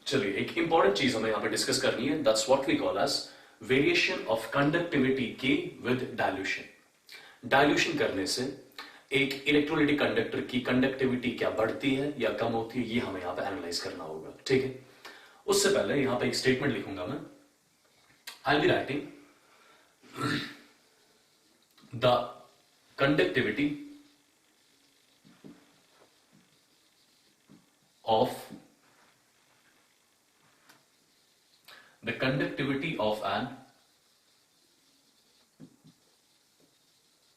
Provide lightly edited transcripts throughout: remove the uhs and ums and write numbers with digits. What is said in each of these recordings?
चलिए एक इंपॉर्टेंट चीज हमें यहां पे डिस्कस करनी है, that's what we call as variation of conductivity के विद डायल्यूशन। डायल्यूशन करने से एक इलेक्ट्रोलाइटिक कंडक्टर की कंडक्टिविटी क्या बढ़ती है या कम होती है, ये हमें यहां पे एनालाइज करना होगा। ठीक है, उससे पहले यहां पे एक स्टेटमेंट लिखूंगा मैं, आई will be writing the conductivity of the conductivity of an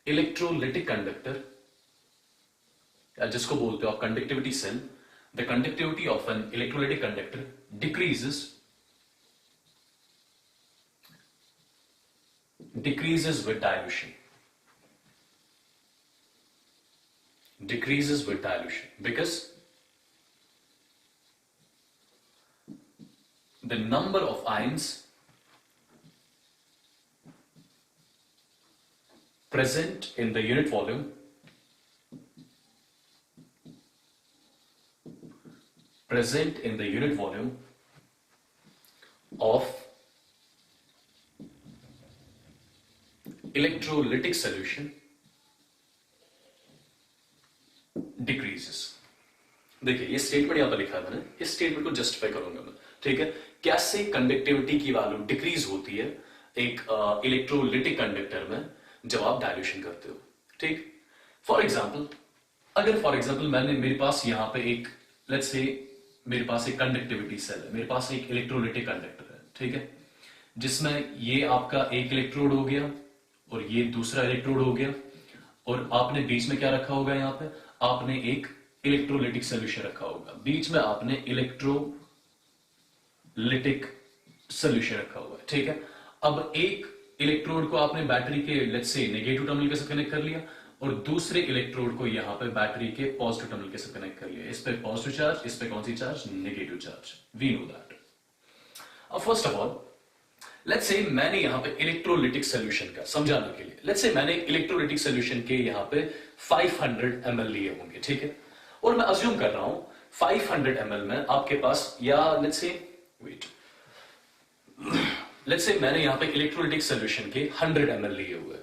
electrolytic conductor, या जिसको बोलते हो आप conductivity cell, the conductivity of an electrolytic conductor decreases with dilution. Decreases with dilution because the number of ions present in the unit volume of electrolytic solution decreases. देखिए ये statement यहां पर लिखा है मैंने, इस स्टेटमेंट को जस्टिफाई करूंगा मैं। ठीक है, कैसे कंडक्टिविटी की वैल्यू डिक्रीज होती है एक इलेक्ट्रोलिटिक कंडक्टर में जब आप डायल्यूशन करते हो। ठीक, फॉर एग्जांपल मैंने मेरे पास यहां पे एक, लेट्स से मेरे पास एक कंडक्टिविटी सेल है, मेरे पास एक इलेक्ट्रोलिटिक कंडक्टर है। ठीक है, जिसमें ये आपका एक इलेक्ट्रोड हो गया और ये दूसरा इलेक्ट्रोड हो गया, और आपने बीच में क्या रखा होगा, यहां पे आपने एक इलेक्ट्रोलिटिक सोल्यूशन रखा होगा, बीच में आपने इलेक्ट्रोलिटिक सोल्यूशन रखा हुआ है। ठीक है, अब एक इलेक्ट्रोड को आपने बैटरी के लेट्स से नेगेटिव टर्मिनल के साथ कनेक्ट कर लिया और दूसरे इलेक्ट्रोड को यहां पे बैटरी के पॉजिटिव टर्मिनल के साथ कनेक्ट कर लिया। इस पे पॉजिटिव चार्ज, इस पे कौन सी charge, negative charge, we know that. अब first of all let's say मैंने यहां पे इलेक्ट्रोलिटिक सोल्यूशन का समझाने के लिए, लेट्स से मैंने इलेक्ट्रोलिटिक सोल्यूशन के यहां पे 500 ml लिए होंगे। ठीक है, और मैं अज्यूम कर रहा हूं 500 ml में आपके पास, या लेट्स से मैंने यहां पे इलेक्ट्रोलिटिक सोल्यूशन के 100 ml लिए हुए,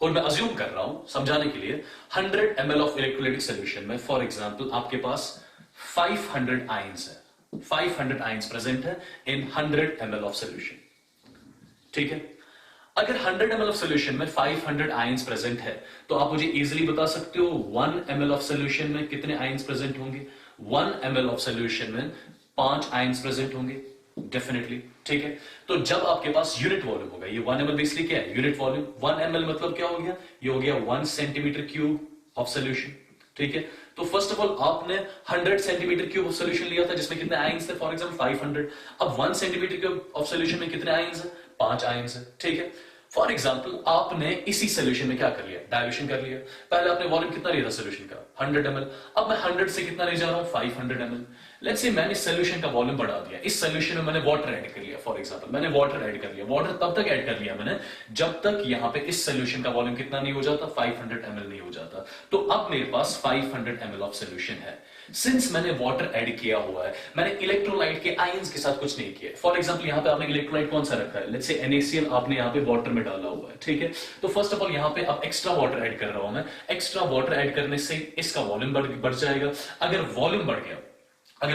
और मैं अज्यूम कर रहा हूं समझाने के लिए 100 ml ऑफ इलेक्ट्रोलिटिक सोल्यूशन में फॉर एग्जांपल आपके पास 500 आयंस है, 500 आयंस प्रेजेंट है इन 100 ml ऑफ सोल्यूशन। ठीक है, अगर 100 ml ऑफ सोल्यूशन में 500 आयंस प्रेजेंट है तो आप मुझे इजीली बता सकते हो 1 ml ऑफ सोल्यूशन में कितने आयंस प्रेजेंट होंगे। 1 ml ऑफ सोल्यूशन में 5 आयंस प्रेजेंट होंगे डेफिनेटली। ठीक है, तो जब आपके पास यूनिट वॉल्यूम होगा, ये 1 ml बेसिकली क्या है, यूनिट वॉल्यूम। 1 ml मतलब क्या हो गया, ये हो गया 1 सेंटीमीटर क्यूब ऑफ सोल्यूशन। ठीक है, तो फर्स्ट ऑफ ऑल आपने 100 सेंटीमीटर क्यूब ऑफ सोल्यूशन लिया था जिसमें कितने आयंस थे, फॉर एग्जांपल 500। अब 1 सेंटीमीटर क्यूब ऑफ सोल्यूशन में कितने आयंस है, 5 आयंस है। ठीक है, फॉर एग्जांपल आपने इसी सोल्यूशन में क्या कर लिया, डायल्यूशन कर लिया। पहले आपने वॉल्यूम कितना लिया था सोल्यूशन का, 100 ml। अब मैं 100 से कितना ले जा रहा हूं, 500 ml। लेट्स से मैंने सोल्यूशन का वॉल्यूम बढ़ा दिया, इस सोल्यूशन में मैंने वाटर ऐड कर लिया। फॉर एग्जांपल मैंने वाटर ऐड कर लिया, वाटर तब तक ऐड कर लिया मैंने जब तक यहां पे इस सोल्यूशन का वॉल्यूम कितना नहीं हो जाता, 500 ml नहीं हो जाता। तो अब मेरे पास 500 ml ऑफ सोल्यूशन है। सिंस मैंने वाटर ऐड किया हुआ है, मैंने इलेक्ट्रोलाइट के आयंस के साथ कुछ नहीं किया। फॉर एग्जांपल यहां पे आपने इलेक्ट्रोलाइट कौन सा रखा है, लेट्स से NaCl आपने यहां पे वाटर में डाला हुआ है। ठीक है, तो फर्स्ट ऑफ ऑल यहां पे अब एक्स्ट्रा वाटर ऐड कर रहा हूं मैं। एक्स्ट्रा वाटर ऐड करने से इसका वॉल्यूम बढ़ जाएगा। अगर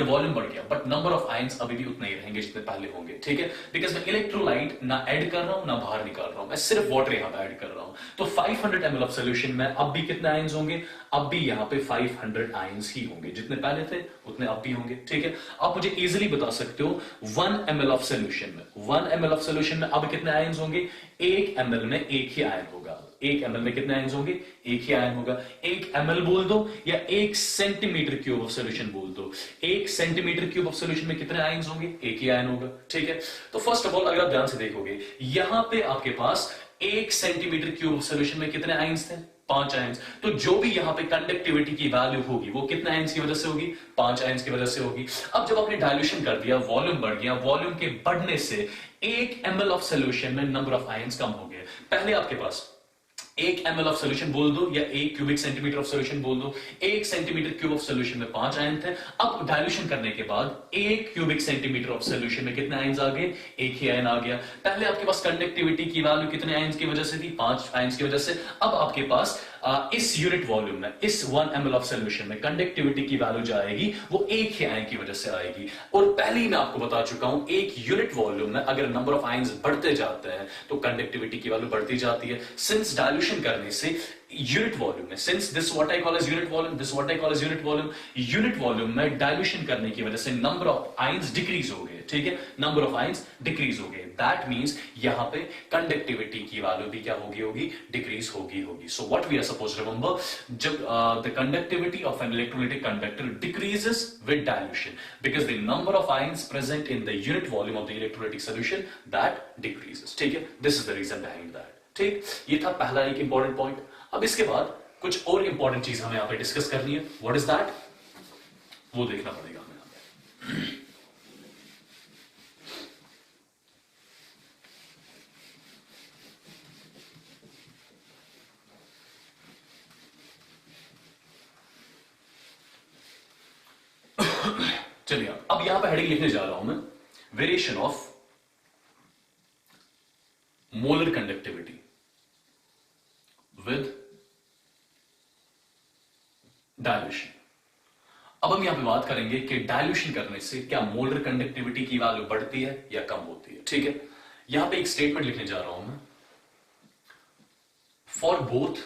वॉल्यूम बढ़ गया बट नंबर ऑफ आयंस अभी भी उतने ही रहेंगे जितने पहले होंगे। ठीक है, बिकॉज मैं इलेक्ट्रोलाइट ना ऐड कर रहा हूं ना बाहर निकाल रहा हूं, मैं सिर्फ वाटर यहां पे ऐड कर रहा हूं। तो 500 ml ऑफ सोल्यूशन में अब भी कितने आयंस होंगे, अब भी यहां पे 500 आयंस ही होंगे, जितने पहले थे उतने अब भी होंगे। ठीक है, आप मुझे इजीली बता सकते हो 1 ml ऑफ सोल्यूशन में अब कितने आयंस होंगे, 1 ml में एक ही आयन होगा। 1 ml में कितने आयंस होंगे, एक ही आयन होगा। 1 ml बोल दो या 1 सेंटीमीटर क्यूब ऑफ सोल्यूशन बोल दो, 1 सेंटीमीटर क्यूब ऑफ सोल्यूशन में कितने आयंस होंगे, एक ही आयन होगा। ठीक है, तो फर्स्ट ऑफ ऑल अगर आप ध्यान से देखोगे यहां पे आपके पास 1 सेंटीमीटर क्यूब ऑफ सोल्यूशन में कितने आयंस थे, 5 आयंस। तो जो भी यहां पे कंडक्टिविटी की वैल्यू होगी वो कितने आयंस की वजह से होगी, 5 आयंस की वजह से होगी। अब जब आपने डायल्यूशन कर दिया, वॉल्यूम बढ़ गया, वॉल्यूम के बढ़ने से 1 ml ऑफ सोल्यूशन में नंबर ऑफ आयंस कम हो गए। पहले आपके पास 1 ml ऑफ सोल्यूशन बोल दो या 1 क्यूबिक सेंटीमीटर ऑफ सोल्यूशन बोल दो। 1 सेंटीमीटर क्यूब ऑफ सोल्यूशन में 5 आयन थे। अब डाइल्यूशन करने के बाद 1 क्यूबिक सेंटीमीटर ऑफ सोल्यूशन में कितने आयन्स आ गए? 1 ही आयन आ गया। पहले आपके पास कंडक्टिविटी की वैल्यू कितने आयन्स की वजह से थी? 5 आयन्स की वजह से। अब आपके पास इस यूनिट वॉल्यूम में, इस 1 ml ऑफ सोल्यूशन में कंडक्टिविटी की वैल्यू जो आएगी वो 1 ही आयन की वजह से आएगी। और पहले ही मैं आपको बता चुका हूं, एक यूनिट वॉल्यूम में अगर नंबर ऑफ आयन्स बढ़ते जाते हैं तो कंडक्टिविटी की वैल्यू बढ़ती जाती है। सिंस डाइल्यूशन करने से यूनिट वॉल्यूम में, since this what I call as unit volume, this what I call as unit volume में डाइल्यूशन करने की वजह से नंबर ऑफ आयन्स डिक्रीज हो गए। ठीक है, नंबर ऑफ आयन्स डिक्रीज हो गए। दैट मींस यहां पे कंडक्टिविटी की वैल्यू भी क्या होगी? डिक्रीज होगी। So what we are suppose remember, जब the conductivity of an electrolytic conductor decreases with dilution because the number of ions present in the unit volume of the electrolytic solution that decreases. ठीक है, this is the reason behind that. ठीक, ये था पहला एक important point. अब इसके बाद कुछ और इंपॉर्टेंट चीज हमें यहां पे डिस्कस करनी है। What is that? वो देखना पड़ेगा हमें यहां पे। चलिए, अब यहां पे हेडिंग लिखने जा रहा हूं मैं, variation of molar conductivity with dilution. अब हम यहां पे बात करेंगे कि डाइल्यूशन करने से क्या मोलर कंडक्टिविटी की वैल्यू बढ़ती है या कम होती है। ठीक है, यहां पे एक स्टेटमेंट लिखने जा रहा हूं मैं, for both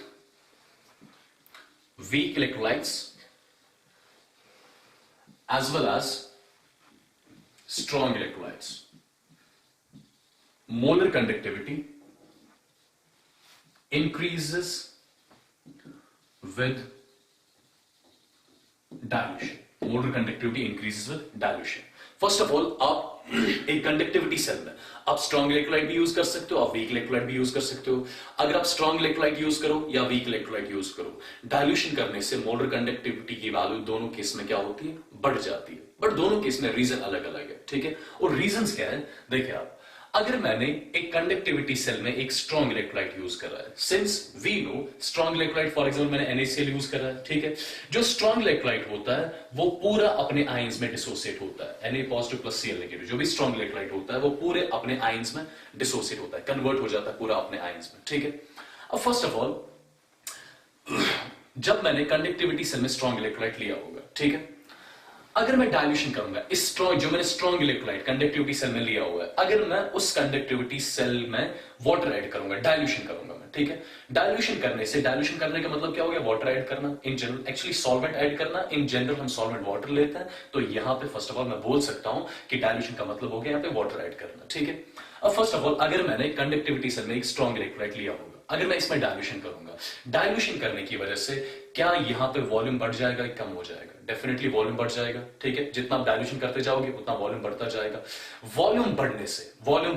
weak electrolytes as well as strong electrolytes, molar conductivity increases with dilution. Molar conductivity increases with dilution. First of all, आप एक कंडक्टिविटी सेल में आप स्ट्रॉन्ग इलेक्ट्रोलाइट भी यूज कर सकते हो, आप वीक इलेक्ट्रोलाइट भी यूज कर सकते हो। अगर आप स्ट्रॉन्ग इलेक्ट्रोलाइट यूज करो या वीक इलेक्ट्रोलाइट यूज करो, डाइल्यूशन करने से मोलर कंडक्टिविटी की वैल्यू दोनों केस में क्या होती है? बढ़ जाती है। बट दोनों केस में रीजन अलग अलग है। ठीक है, और रीजंस क्या है? देखिए आप, अगर मैंने एक कंडक्टिविटी सेल में एक स्ट्रॉन्ग इलेक्ट्रोलाइट यूज करा है, since we know strong electrolyte, for example मैंने NaCl यूज करा है। ठीक है, जो स्ट्रॉन्ग इलेक्ट्रोलाइट होता है वो पूरा अपने आयंस में डिसोसिएट होता है। Na positive plus Cl negative जो भी स्ट्रॉन्ग इलेक्ट्रोलाइट होता है वो पूरे अपने आयंस में डिसोसिएट होता है, कन्वर्ट हो जाता है पूरा अपने आयंस में। ठीक है, अब फर्स्ट ऑफ ऑल, जब मैंने कंडक्टिविटी सेल में स्ट्रॉन्ग इलेक्ट्रोलाइट लिया होगा, ठीक है, अगर मैं डाइल्यूशन करूंगा इस स्ट्रॉन्ग, जो मैंने स्ट्रॉन्ग इलेक्ट्रोलाइट कंडक्टिविटी सेल में लिया हुआ है, अगर मैं उस कंडक्टिविटी सेल में वाटर ऐड करूंगा, डाइल्यूशन करूंगा मैं। ठीक है, डाइल्यूशन करने से, डाइल्यूशन करने का मतलब क्या हो गया? वाटर ऐड करना in general, actually solvent add करना। इन जनरल हम सॉल्वेंट वाटर लेते हैं, तो यहां पे फर्स्ट ऑफ ऑल मैं बोल सकता हूं कि डाइल्यूशन का मतलब हो गया यहां पे वाटर ऐड करना। ठीक है, अब फर्स्ट ऑफ ऑल, अगर मैंने कंडक्टिविटी सेल में एक स्ट्रॉन्ग इलेक्ट्रोलाइट लिया होगा, अगर मैं इसमें डाइल्यूशन करूंगा, डाइल्यूशन करने की वजह से क्या यहां पे वॉल्यूम बढ़ जाएगा, कम हो जाएगा? डेफिनेटली वॉल्यूम बढ़ जाएगा। ठीक है, जितना आप डाइल्यूशन करते जाओगे उतना वॉल्यूम बढ़ता जाएगा। वॉल्यूम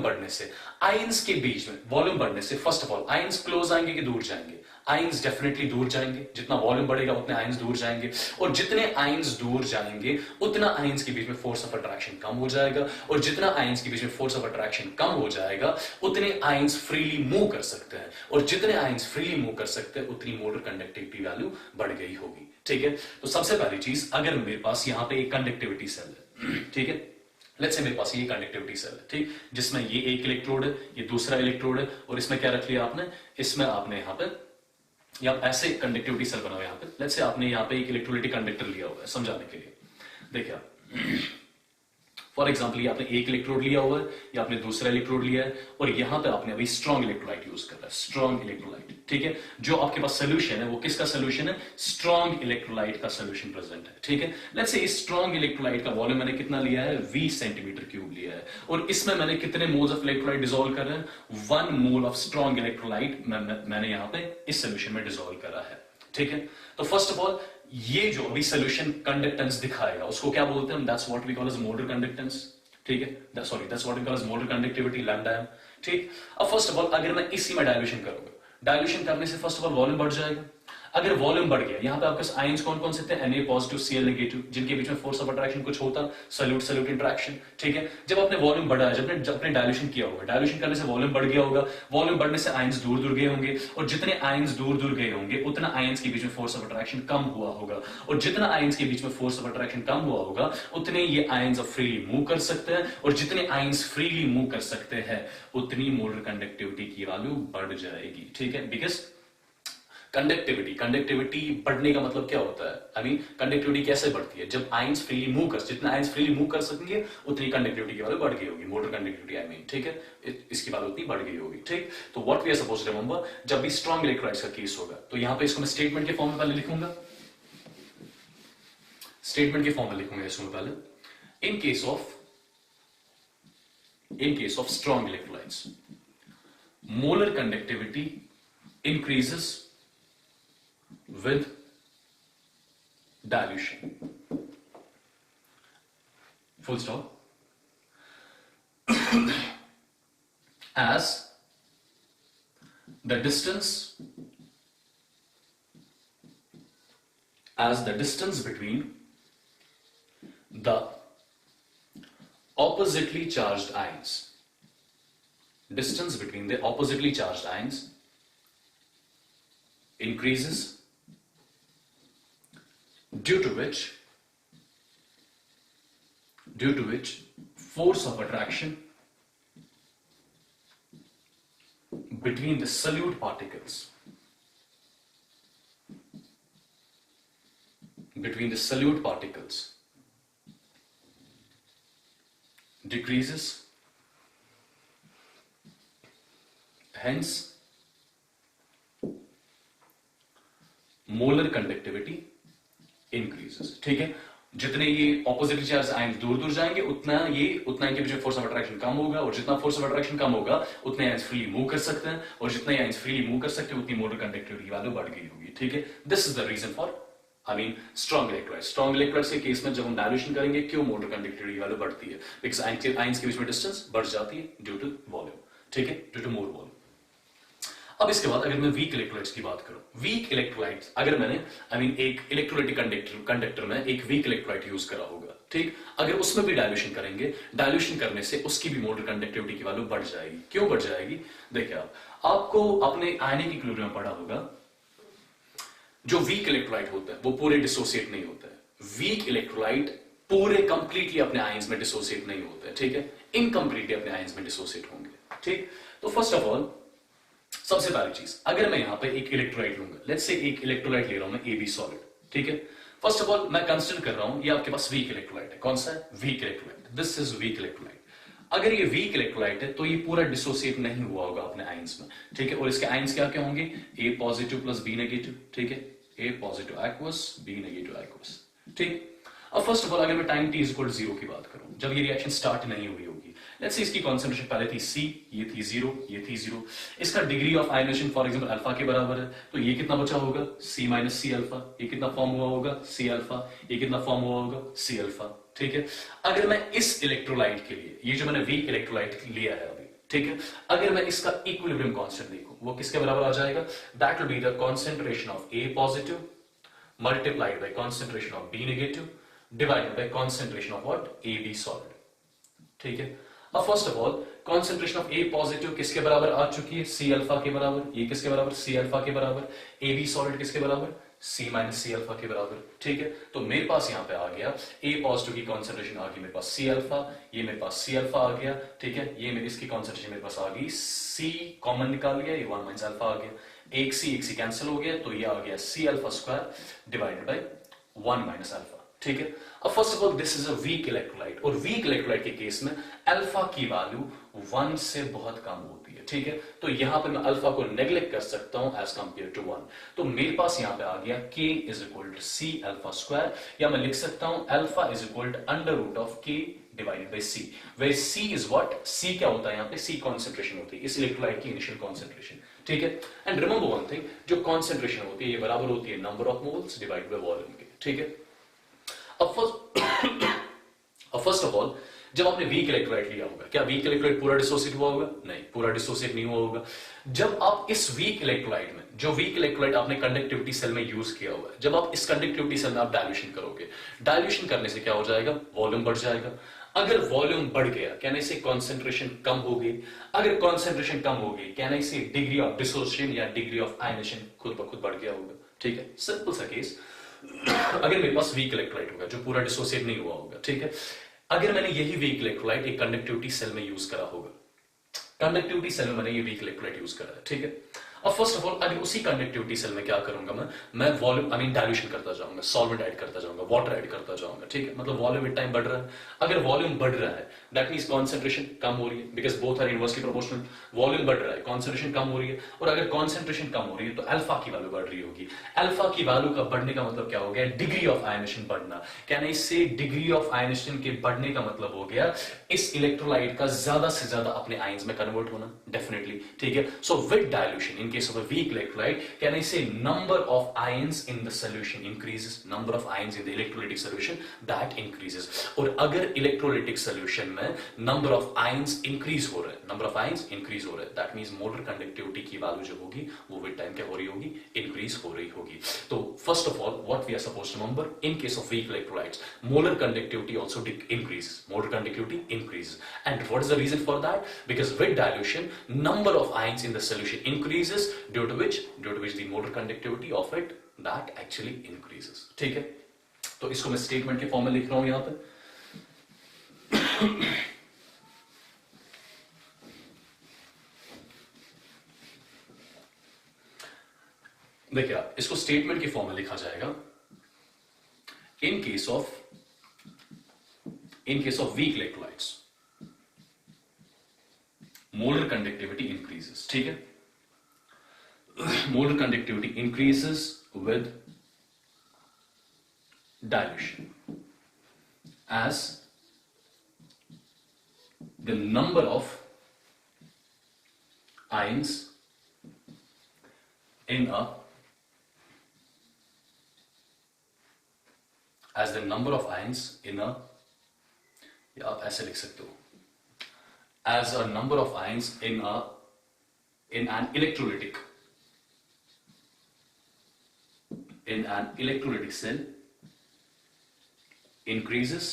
बढ़ने से आयंस के बीच में वॉल्यूम बढ़ने से first of all ions close आएंगे कि दूर जाएंगे? आयंस डेफिनेटली दूर जाएंगे। जितना वॉल्यूम बढ़ेगा उतने आयंस दूर जाएंगे, और जितने आयंस दूर जाएंगे उतना आयंस के बीच में फोर्स ऑफ अट्रैक्शन कम हो जाएगा, और जितना आयंस के बीच में फोर्स ऑफ अट्रैक्शन कम हो जाएगा उतने आयंस फ्रीली मूव कर सकते हैं, और जितने आयंस फ्रीली मूव कर सकते हैं उतनी मोलर कंडक्टिविटी वैल्यू बढ़ गई होगी। ठीक है, तो सबसे पहली चीज, अगर मेरे पास यहां पे एक कंडक्टिविटी सेल है, ठीक है, लेट्स से मेरे पास ये कंडक्टिविटी सेल है, ठीक, जिसमें ये एक इलेक्ट्रोड है, ये दूसरा इलेक्ट्रोड है, और इसमें क्या रख लिया आपने? इसमें आपने यहां पे, या ऐसे कंडक्टिविटी सेल बना हुआ है यहां पे, लेट्स से आपने यहां पे एक इलेक्ट्रोलाइटिक कंडक्टर लिया हुआ है समझाने के लिए। देखिए आप, फॉर एग्जाम्पल ये आपने एक इलेक्ट्रोड लिया हुआ है, या आपने दूसरा इलेक्ट्रोड लिया है, और यहां पे आपने अभी स्ट्रॉन्ग इलेक्ट्रोलाइट यूज कर रहा है, स्ट्रॉन्ग इलेक्ट्रोलाइट। ठीक है, जो आपके पास सोल्यूशन है वो किसका सोल्यूशन है? स्ट्रॉन्ग इलेक्ट्रोलाइट का सोल्यूशन प्रेजेंट है। ठीक है, लेट्स से इस स्ट्रॉन्ग इलेक्ट्रोलाइट का वॉल्यूम मैंने कितना लिया है? 20 सेंटीमीटर क्यूब लिया है, और इसमें मैंने कितने मोल्स ऑफ इलेक्ट्रोलाइट डिसॉल्व कर रहे हैं? 1 मोल ऑफ स्ट्रॉन्ग इलेक्ट्रोलाइट मैंने यहां पे इस सोल्यूशन में डिसॉल्व करा है। ठीक है, तो फर्स्ट ऑफ ऑल ये जो अभी सोल्यूशन कंडक्टेंस दिखाएगा उसको क्या बोलते हैं? That's what we call as molar conductance. ठीक है, sorry, that's what we call as molar conductivity, lambda M. ठीक, अब फर्स्ट ऑफ ऑल अगर मैं इसी में डाइल्यूशन करूंगा, डाइल्यूशन करने से फर्स्ट ऑफ ऑल वॉल्यूम बढ़ जाएगा। अगर वॉल्यूम बढ़ गया, यहां पे आपके आयंस कौन कौन से थे, Na पॉजिटिव Cl नेगेटिव, जिनके बीच में फोर्स ऑफ अट्रैक्शन कुछ होता, सल्यूट सल्यूट इंटरेक्शन, ठीक है। जब आपने वॉल्यूम बढ़ाया, जब आपने डायल्यूशन किया होगा, डायल्यूशन करने से वॉल्यूम बढ़ गया होगा, वॉल्यूम बढ़ने से आयंस दूर दूर गए होंगे, और जितने आयंस दूर दूर गए होंगे उतना आयंस के बीच में फोर्स ऑफ अट्रैक्शन कम हुआ होगा, और जितना आयंस के बीच में फोर्स ऑफ अट्रैक्शन कम हुआ होगा उतने ये आयंस फ्रीली मूव कर सकते हैं, और जितने आयंस फ्रीली मूव कर सकते हैं उतनी मोलर कंडक्टिविटी की वैल्यू बढ़ जाएगी, ठीक है। बिकॉज कंडक्टिविटी बढ़ने का मतलब क्या होता है, आई मीन कंडक्टिविटी कैसे बढ़ती है, जब आयंस फ्रीली मूव कर, जितना आयंस फ्रीली मूव कर सकेंगे उतनी कंडक्टिविटी की वैल्यू बढ़ गई होगी, मोलर कंडक्टिविटी आई मीन, ठीक है, इसकी वैल्यू उतनी बढ़ गई होगी, ठीक। तो what we are suppose to remember, जब भी स्ट्रॉन्ग इलेक्ट्रोलाइट्स का केस होगा, तो यहां पे इसको मैं स्टेटमेंट के फॉर्म में पहले लिखूंगा, स्टेटमेंट के फॉर्म में लिखूंगा इसको मैं पहले, इन case of strong electrolytes molar conductivity increases with dilution, full stop. As the distance between the oppositely charged ions, distance between the oppositely charged ions increases, due to which force of attraction between the solute particles decreases, hence molar conductivity increases, ठीक है। जितने ये oppositely charge ions दूर दूर जाएंगे उतना इनके बीच में फोर्स ऑफ अट्रैक्शन कम होगा, और जितना फोर्स ऑफ अट्रैक्शन कम होगा उतने आयंस फ्रीली मूव कर सकते हैं, और जितने आयंस फ्रीली मूव कर सकते हैं उतनी मोलर कंडक्टिविटी की वैल्यू बढ़ गई होगी, ठीक है। This is the reason for strong electrolytes के केस में जब हम डायल्यूशन करेंगे क्यों मोलर कंडक्टिविटी की वैल्यू बढ़ती है, बिकॉज आयंस के बीच में डिस्टेंस बढ़ जाती है ड्यू टू वॉल्यूम, ठीक है, ड्यू टू मोर वॉल्यूम। अब इसके बाद अगर मैं वीक इलेक्ट्रोलाइट्स की बात करूं, वीक इलेक्ट्रोलाइट्स अगर मैंने एक इलेक्ट्रोलाइटिक कंडक्टर में एक वीक इलेक्ट्रोलाइट यूज करा होगा, ठीक, अगर उसमें भी डायल्यूशन करेंगे, डायल्यूशन करने से उसकी भी मोलर कंडक्टिविटी की वैल्यू बढ़ जाएगी। क्यों बढ़ जाएगी, देखिए आपको अपने आयनिक इक्विलिब्रियम में पढ़ा होगा, जो वीक इलेक्ट्रोलाइट होता है वो पूरे डिसोसिएट नहीं होता है, वीक इलेक्ट्रोलाइट पूरे कंप्लीटली अपने आयंस में डिसोसिएट नहीं होता है, ठीक है, इनकम्प्लीटली अपने आयंस में डिसोसिएट होंगे, ठीक। तो फर्स्ट ऑफ ऑल सबसे पहली चीज, अगर मैं यहां पे एक इलेक्ट्रोलाइट लूंगा, लेट्स से एक इलेक्ट्रोलाइट ले रहा हूं मैं AB सॉलिड, ठीक है। फर्स्ट ऑफ ऑल मैं कंसीडर कर रहा हूं ये आपके पास वीक इलेक्ट्रोलाइट है, कौन सा है, weak electrolyte, this is weak electrolyte. अगर ये वीक इलेक्ट्रोलाइट है तो ये पूरा डिसोसिएट नहीं हुआ होगा अपने आयंस में, ठीक है, और इसके आयंस क्या क्या होंगे, A positive plus B negative, ठीक है, A positive aqueous, B negative aqueous, ठीक। अब फर्स्ट ऑफ ऑल अगर मैं टाइम t इक्वल टू 0 की बात करूं, जब ये रिएक्शन स्टार्ट नहीं हुई होगी, लेट्स से इसकी कॉन्सेंट्रेशन पहले थी C, ये थी 0, ये थी 0, इसका degree of ionisation for example alpha के बराबर है, तो ये कितना बचा होगा, C माइनस C अल्फा, ये कितना फॉर्म हुआ होगा, C अल्फा, ये कितना फॉर्म हुआ होगा, C अल्फा, ठीक है। अगर मैं इस इलेक्ट्रोलाइट के लिए, ये जो मैंने वीक इलेक्ट्रोलाइट लिया है अभी, ठीक है, अगर मैं इसका इक्विलिब्रियम कांस्टेंट देखूं, वो किसके बराबर आ जाएगा, that will be the concentration of A positive multiplied by concentration of B negative divided by concentration of what, AB solid, ठीक है। अब first of all concentration of A positive किसके बराबर आ चुकी है, C अल्फा के बराबर, ये किसके बराबर, C अल्फा के बराबर, AB सॉलिड किसके बराबर, C माइनस C अल्फा के बराबर, ठीक है। तो मेरे पास यहां पे आ गया A पॉजिटिव की कॉन्सेंट्रेशन आ गई मेरे पास C अल्फा, ये मेरे पास C अल्फा आ गया, ठीक है, ये मेरी इसकी कॉन्सेंट्रेशन मेरे पास आ गई C कॉमन निकाल लिया, ये 1 माइनस अल्फा आ गया, एक C कैंसिल हो गया, तो ये आ गया C alpha square divided by 1 minus alpha, ठीक है। अब first of all this is a weak electrolyte, और वीक इलेक्ट्रोलाइट के केस में अल्फा की वैल्यू 1 से बहुत कम होती है, ठीक है। तो यहां पे मैं अल्फा को नेग्लेक्ट कर सकता हूं एज कंपेयर टू 1, तो मेरे पास यहां पे आ गया K is equal to C alpha square, या मैं लिख सकता हूं alpha is equal to under root of K divided by C, where C is what, C क्या होता है यहां पे, C कॉन्सेंट्रेशन होती है इस इलेक्ट्रोलाइट की इनिशियल कॉन्सेंट्रेशन, ठीक है। एंड रिमेंबर वन थिंग, जो कॉन्सेंट्रेशन होती है ये बराबर होती है number of moles divided by volume के, ठीक है। अब फर्स्ट ऑफ ऑल जब आपने वीक इलेक्ट्रोलाइट लिया होगा, क्या वीक इलेक्ट्रोलाइट पूरा डिसोसिएट हुआ होगा? नहीं, पूरा डिसोसिएट नहीं हुआ होगा। जब आप इस वीक इलेक्ट्रोलाइट में, जो वीक इलेक्ट्रोलाइट आपने कंडक्टिविटी सेल में यूज किया हुआ है, जब आप इस कंडक्टिविटी सेल में आप डायल्यूशन करोगे, डायल्यूशन करने से क्या हो जाएगा? वॉल्यूम बढ़ जाएगा। अगर वॉल्यूम बढ़ गया, कहने से कॉन्सेंट्रेशन कम होगी। अगर कॉन्सेंट्रेशन कम होगी, कहने से डिग्री ऑफ डिसोसिएशन या डिग्री ऑफ आयनेशन खुद ब खुद बढ़ गया होगा। ठीक है, सिंपल सा केस। अगर मेरे पास वीक इलेक्ट्रोलाइट होगा जो पूरा डिसोसिएट नहीं हुआ होगा, ठीक है, अगर मैंने यही वीक इलेक्ट्रोलाइट एक कंडक्टिविटी सेल में यूज करा होगा, कंडक्टिविटी सेल में मैंने ये वीक इलेक्ट्रोलाइट यूज करा है, ठीक है। अब फर्स्ट ऑफ ऑल अगर उसी कंडक्टिविटी सेल में क्या करूंगा मैं वॉल्यूम डायल्यूशन करता जाऊंगा, सॉल्वेंट ऐड करता जाऊंगा, वाटर ऐड करता जाऊंगा, ठीक है, मतलब वॉल्यूम विद टाइम बढ़ रहा है। अगर वॉल्यूम बढ़ रहा है दैट मींस कॉन्सेंट्रेशन कम हो रही है, because both are inversely proportional. Volume बढ़ रहा है, कॉन्सेंट्रेशन कम हो रही है, और अगर कॉन्सेंट्रेशन कम हो रही है तो अल्फा की वैल्यू बढ़ रही होगी। अल्फा की वैल्यू का बढ़ने का मतलब क्या हो गया? डिग्री ऑफ आयनेशन बढ़ना। कहना इससे डिग्री ऑफ आयनेशन के बढ़ने का मतलब हो गया इस इलेक्ट्रोलाइट का ज्यादा से ज्यादा अपने आयंस में कन्वर्ट होना, डेफिनेटली, ठीक है। So with dilution in case of a weak electrolyte, can I say number of ions in the solution increases, number of ions in the electrolytic solution that increases। और अगर electrolytic solution में number of ions increase हो रहा है, number of ions increase हो रहा है, that means molar conductivity की value जो होगी वो with time क्या हो रही होगी? increase हो रही होगी। तो first of all what we are supposed to remember in case of weak electrolytes, molar conductivity also increases, molar conductivity increases, and what is the reason for that? Because with dilution number of ions in the solution increases, due to which the molar conductivity of it that actually increases। ठीक है, तो इसको मैं statement के form में लिख रहा हूं यहां पे। देखिए आप इसको स्टेटमेंट के फॉर्म में लिखा जाएगा इन case of weak electrolytes molar conductivity increases. ठीक है, molar conductivity increases with dilution as the number of ions in a या आप ऐसे लिख सकते हो as a number of ions in an electrolytic cell increases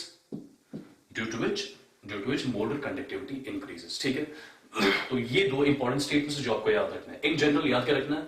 due to which molar conductivity increases। ठीक है, तो ये दो इंपॉर्टेंट स्टेटमेंट्स जो आपको याद रखना है। इन जनरल याद क्या रखना है,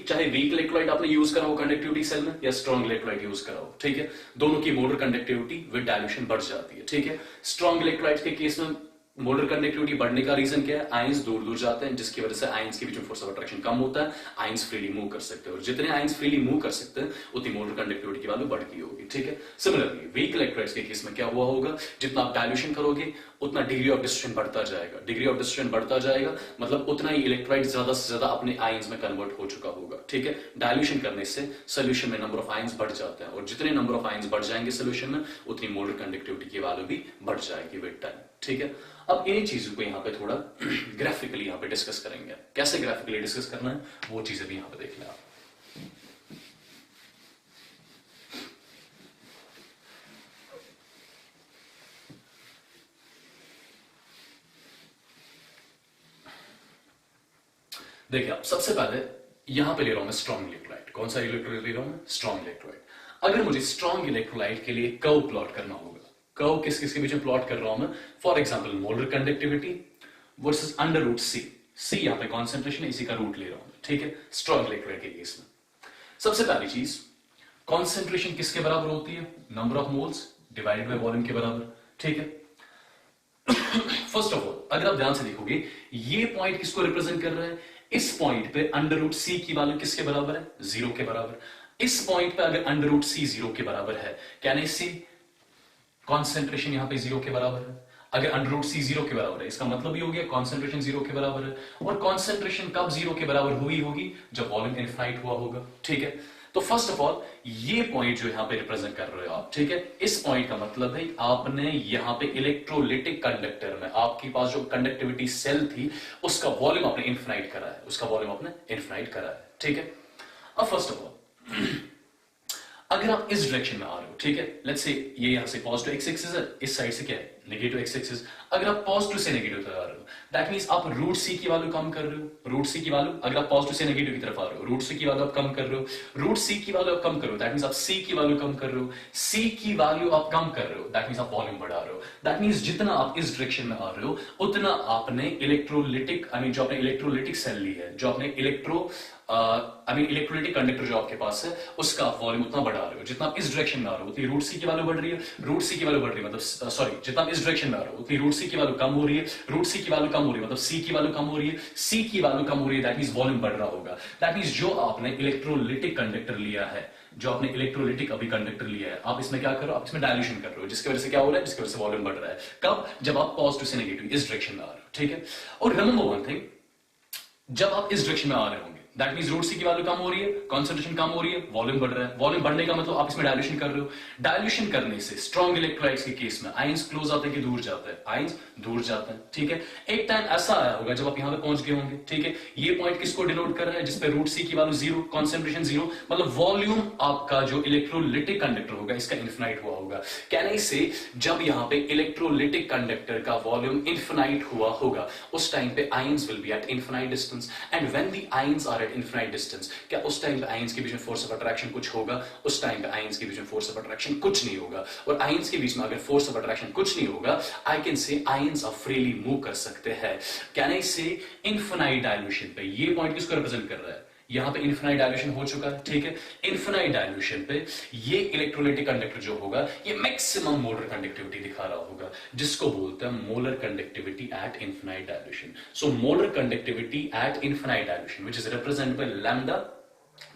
चाहे वीक इलेक्ट्रोलाइट आपने यूज करा हो कंडक्टिविटी सेल में या स्ट्रॉन्ग इलेक्ट्रोलाइट यूज करा हो, ठीक है, दोनों की मोलर कंडक्टिविटी विद डायल्यूशन बढ़ जाती है। ठीक है, स्ट्रॉन्ग इलेक्ट्रोलाइट के केस में मोलर कंडक्टिविटी बढ़ने का रीजन क्या है? आयंस दूर दूर जाते हैं, जिसकी वजह से आयंस के बीच में फोर्स ऑफ अट्रैक्शन कम होता है, आयंस फ्रीली मूव कर सकते हैं, और जितने आयंस फ्रीली मूव कर सकते हैं उतनी मोलर कंडक्टिविटी की वैल्यू बढ़ती होगी। ठीक है, सिमिलरली वीक इलेक्ट्रोलाइट्स के केस में क्या हुआ होगा? जितना आप डायल्यूशन करोगे उतना डिग्री ऑफ डिस्ट्रीब्यूशन बढ़ता जाएगा, डिग्री ऑफ डिस्ट्रीब्यूशन बढ़ता जाएगा, मतलब उतना ही इलेक्ट्रोलाइट ज्यादा से ज्यादा अपने आयंस में कन्वर्ट हो चुका होगा। ठीक है, डायल्यूशन करने से सोल्यूशन में नंबर ऑफ आयंस बढ़ जाते हैं, और जितने नंबर ऑफ आयंस बढ़ जाएंगे सोल्यूशन में उतनी मोलर कंडक्टिविटी की वैल्यू भी बढ़ जाएगी विद टाइम। ठीक है, अब इन्हीं चीजों को यहां पे थोड़ा ग्राफिकली यहां पे डिस्कस करेंगे। कैसे ग्राफिकली डिस्कस करना है वो चीजें भी यहां पे देख लें आप। देखिए आप सबसे पहले यहां पे ले रहा हूं मैं स्ट्रॉन्ग इलेक्ट्रोलाइट। कौन सा इलेक्ट्रोलाइट ले रहा हूं मैं? Strong electrolyte. अगर मुझे स्ट्रॉन्ग इलेक्ट्रोलाइट के लिए कर्व प्लॉट करना होगा, कर्व किस किस के बीच में प्लॉट कर रहा हूं मैं? For example molar conductivity versus under root C. C यहां पे कॉन्सेंट्रेशन है, इसी का रूट ले रहा हूं। ठीक है, स्ट्रॉन्ग इलेक्ट्रोलाइट के केस में सबसे पहली चीज कॉन्सेंट्रेशन किसके बराबर होती है? Number of moles divided by volume के बराबर। ठीक है, फर्स्ट ऑफ ऑल अगर आप ध्यान से देखोगे ये पॉइंट किसको रिप्रेजेंट कर रहा है? इस पॉइंट पे अंडर रूट सी की वैल्यू किसके बराबर है? 0 के बराबर। इस पॉइंट पे अगर अंडर रूट सी 0 के बराबर है, कैन आई सी कॉन्सेंट्रेशन यहां पे 0 के बराबर है। अगर अंडर रूट सी 0 के बराबर है, इसका मतलब ये हो गया कॉन्सेंट्रेशन 0 के बराबर है। और कॉन्सेंट्रेशन कब 0 के बराबर हुई होगी? जब वॉल्यूम इनफाइनाइट हुआ होगा। ठीक है, तो फर्स्ट ऑफ ऑल ये पॉइंट जो यहां पे रिप्रेजेंट कर रहे हो आप, ठीक है, इस पॉइंट का मतलब है आपने यहां पे इलेक्ट्रोलिटिक कंडक्टर में आपके पास जो कंडक्टिविटी सेल थी उसका वॉल्यूम आपने इनफाइनाइट करा है, उसका वॉल्यूम आपने इनफाइनाइट करा है। ठीक है, अब फर्स्ट ऑफ ऑल अगर आप इस डायरेक्शन में आ रहे हो, ठीक है, लेट्स से ये यहां से पॉजिटिव एक्स एक्सिस है, इस साइड से क्या है नेगेटिव एक्स एक्सिस। अगर आप पॉजिटिव से नेगेटिव तरफ आ रहे हो, दैट मींस आप रूट सी की वैल्यू कम कर रहे हो। रूट सी की वैल्यू, अगर आप पॉजिटिव से नेगेटिव की तरफ आ रहे हो, रूट सी की वैल्यू आप कम कर रहे हो, रूट सी की वैल्यू आप कम कर रहे हो, दैट मींस आप सी की वैल्यू कम कर रहे हो, सी की वैल्यू आप कम कर रहे हो, दैट मींस आप वॉल्यूम बढ़ा रहे हो। दैट मींस जितना आप इस डायरेक्शन में आ रहे हो उतना आपने इलेक्ट्रोलिटिक, आई मीन जो आपने इलेक्ट्रोलिटिक सेल ली है, जो आपने इलेक्ट्रोलिटिक कंडक्टर जो आपके पास है, उसका आप वॉल्यूम उतना बढ़ा रहे हो। जितना आप इस डायरेक्शन में आ रहे हो उतनी रूट सी की वैल्यू बढ़ रही है, रूट सी की वैल्यू बढ़ रही है मतलब सॉरी, जितना आप इस डायरेक्शन में आ रहे हो उतनी रूट सी की वैल्यू कम हो रही है, रूट सी की वैल्यू कम हो रही है मतलब सी की वैल्यू कम हो रही है, सी की वैल्यू कम हो रही है, दैट मींस वॉल्यूम बढ़ रहा होगा। दैट मींस जो आपने इलेक्ट्रोलिटिक कंडक्टर लिया है, जो आपने इलेक्ट्रोलिटिक अभी कंडक्टर लिया है, आप इसमें क्या कर रहे हो, आप इसमें डायल्यूशन कर रहे हो, जिसकी वजह से क्या हो रहा है, जिसकी वजह से वॉल्यूम बढ़ रहा है। कब? जब आप पॉजिटिव से नेगेटिव इस डायरेक्शन में आ रहे हो, ठीक है। और रिमेंबर वन थिंग, जब आप इस डायरेक्शन में आ रहे होंगे, दैट मींस रूट सी की वैल्यू कम हो रही है, कंसंट्रेशन कम हो रही है, वॉल्यूम बढ़ रहा है। वॉल्यूम बढ़ने का मतलब आप इसमें डायल्यूशन कर रहे हो। डायल्यूशन करने से स्ट्रॉन्ग इलेक्ट्रोलाइट्स के केस में आयंस क्लोज आते हैं कि दूर जाते हैं, आयंस दूर जाते हैं, ठीक है। एक टाइम ऐसा आया होगा जब आप यहां पे पहुंच गए होंगे, ठीक है। ये पॉइंट किसको डिनोट कर रहा है, जिसपे रूट सी की वैल्यू जीरो, कंसंट्रेशन जीरो, मतलब वॉल्यूम आपका जो इलेक्ट्रोलिटिक कंडक्टर होगा इसका इन्फिनाइट हुआ होगा। कहने से जब यहां पे इलेक्ट्रोलिटिक कंडक्टर का वॉल्यूम इन्फिनाइट हुआ होगा, उस टाइम पे ions will be at infinite distance, and when the ions are at infinite distance, क्या उस टाइम पे आयंस के बीच में फोर्स ऑफ अट्रैक्शन कुछ होगा? उस टाइम पे आयंस के बीच में फोर्स ऑफ अट्रैक्शन कुछ नहीं होगा। और आयंस के बीच में अगर फोर्स ऑफ अट्रैक्शन कुछ नहीं होगा, आई कैन से आयंस ऑफ फ्रीली मूव कर सकते हैं। कहने से इन्फिनाइट डायल्यूशन पे ये पॉइंट किसको रिप्रेजेंट कर रहा है? यहां पे इन्फिनाइट डायल्यूशन हो चुका है, ठीक है। इन्फिनाइट डायल्यूशन पे ये इलेक्ट्रोलाइटिक कंडक्टर जो होगा ये मैक्सिमम मोलर कंडक्टिविटी दिखा रहा होगा, जिसको बोलते हैं molar conductivity at infinite dilution. So molar conductivity at infinite dilution which is represented by lambda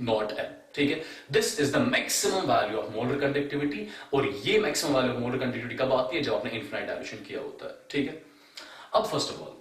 not m, ठीक है। This is the maximum value of molar conductivity, और ये maximum value of molar conductivity कब आती है? जब आपने infinite dilution किया होता है, ठीक है। अब फर्स्ट ऑफ ऑल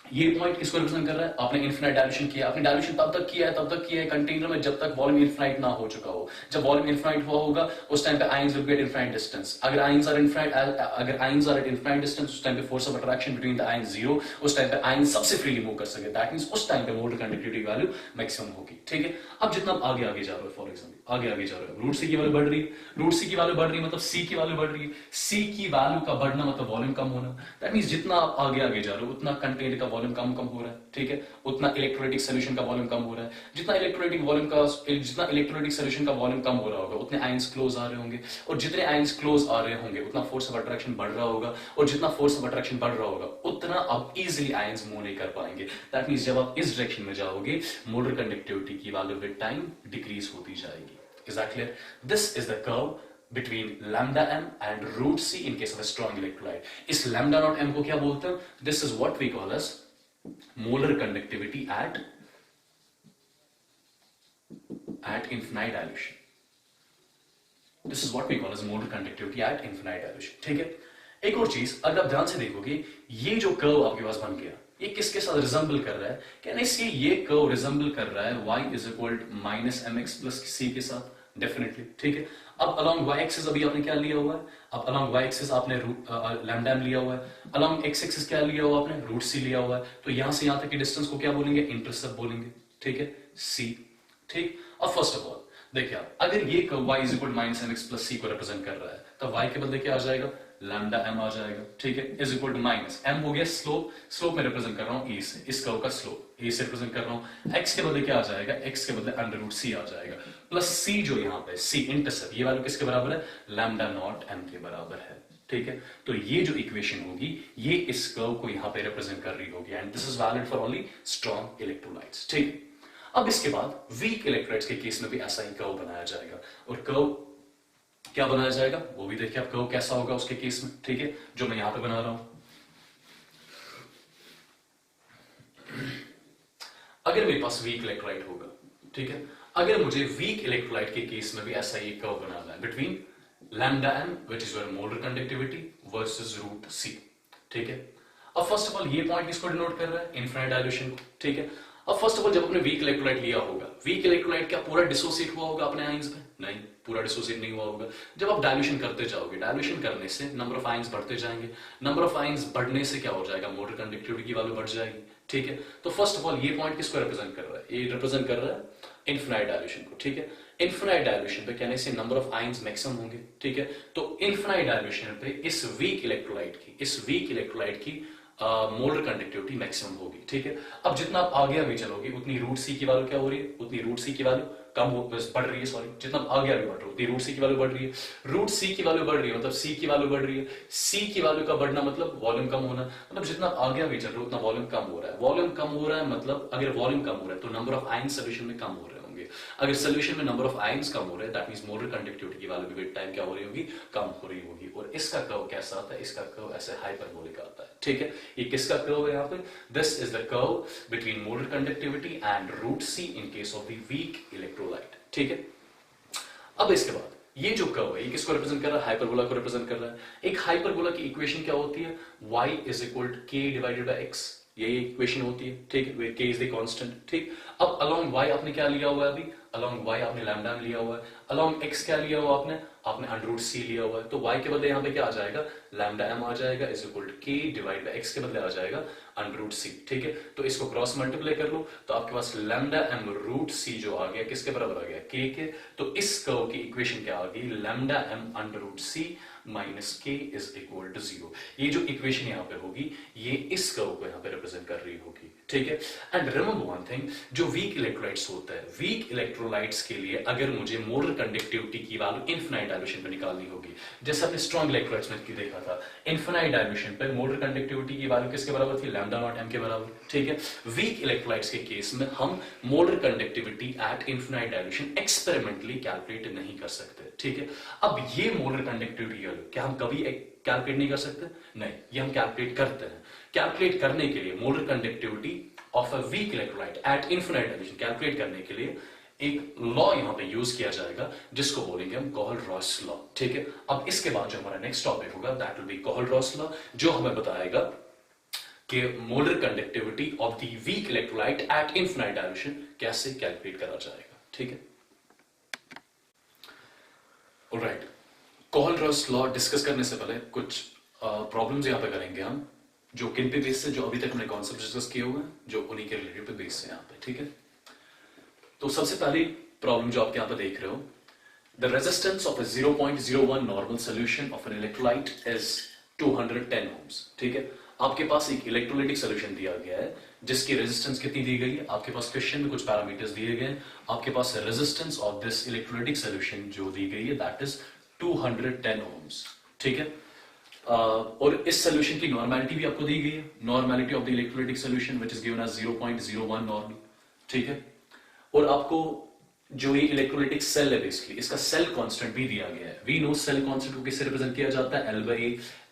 ये पॉइंट किसको रिप्रेजेंट कर रहा है? आपने इन्फिनाइट डायल्यूशन किया, आपने डायल्यूशन तब तक किया है कंटेनर में जब तक वॉल्यूम इन्फिनाइट ना हो चुका हो। जब वॉल्यूम इन्फिनाइट हुआ होगा उस टाइम पे ions will be at infinite distance. अगर ions are at infinite distance, उस टाइम पे force of attraction between the ions zero, उस टाइम पे आयंस सबसे फ्रीली मूव कर सके, दैट मींस उस टाइम पे मोलर कंडक्टिविटी वैल्यू मैक्सिमम होगी, ठीक है। अब जितना आप आगे आगे जा रहे हो, फॉर एग्जांपल आगे जा रहे हो, रूट सी की वैल्यू बढ़ रही है, रूट सी की वैल्यू बढ़ रही है मतलब सी की वैल्यू बढ़ रही है, सी की वैल्यू का बढ़ना मतलब वॉल्यूम कम होना। दैट मींस जितना आप आगे जा रहे हो उतना कंटेनर का वॉल्यूम कम हो रहा है, ठीक है। उतना इलेक्ट्रोलाइटिक सॉल्यूशन का वॉल्यूम कम हो रहा है। जितना इलेक्ट्रोलाइटिक सॉल्यूशन का वॉल्यूम कम हो रहा होगा उतने आयंस क्लोज आ रहे होंगे, और जितने आयंस क्लोज आ रहे होंगे उतना फोर्स ऑफ अट्रैक्शन बढ़ रहा होगा, और जितना फोर्स ऑफ अट्रैक्शन बढ़ रहा होगा उतना आप इजीली आयंस मूव नहीं कर पाएंगे। दैट मींस जब आप इस डायरेक्शन में जाओगे मोलर कंडक्टिविटी की वैल्यू विद टाइम डिक्रीज होती जाएगी। Is that clear? This is the curve between lambda m and root c in case of a strong electrolyte. इस lambda naught m को क्या बोलते हैं? This is what we call as molar conductivity at infinite dilution. This is what we call as molar conductivity at infinite dilution. ठीक है। एक और चीज अगर आप ध्यान से देखोगे, ये जो कर्व आपके पास बन गया ये किसके साथ रिजेंबल कर रहा है? कहने से ये कर्व रिजेंबल कर रहा है y is equal to minus M X plus C के साथ, डेफिनेटली, ठीक है। अब अलोंग y एक्सिस अभी आपने क्या लिया हुआ है? अब अलोंग y एक्सिस आपने लैम्डा m लिया हुआ है, अलोंग x एक्सिस क्या लिया हुआ आपने? रूट c लिया हुआ है। तो यहां से यहां तक की डिस्टेंस को क्या बोलेंगे? इंटरसेप्ट बोलेंगे, ठीक है, c, ठीक। अब फर्स्ट ऑफ ऑल देखिए आप, अगर ये curve y is equal to minus M X plus C को रिप्रेजेंट कर रहा है तो y के बदले क्या आ जाएगा? लैम्डा m आ जाएगा, ठीक है, is equal to minus m हो गया स्लोप, स्लोप में रिप्रेजेंट कर रहा हूं e से, इस कर्व का स्लोप e से रिप्रेजेंट कर रहा हूं। x के बदले क्या आ जाएगा? x के बदले अंडर रूट c आ जाएगा, प्लस c जो यहां पे c इंटरसेप्ट, ये वैल्यू किसके बराबर है? लैम्डा नॉट m के बराबर है, ठीक है। तो ये जो इक्वेशन होगी ये इस कर्व को यहां पे रिप्रेजेंट कर रही होगी, and this is valid for only strong electrolytes, ठीक। अब इसके बाद वीक इलेक्ट्रोलाइट्स के केस में भी ऐसा ही कर्व बनाया जाएगा, और कर्व क्या बनाया जाएगा वो भी देखिए आप, कर्व कैसा होगा उसके केस में, ठीक है, जो मैं यहां पे बना रहा हूं। अगर मेरे पास वीक इलेक्ट्रोलाइट होगा, ठीक है, अगर मुझे वीक इलेक्ट्रोलाइट के केस में भी ऐसा ही कर्व बनाना है between lambda m which is your molar conductivity versus root c, ठीक है। अब फर्स्ट ऑफ ऑल ये पॉइंट किसको डिनोट कर रहा है? इनफिनिट डायल्यूशन को, ठीक है। अब फर्स्ट ऑफ ऑल जब आपने वीक इलेक्ट्रोलाइट लिया होगा, वीक इलेक्ट्रोलाइट क्या पूरा डिसोसिएट हुआ होगा अपने आयंस में? नहीं, पूरा डिसोसिएट नहीं हुआ होगा। जब आप डायल्यूशन करते जाओगे, डायल्यूशन करने से नंबर ऑफ आयंस बढ़ते जाएंगे, नंबर ऑफ आयंस बढ़ने से क्या हो जाएगा? मोलर कंडक्टिविटी की वैल्यू बढ़ जाएगी, ठीक है। तो फर्स्ट ऑफ ऑल ये पॉइंट किसको रिप्रेजेंट कर रहा है? ये रिप्रेजेंट कर रहा है इन्फिनाइट डायल्यूशन को, ठीक है। इन्फिनाइट डायल्यूशन पे कहने से नंबर ऑफ आयंस मैक्सिमम होंगे, ठीक है। तो इन्फिनाइट डायल्यूशन पे इस वीक इलेक्ट्रोलाइट की मोलर कंडक्टिविटी मैक्सिमम होगी, ठीक है। अब जितना आप आगे चलोगे उतनी रूट सी की वैल्यू क्या हो रही है, उतनी रूट सी की वैल्यू कम हो, बस बढ़ रही है, सॉरी, जितना आप आगे बढ़ रहे हो उतनी रूट सी की वैल्यू बढ़ रही है। रूट सी की वैल्यू बढ़ रही है मतलब सी की वैल्यू बढ़ रही है। सी की वैल्यू का बढ़ना मतलब वॉल्यूम कम होना, मतलब जितना आप आगे चल रहे हो उतना वॉल्यूम कम हो रहा है। वॉल्यूम कम हो रहा है मतलब अगर वॉल्यूम कम हो रहा है तो नंबर ऑफ आयंस सोल्यूशन में कम हो रहे होंगे। अगर सोल्यूशन में नंबर ऑफ आयंस कम हो रहे हैं दैट मींस मोलर कंडक्टिविटी की वैल्यू भी विद टाइम क्या हो रही होगी, कम हो रही होगी। और इसका कर्व कैसा आता है, इसका कर्व ऐसे हाइपरबोलिक आता है, ठीक है। ये किसका कर्व है यहाँ पे, this is the curve between molar conductivity and root C in case of the weak electrolyte, ठीक है। अब इसके बाद ये जो कर्व है ये किसको रिप्रेजेंट कर रहा है, हाइपरबोला को रिप्रेजेंट कर रहा है। एक हाइपरबोला की इक्वेशन क्या होती है, y is equal to k divided by x, ये इक्वेशन होती है, ठीक है, where k is the constant, ठीक। अब अलोंग y आपने क्या लिया हुआ है, अभी अलोंग y आपने लैम्डा लिया हुआ है, अलोंग x क्या लिया हुआ आपने अंडर रूट c लिया हुआ है। तो y के बदले यहाँ पे क्या आ जाएगा, लैम्डा m आ जाएगा is equal to k divide by x के बदले आ जाएगा अंडर रूट c, ठीक है। तो इसको क्रॉस मल्टीप्लाई कर लो तो आपके पास लैम्डा m रूट c जो आ गया किसके बराबर आ गया, k के। तो इस कर्व की इक्वेशन क्या आ गई, lambda m under root c minus k is equal to 0। ये जो इक्वेशन यहाँ पे होगी ये इस कर्व को यहाँ पे रिप्रेजेंट कर रही होगी, ठीक है। एंड रिमेंबर वन थिंग, जो वीक इलेक्ट्रोलाइट्स होता है, वीक इलेक्ट्रोलाइट्स के लिए अगर मुझे मोलर कंडक्टिविटी की वैल्यू इनफिनाइट डायल्यूशन पे निकालनी होगी, जैसे आपने स्ट्रॉन्ग इलेक्ट्रोलाइट्स में देखा था, इनफिनाइट डायल्यूशन पे मोलर कंडक्टिविटी की वैल्यू किसके बराबर थी, लैम्डा नॉट m के बराबर, ठीक है। वीक इलेक्ट्रोलाइट्स के केस में हम molar conductivity at infinite dilution experimentally calculate नहीं कर सकते, ठीक है। अब ये मोलर कंडक्टिविटी क्या हम कभी कैलकुलेट नहीं कर सकते, नहीं, ये हम कैलकुलेट करते हैं। कैलकुलेट करने के लिए molar conductivity of a weak electrolyte at infinite dilution calculate करने के लिए एक लॉ यहां पे यूज किया जाएगा जिसको बोलेंगे हम कोहल-रॉस लॉ, ठीक है। अब इसके बाद जो हमारा नेक्स्ट टॉपिक होगा that will be Kohlrausch law, जो हमें बताएगा कि molar conductivity of the weak electrolyte at infinite dilution कैसे कैलकुलेट करा जाएगा, ठीक है। ऑलराइट, कोहल-रॉस लॉ डिस्कस करने से पहले कुछ प्रॉब्लम्स यहां पे करेंगे हम, जो किन पे बेस से, जो अभी तक हमने कॉन्सेप्ट डिस्कस किए हुए हैं, जो उन्हीं के रिलेटेड पे बेस है यहां पे, ठीक है। तो सबसे पहली प्रॉब्लम जो आप यहां पे देख रहे हो, the resistance of a 0.01 normal solution of an electrolyte is 210 ohms, ठीक है। आपके पास एक इलेक्ट्रोलाइटिक सॉल्यूशन दिया गया है जिसकी रेजिस्टेंस कितनी दी गई है, आपके पास क्वेश्चन में कुछ पैरामीटर्स दिए गए हैं। आपके पास resistance of this electrolytic solution जो दी गई है दैट इज 210 ओम्स, ठीक है। और इस सॉल्यूशन की नॉर्मेलिटी भी आपको दी गई है, normality of the electrolytic solution which is given as 0.01 normal, ठीक है। और आपको जो ये इलेक्ट्रोलाइटिक सेल है बेसिकली इसका सेल कांस्टेंट भी दिया गया है। वी नो सेल कांस्टेंट को किससे रिप्रेजेंट किया जाता है,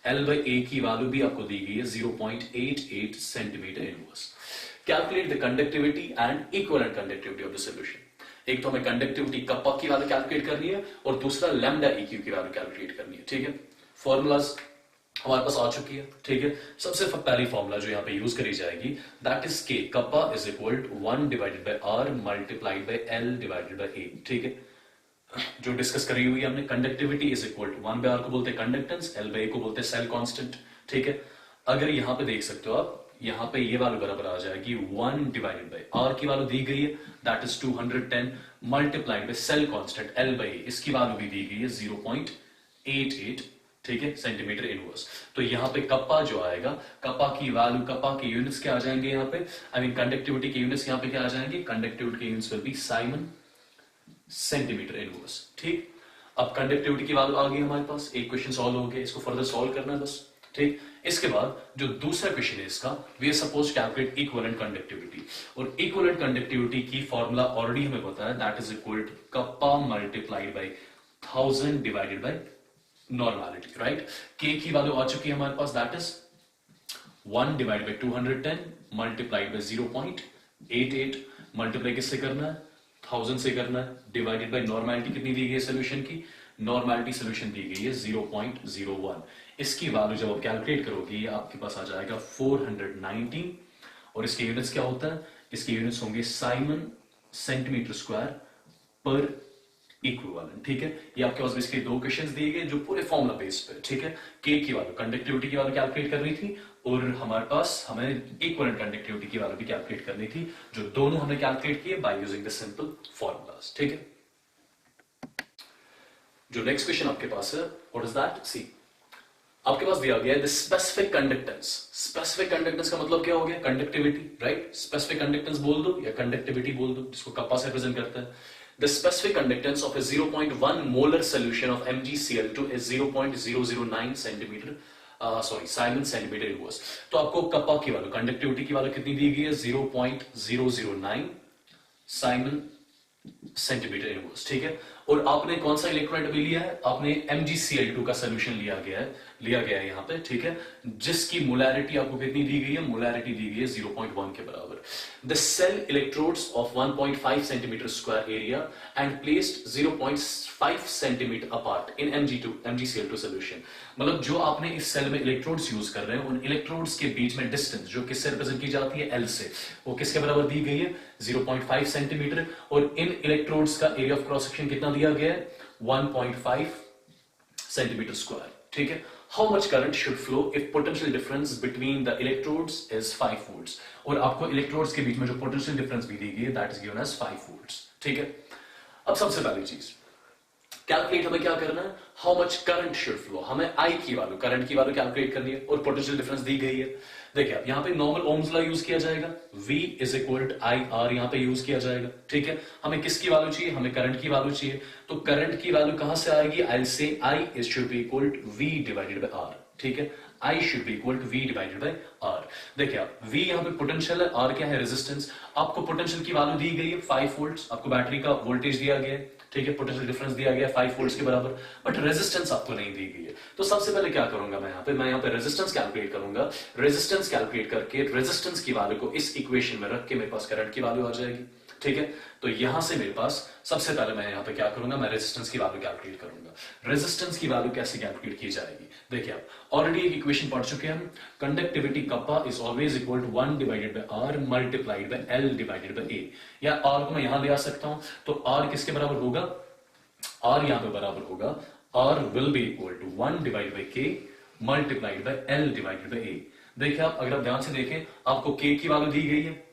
L/A की वैल्यू भी आपको दी गई है 0.88 centimetre inverse. Calculate the conductivity and equivalent conductivity of the solution. एक तो हमें कंडक्टिविटी कप्पा की वैल्यू कैलकुलेट करनी है और दूसरा लैम्डा EQ की वैल्यू कैलकुलेट करनी है, ठीक है। फॉर्मूलाज हमारे पास आ चुकी है, ठीक है। सबसे पहली फॉर्मूला जो यहाँ पे यूज करी जाएगी that is K, kappa is equal to 1 divided by R multiplied by L divided by A, ठीक है। जो डिस्कस करी हुई हमने, conductivity is equal to 1 by R को बोलते हैं कंडक्टेंस, L बाय A को बोलते हैं सेल कांस्टेंट, ठीक है। अगर यहाँ पे देख सकते हो आप, यहाँ पे ये वैल्यू बराबर आ जाएगी 1 डिवाइडेड बाय R की वैल्यू दी गई है that is 210 multiplied by cell constant L by A, इसकी वैल्यू भी दी गई है 0.88, ठीक है, सेंटीमीटर इनवर्स। तो यहाँ पे कप्पा जो आएगा, कप्पा की वैल्यू, कप्पा के यूनिट्स क्या आ जाएंगे यहाँ पे, आई मीन कंडक्टिविटी के यूनिट्स यहाँ पे क्या आ जाएंगे, कंडक्टिविटी के units will be Simon centimetre inverse, ठीक। अब कंडक्टिविटी की वैल्यू आ गई हमारे पास, एक क्वेश्चन सॉल्व हो गया, इसको फर्दर सॉल्व करना है बस, ठीक। इसके बाद जो दूसरा क्वेश्चन है इसका, we are suppose calculate equivalent conductivity, और इक्विवेलेंट कंडक्टिविटी की फॉर्मूला ऑलरेडी हमें पता है that is equal to kappa multiplied by 1000 divided by normality, right. K की वैल्यू आ चुकी है हमारे पास that is 1 divide by 210 multiplied by 0.88, multiply किससे करना है, 1000 से करना है, डिवाइडेड बाय नॉर्मेलिटी कितनी दी गई है सोल्यूशन की, नॉर्मेलिटी सोल्यूशन दी गई है 0.01। इसकी वैल्यू जब आप कैलकुलेट करोगे ये आपके पास आ जाएगा 490, और इसके यूनिट्स क्या होता है, इसके यूनिट्स होंगे साइमन सेंटीमीटर स्क्वायर पर इक्विवेलेंट। ठीक है, ये आपके पास बेसिकली दो क्वेश्चंस दिए गए जो पूरे फॉर्मूला बेस पे, ठीक है, के की वैल्यू, कंडक्टिविटी की वैल्यू कैलकुलेट करनी थी और हमारे पास हमें इक्विवेलेंट कंडक्टिविटी की वैल्यू भी कैलकुलेट करनी थी, जो दोनों हमने कैलकुलेट किए bye using the simple formulas. ठीक है, जो नेक्स्ट क्वेश्चन आपके पास है, व्हाट इज दैट? सी, आपके पास दिया गया है the specific conductance. Specific conductance का मतलब क्या हो गया? Conductivity, right? स्पेसिफिक कंडक्टेंस बोल दो या कंडक्टिविटी बोल दो, जिसको कप्पा से रिप्रेजेंट करता है। The specific conductance of a 0.1 molar solution of MgCl2 is 0.009 centimeter, Simon centimeter inverse। तो आपको कप्पा की वैल्यू, कंडक्टिविटी की वैल्यू कितनी दी गई है? 0.009 साइमन सेंटीमीटर इनवर्स। ठीक है, और आपने कौन सा इलेक्ट्रोलाइट अभी लिया है? आपने MgCl2 का सोल्यूशन लिया गया है यहाँ पे। ठीक है, जिसकी मोलैरिटी आपको कितनी दी गई है? मोलैरिटी दी गई है 0.1 के बराबर। The cell electrodes of 1.5 centimetre square area and placed 0.5 centimetre apart in MgCl2 solution. मतलब जो आपने इस सेल में इलेक्ट्रोड्स यूज कर रहे हैं, उन इलेक्ट्रोड्स के बीच में डिस्टेंस जो किससे रिप्रेजेंट की जाती है? L से, वो किसके बराबर दी गई है? 0.5 सेंटीमीटर। और इन इलेक्ट्रोड्स का एरिया ऑफ क्रॉस सेक्शन कितना दिया गया है? 1.5 सेंटीमीटर स्क्वायर। ठीक है, how much current should flow if potential difference between the electrodes is 5 volts. और आपको इलेक्ट्रोड्स के बीच में जो पोटेंशियल डिफरेंस भी दी गई है, that is given as 5 volts. ठीक है, अब सबसे पहली चीज कैलकुलेट हमें क्या करना है? How much current should flow. हमें आई की वैल्यू, करंट की वैल्यू कैलकुलेट करनी है और पोटेंशियल डिफरेंस दी गई है। देखिए, अब यहां पे नॉर्मल ओम्स लॉ यूज किया जाएगा, V is equal to I R यहां पे यूज किया जाएगा। ठीक है, हमें किसकी वैल्यू चाहिए? हमें करंट की वैल्यू चाहिए। तो करंट की वैल्यू कहां से आएगी? आई से I is should be equal to V divided by R। ठीक है, I should be equal to V divided by R। देखिए, आप V यहां पे पोटेंशियल है, R क्या है? रेजिस्टेंस। आपको पोटेंशियल की वैल्यू दी गई है 5 वोल्ट्स, आपको बैटरी का वोल्टेज दिया गया है। ठीक है, पोटेंशियल डिफरेंस दिया गया 5 वोल्ट्स के बराबर, बट रेजिस्टेंस आपको नहीं दी गई है। तो सबसे पहले क्या करूंगा मैं यहाँ पे रेजिस्टेंस कैलकुलेट करूंगा। रेजिस्टेंस कैलकुलेट करके रेजिस्टेंस की वैल्यू को इस इक्वेशन में रख के मेरे पास करंट की वैल्यू आ जाएगी। ठीक है, तो यहां से मेरे पास सबसे पहले मैं यहाँ पे क्या करूंगा? मैं रेजिस्टेंस की वैल्यू कैलकुलेट करूंगा। रेजिस्टेंस की वैल्यू कैसे कैलकुलेट की जाएगी? देखिए, आप ऑलरेडी एक इक्वेशन पढ़ चुके हैं हम। Conductivity kappa is always equal to 1 divided by R multiplied by L divided by A। या R को मैं यहां ले आ सकता हूं, तो R किसके बराबर होगा? R यहां पे बराबर होगा, R will be equal to 1 divide by K multiplied by L divided by A। देखिए, आप अगर आप ध्यान से देखें, आपको K की वैल्यू दी गई है,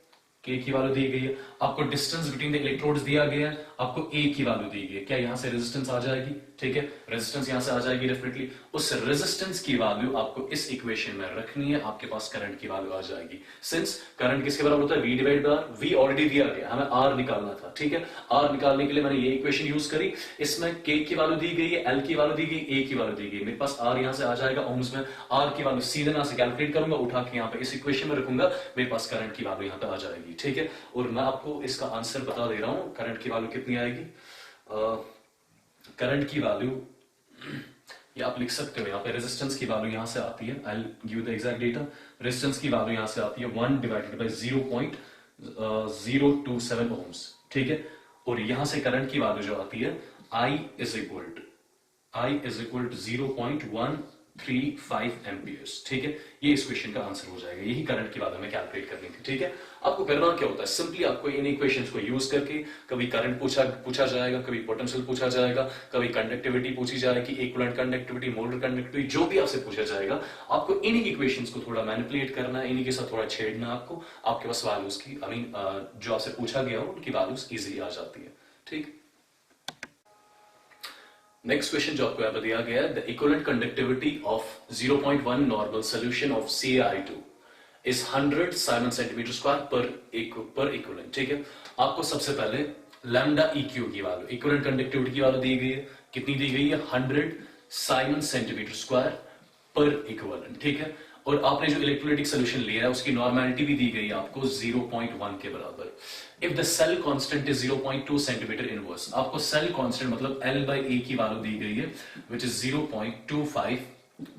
K की वैल्यू दी गई है, आपको डिस्टेंस बिटवीन द इलेक्ट्रोड्स दिया गया है, आपको A की वैल्यू दी गई है। क्या यहां से रेजिस्टेंस आ जाएगी? ठीक है, रेजिस्टेंस यहां से आ जाएगी डेफिनेटली। उस रेजिस्टेंस की वैल्यू आपको इस इक्वेशन में रखनी है, आपके पास करंट की वैल्यू आ जाएगी। सिंस करंट किसके बराबर होता है? V divide by R। V already दिया गया, हमें R निकालना था। ठीक है, R निकालने के लिए मैंने ये इक्वेशन यूज करी। इसमें K की वैल्यू दी गई है, L की वैल्यू दी गई, A की वैल्यू दी गई। मेरे पास R यहां से आ जाएगा ओम्स में। R की वैल्यू सीधे यहां से कैलकुलेट करूंगा, उठा के यहां पे इस इक्वेशन में रखूंगा, मेरे पास करंट की वैल्यू यहां पे आ जाएगी। ठीक है, और मैं आपको इसका आंसर बता दे रहा हूं, करंट की वैल्यू कितनी आएगी। करंट की वैल्यू ये आप लिख सकते हो, यहाँ पे रेजिस्टेंस की वैल्यू यहां से आती है, I will give you the exact data. Resistance की वैल्यू यहां से आती है 1 डिवाइडेड बाय 0.027 ओम्स। ठीक है, और यहां से करंट की वैल्यू जो आती है, I is equal to 0.135 amperes. ठीक है, ये इस क्वेश्चन का आंसर हो जाएगा। यही करंट की वैल्यू में कैलकुलेट करनी थी। ठीक है, आपको करना क्या होता है? सिंपली आपको इन इक्वेशंस को यूज करके कभी करंट पूछा जाएगा, कभी पोटेंशियल पूछा जाएगा, कभी कंडक्टिविटी पूछी जाएगी, इक्विवेलेंट कंडक्टिविटी, मोलर कंडक्टिविटी, जो भी आपसे पूछा जाएगा, आपको इन्हीं इक्वेशंस को थोड़ा मैनिपुलेट करना है, इन्हीं के साथ थोड़ा छेड़ना है आपको। आपके पास वैल्यूज की जो आपसे पूछा गया हो उनकी वैल्यूज इजीली आ जाती है। ठीक, नेक्स्ट क्वेश्चन जो आपको यहां पर दिया गया है, the equivalent conductivity of 0.1 normal solution of CaI2 is 100 Simon centimetre square पर इक्विवेलेंट। ठीक है, आपको सबसे पहले लैम्डा EQ की वैल्यू, इक्विवेलेंट कंडक्टिविटी की वैल्यू दी गई है, कितनी दी गई है? 100 साइमन सेंटीमीटर स्क्वायर पर इक्विवेलेंट। ठीक है, और आपने जो इलेक्ट्रोलाइटिक सोल्यूशन लिया है उसकी नॉर्मेलिटी भी दी गई है आपको 0.1 के बराबर। If the cell constant is 0.2 centimetre inverse, आपको सेल कांस्टेंट मतलब L by A की वैल्यू दी गई है, which is 0.25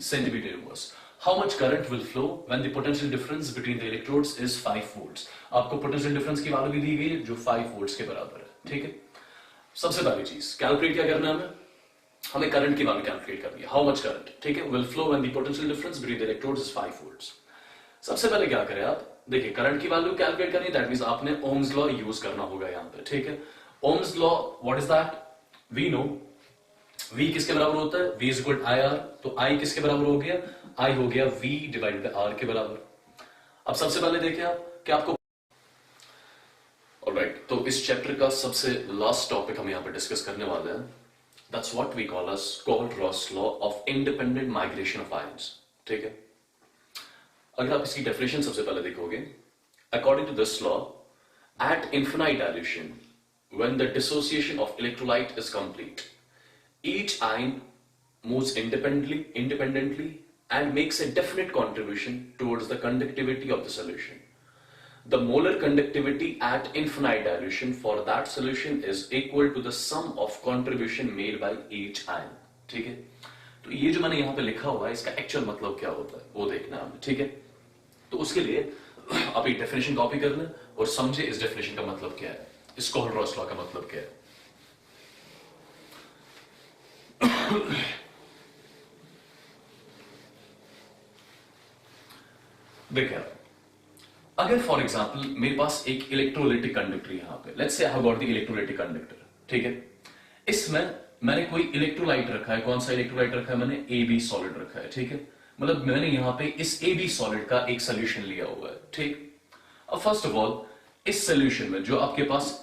centimetre inverse. How much current will flow when the potential difference between the electrodes is 5 volts? आपको potential difference की value भी दी गई है जो 5 वोल्ट्स के बराबर है। ठीक है, सबसे पहली चीज कैलकुलेट क्या करना है, हमें करंट की वैल्यू कैलकुलेट करनी है। हाउ मच करंट, ठीक है, will flow when the potential difference between the electrodes is 5 volts. सबसे पहले क्या करें आप, देखिए करंट की वैल्यू कैलकुलेट करनी है, दैट मींस आपने ओम्स लॉ यूज करना होगा यहां पे। ठीक है, Ohm's law what is that? We know v किसके बराबर होता है, v is equal I R, तो i किसके बराबर हो गया, i हो गया v डिवाइडेड बाय r के बराबर। अब सबसे पहले देखें आप कि आपको ऑलराइट, तो इस चैप्टर का सबसे लास्ट टॉपिक हम यहां पर डिस्कस करने वाले हैं, that's what we call as Kohlrausch law of independent migration of ions. ठीक है, अगर आप इसकी डेफिनेशन सबसे पहले देखोगे, according to this law, at infinite dilution when the dissociation of electrolyte is complete, each ion moves independently and makes a definite contribution towards the conductivity of the solution. The molar conductivity at infinite dilution for that solution is equal to the sum of contribution made by each ion. ठीक है, तो ये जो मैंने यहां पे लिखा हुआ है, इसका एक्चुअल मतलब क्या होता है वो देखना है हमें। ठीक है, तो उसके लिए आप एक डेफिनेशन कॉपी कर लें और समझे इस डेफिनेशन का मतलब क्या है, इस कोहलर-रॉस लॉ का मतलब क्या है। देखिए, अगर फॉर एग्जांपल मेरे पास एक इलेक्ट्रोलाइटिक कंडक्टर यहां पे, let's say I have got the electrolytic conductor. ठीक है, इसमें मैंने कोई इलेक्ट्रोलाइट रखा है, कौन सा इलेक्ट्रोलाइट रखा है, मैंने AB सॉलिड रखा है। ठीक है, मतलब मैंने यहां पे इस AB सॉलिड का एक सोल्यूशन लिया हुआ है। ठीक, अब फर्स्ट ऑफ ऑल इस सोल्यूशन में जो आपके पास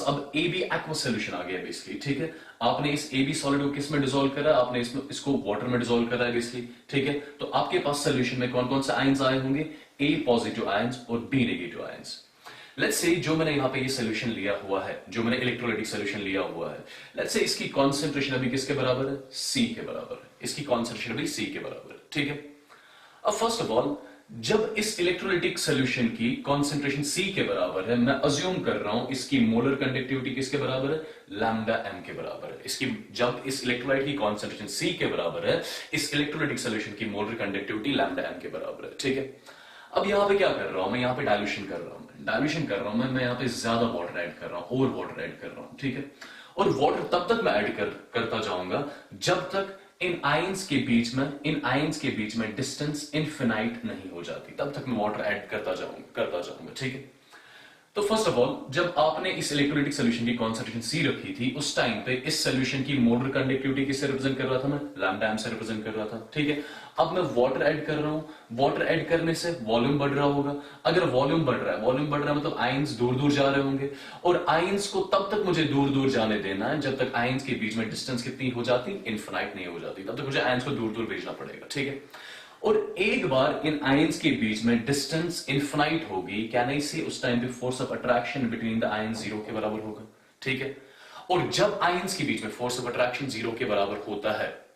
अब AB एक्वा सोल्यूशन आ गया बेसिकली। ठीक है, आपने इस AB सॉलिड को किस में डिसॉल्व करा, आपने इसको वाटर में डिसॉल्व करा है बेसिकली। ठीक है, तो आपके पास सोल्यूशन में कौन कौन से आयंस आए होंगे, A पॉजिटिव आयंस और B negative ions. Let's say जो मैंने यहां पे ये सोल्यूशन लिया हुआ है, जो मैंने इलेक्ट्रोलाइटिक सोल्यूशन लिया हुआ है, लेट्स से इसकी कॉन्सेंट्रेशन अभी किसके बराबर है, C के बराबर है। इसकी कॉन्सेंट्रेशन अभी C के बराबर है। ठीक है, अब फर्स्ट ऑफ ऑल जब इस इलेक्ट्रोलाइटिक सोल्यूशन की कॉन्सेंट्रेशन C के बराबर है, मैं अज्यूम कर रहा हूं इसकी मोलर कंडक्टिविटी किसके बराबर है, लैम्डा m के बराबर है। इसकी जब इस इलेक्ट्रोलाइट की कॉन्सेंट्रेशन C के बराबर है, इस इलेक्ट्रोलाइटिक सोल्यूशन की मोलर कंडक्टिविटी लैम्डा m के बराबर है। ठीक है, अब यहां पे क्या कर रहा हूं मैं, यहां पे डायल्यूशन कर रहा हूं मैं यहां पे ज्यादा वाटर ऐड कर रहा हूं, और वाटर ऐड कर रहा हूं। ठीक है, और वाटर तब तक मैं ऐड करता जाऊंगा जब तक इन आयंस के बीच में डिस्टेंस इनफिनाइट नहीं हो जाती, तब तक मैं वाटर ऐड करता जाऊंगा। ठीक है, तो फर्स्ट ऑफ ऑल जब आपने इस इलेक्ट्रोलाइटिक सोल्यूशन की कॉन्सेंट्रेशन C रखी थी, उस टाइम पे इस सोल्यूशन की मोलर कंडक्टिविटी किससे रिप्रेजेंट कर रहा था, मैं लैम्डा m से रिप्रेजेंट कर रहा था। ठीक है, अब मैं वाटर ऐड कर रहा हूं, वाटर ऐड करने से वॉल्यूम बढ़ रहा होगा। अगर वॉल्यूम बढ़ रहा है मतलब आयंस दूर दूर जा रहे होंगे, और आयंस को तब तक मुझे दूर दूर जाने देना है जब तक आयंस के बीच में डिस्टेंस कितनी हो जाती, इनफिनाइट नहीं हो जाती, तब तक मुझे आयंस को दूर दूर भेजना पड़ेगा। ठीक है, और एक बार इन आयंस के बीच में डिस्टेंस इनफिनाइट होगी, क्या नहीं से उस टाइम पे force of attraction between the ions 0 के बराबर होगा। ठीक है, और जब आयंस के बीच में फोर्स ऑफ अट्रैक्शन 0 के बराबर होता है,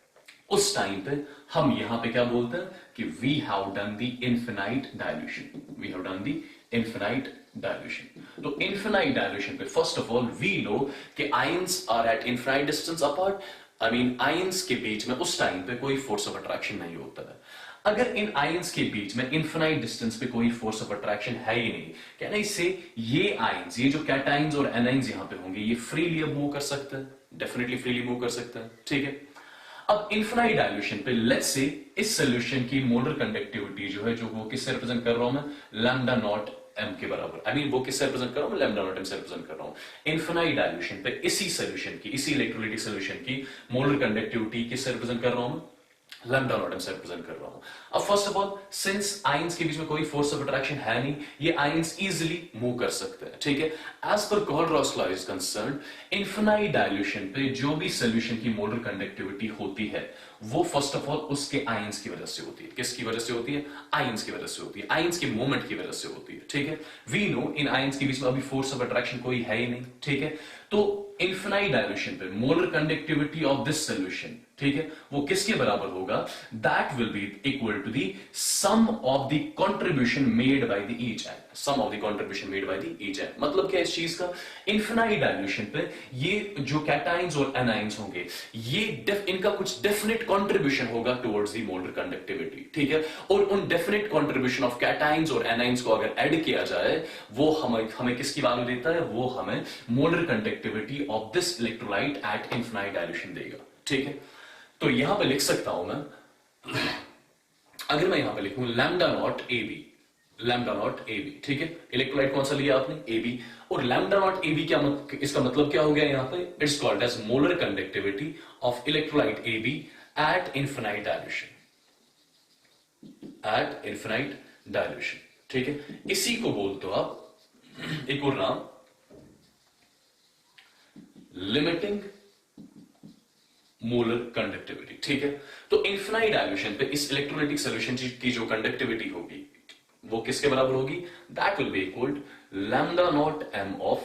उस टाइम पे हम यहां पे क्या बोलते हैं कि we have done the infinite dilution. तो इनफिनाइट डायल्यूशन पे first of all we know कि ions are at infinite distance apart, ions के बीच में उस टाइम पे कोई फोर्स ऑफ अट्रैक्शन नहीं होता है। अगर इन आयंस के बीच में इनफिनाइट डिस्टेंस पे कोई फोर्स ऑफ अट्रैक्शन है ही नहीं, कहना इससे ये आयंस, ये जो कैटायंस और एनायंस यहां पे होंगे, ये फ्रीली मूव कर सकते हैं, डेफिनेटली फ्रीली मूव कर सकते हैं। ठीक है, अब इनफिनाइट डायल्यूशन पे लेट्स से इस सोल्यूशन की मोलर कंडक्टिविटी जो है, जो वो किससे रिप्रेजेंट कर रहा हूं मैं, लैम्डा नॉट m के बराबर। वो किससे रिप्रेजेंट कर रहा हूं, लैम्डा नॉट m से रिप्रेजेंट कर रहा हूं। इनफिनाइट डायल्यूशन पे इसी सोल्यूशन की, इसी इलेक्ट्रोलाइटिक सोल्यूशन की मोलर कंडक्टिविटी किससे रिप्रेजेंट कर रहा हूं, लैम्डा नॉट m से रिप्रेजेंट कर रहा हूं। अब first of all since ions के बीच में कोई फोर्स ऑफ अट्रैक्शन है नहीं, ये आयंस इजीली मूव कर सकते हैं। ठीक है, as per Kohlrausch law is concern, infinite dilution पे जो भी सोल्यूशन की मोलर कंडक्टिविटी होती है, वो फर्स्ट ऑफ ऑल उसके आयंस की वजह से होती है। किसकी वजह से होती है, आयंस की वजह से होती है, आयंस के मोमेंट की वजह से होती है। ठीक है, वी नो इन आयंस के बीच में अभी फोर्स ऑफ अट्रैक्शन कोई है ही नहीं। ठीक है, तो इनफिनाइट डायल्यूशन पे molar conductivity of this solution, ठीक है, वो किसके बराबर होगा, that will be equal to the sum of the contribution made by the each ion. Sum of the contribution made by the each ion मतलब क्या है इस चीज का, इनफिनाइट डायल्यूशन पे ये जो कैटायंस और एनायंस होंगे, ये इनका कुछ डेफिनेट कंट्रीब्यूशन होगा टुवर्ड्स द मोलर कंडक्टिविटी। ठीक है, और उन डेफिनेट कंट्रीब्यूशन ऑफ कैटायंस और एनायंस को अगर ऐड किया जाए, वो हमें किसकी वैल्यू देता है, वो हमें molar conductivity of this electrolyte at infinite dilution देगा। ठीक है, तो यहां पे लिख सकता हूं मैं, अगर मैं यहां पे लिखूं lambda naught A B, lambda naught A B, ठीक है। इलेक्ट्रोलाइट कौन सा लिया आपने, ए बी, और लैम्डा नॉट ए बी क्या इसका मतलब क्या हो गया यहां पे, it's called as molar conductivity of electrolyte A B at infinite dilution, at infinite dilution, ठीक है। इसी को बोलते हो आप एक और नाम, लिमिटिंग मोलर कंडक्टिविटी, ठीक है। तो इनफिनाइट डायल्यूशन पे इस इलेक्ट्रोलाइटिक सॉल्यूशन की जो कंडक्टिविटी होगी वो किसके बराबर होगी, that will be equal lambda not M of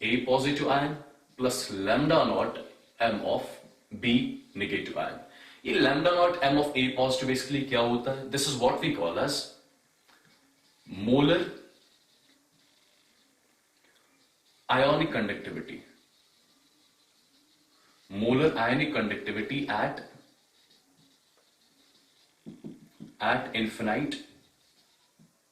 A positive ion plus lambda not M of B negative ion. ये lambda not M of A positive basically क्या होता है, this is what we call as molar ionic conductivity, molar ionic conductivity at infinite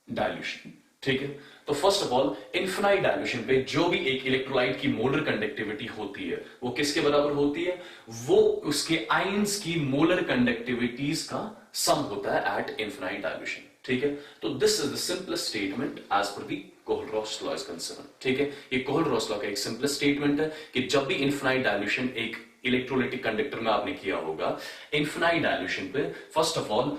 dilution, ठीक है। तो first of all infinite dilution पे जो भी एक इलेक्ट्रोलाइट की मोलर कंडक्टिविटी होती है वो किसके बराबर होती है, वो उसके आयंस की मोलर कंडक्टिविटीज का सम होता है एट इनफिनाइट डायल्यूशन, ठीक है। तो this is the simplest statement as per the Kohlrausch law is concern, ठीक है। ये कोहलरॉस लॉ का एक सिंपलेस्ट स्टेटमेंट है कि जब भी इनफिनाइट डायल्यूशन एक इलेक्ट्रोलाइटिक कंडक्टर में आपने किया होगा, इनफिनाइट डायल्यूशन पे फर्स्ट ऑफ ऑल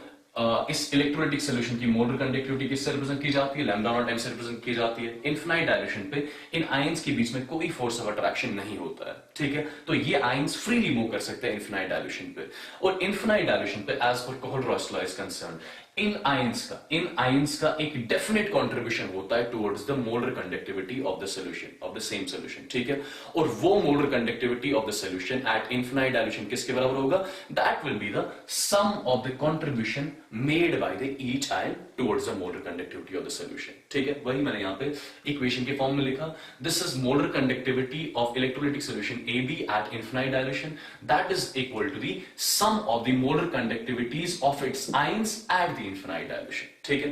इस इलेक्ट्रोलाइटिक सॉल्यूशन की मोलर कंडक्टिविटी किससे रिप्रेजेंट की जाती है, लैम्डा नॉट एम से रिप्रेजेंट की जाती है। इनफिनाइट डायल्यूशन पे इन आयंस के बीच में कोई फोर्स ऑफ अट्रैक्शन नहीं होता है, ठीक है। तो ये आयंस फ्रीली मूव कर सकते हैं इनफिनाइट डायल्यूशन पे, और इनफिनाइट डायल्यूशन पे as per Kohlrausch law is concern इन आयंस का एक डेफिनेट कंट्रीब्यूशन होता है towards the molar conductivity of the solution, of the same solution, ठीक है। और वो molar conductivity of the solution at infinite dilution किसके बराबर होगा, that will be the sum of the contribution made by the each ion towards the molar conductivity of the solution, ठीक है। वही मैंने यहां पे इक्वेशन के फॉर्म में लिखा, this is molar conductivity of electrolytic solution AB at infinite dilution, that is equal to the sum of the molar conductivities of its ions at the infinite dilution, ठीक है।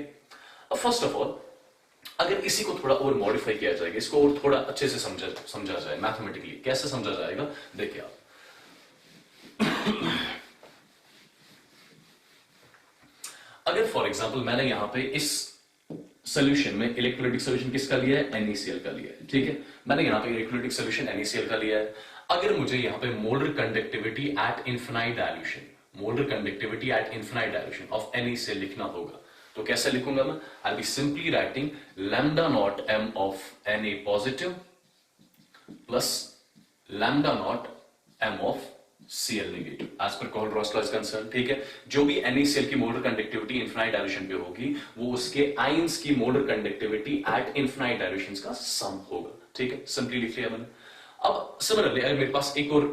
अब फर्स्ट ऑफ ऑल अगर इसी को थोड़ा और modify किया जाएगा, इसको और थोड़ा अच्छे से समझा जाए मैथमेटिकली, कैसे समझा जाएगा देखिए आप। अगर फॉर एग्जांपल मैंने यहां पे इस सॉल्यूशन में इलेक्ट्रोलाइटिक सॉल्यूशन किसका लिया है, NaCl का लिया है, ठीक है। मैंने यहां पे इलेक्ट्रोलाइटिक सॉल्यूशन NaCl का लिया है। अगर मुझे यहां पे molar conductivity at infinite dilution, molar conductivity at infinite dilution of NaCl लिखना होगा, तो कैसे लिखूंगा मैं, I be simply writing lambda not M of Na positive plus lambda not M of Cl negative as per Kohlrausch law is concern, ठीक है। जो भी NaCl की मोलर कंडक्टिविटी इनफिनाइट डायल्यूशन पे होगी वो उसके आयंस की molar conductivity at infinite dilution का सम होगा, ठीक है। सिंपली लिख लिया मैंने। अब सिमिलरली अगर मेरे पास एक और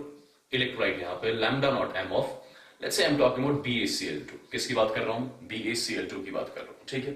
इलेक्ट्रोलाइट यहां पे lambda not M of, let's say I am talking about BaCl2, किसकी बात कर रहा हूं, BaCl2 की बात कर रहा हूं, ठीक है।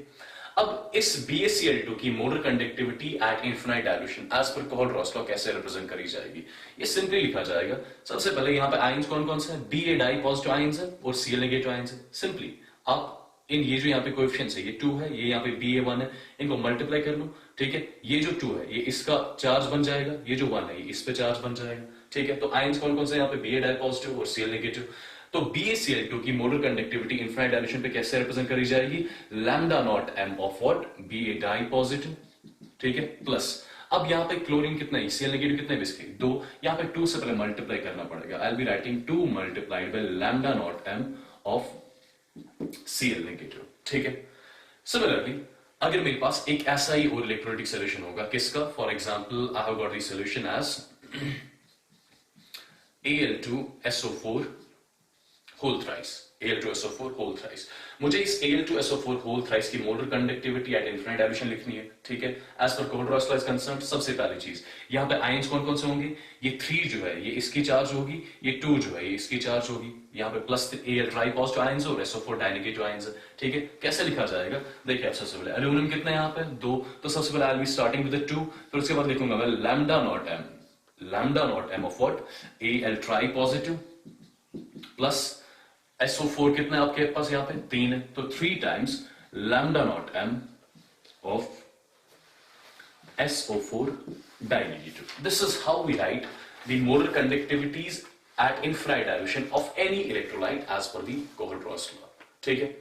अब इस BaCl2 की molar conductivity at infinite dilution as per Kohlrausch law कैसे रिप्रेजेंट करी जाएगी, ये सिंपली लिखा जाएगा। सबसे पहले यहां पे आयंस कौन कौन से हैं, Ba डाई पॉजिटिव आयंस है और Cl नेगेटिव आयंस है। सिंपली आप इन ये जो यहाँ पे कोएफिशिएंट्स है, ये 2 है, ये यहाँ पे Ba1 है, इनको मल्टीप्लाई कर लो, ठीक है। ये जो 2 है ये इसका चार्ज बन जाएगा, ये जो 1 है ये इस पे चार्ज बन जाएगा, ठीक है। तो आयंस कौन कौन से यहाँ पे Ba डाई पॉजिटिव और Cl नेगेटिव। तो BaCl2 की मोलर कंडक्टिविटी इनफिनाइट डायल्यूशन पे कैसे रिप्रेजेंट करी जाएगी, lambda not M of what, Ba di positive, ठीक है, प्लस अब यहां पे क्लोरीन कितना है, Cl नेगेटिव कितना है बेसिकली 2, यहां पे 2 से पहले मल्टीप्लाई करना पड़ेगा, I will be writing 2 multiplied by lambda not M of Cl negative, ठीक है। सिमिलरली अगर मेरे पास एक ऐसा ही और इलेक्ट्रोलाइटिक सॉल्यूशन होगा, किसका, for example I have got the solution as Al2SO4 whole thrice, Al2SO4 whole thrice. मुझे इस Al2SO4 होल थ्राइस की molar conductivity at infinite dilution लिखनी है, ठीक है। As per Kohlrausch law is concern, सबसे पहली चीज यहां पे आयंस कौन कौन से होंगे, ये 3 जो है ये इसकी चार्ज होगी, ये 2 जो है ये इसकी चार्ज होगी, यहाँ पे plus Al tri positive ions और SO4 डाई नेगेटिव आयंस, ठीक है। कैसे लिखा जाएगा देखिए आप, सबसे पहले एल्यूमिनियम कितना है यहाँ पे 2, तो सबसे पहले I will be starting with 2, फिर उसके बाद लिखूंगा मैं lambda not M of what, Al tri positive plus SO4 कितना है आपके पास यहाँ पे 3 है, तो 3 times lambda not M of SO4 dinegative. This is how we write the molar conductivities at infinite dilution of any electrolyte as per the Kohlrausch law, ठीक है।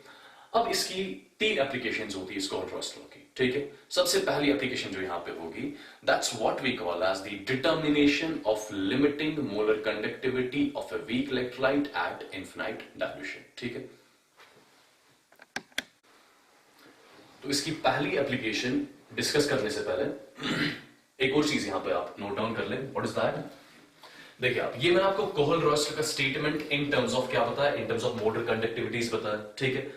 अब इसकी तीन एप्लीकेशंस होती है इस कोहलर-रॉस लॉ की, ठीक है। सबसे पहली एप्लीकेशन जो यहां पे होगी, that's what we call as the determination of limiting molar conductivity of a weak electrolyte at infinite dilution, ठीक है। तो इसकी पहली एप्लीकेशन डिस्कस करने से पहले एक और चीज यहां पे आप नोट डाउन कर लें। What is that? देखिए आप, ये मैंने आपको कोहलर-रॉस का स्टेटमेंट इन टर्म्स ऑफ क्या बताया, इन टर्म्स ऑफ मोलर कंडक्टिविटीज बताया, ठीक है।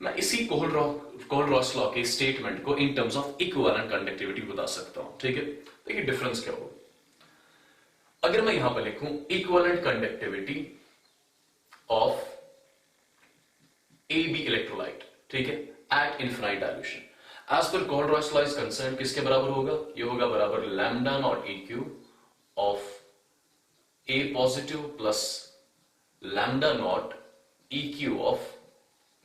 मैं इसी कोहलर-रॉस लॉ के स्टेटमेंट को इन टर्म्स ऑफ इक्विवेलेंट कंडक्टिविटी बता सकता हूं, ठीक है। देखिए डिफरेंस क्या होगा। अगर मैं यहां पर लिखूं equivalent conductivity of A B electrolyte, ठीक है, at infinite dilution, as per Kohlrausch law is concern किसके बराबर होगा? ये होगा बराबर lambda not EQ of A positive plus lambda not EQ of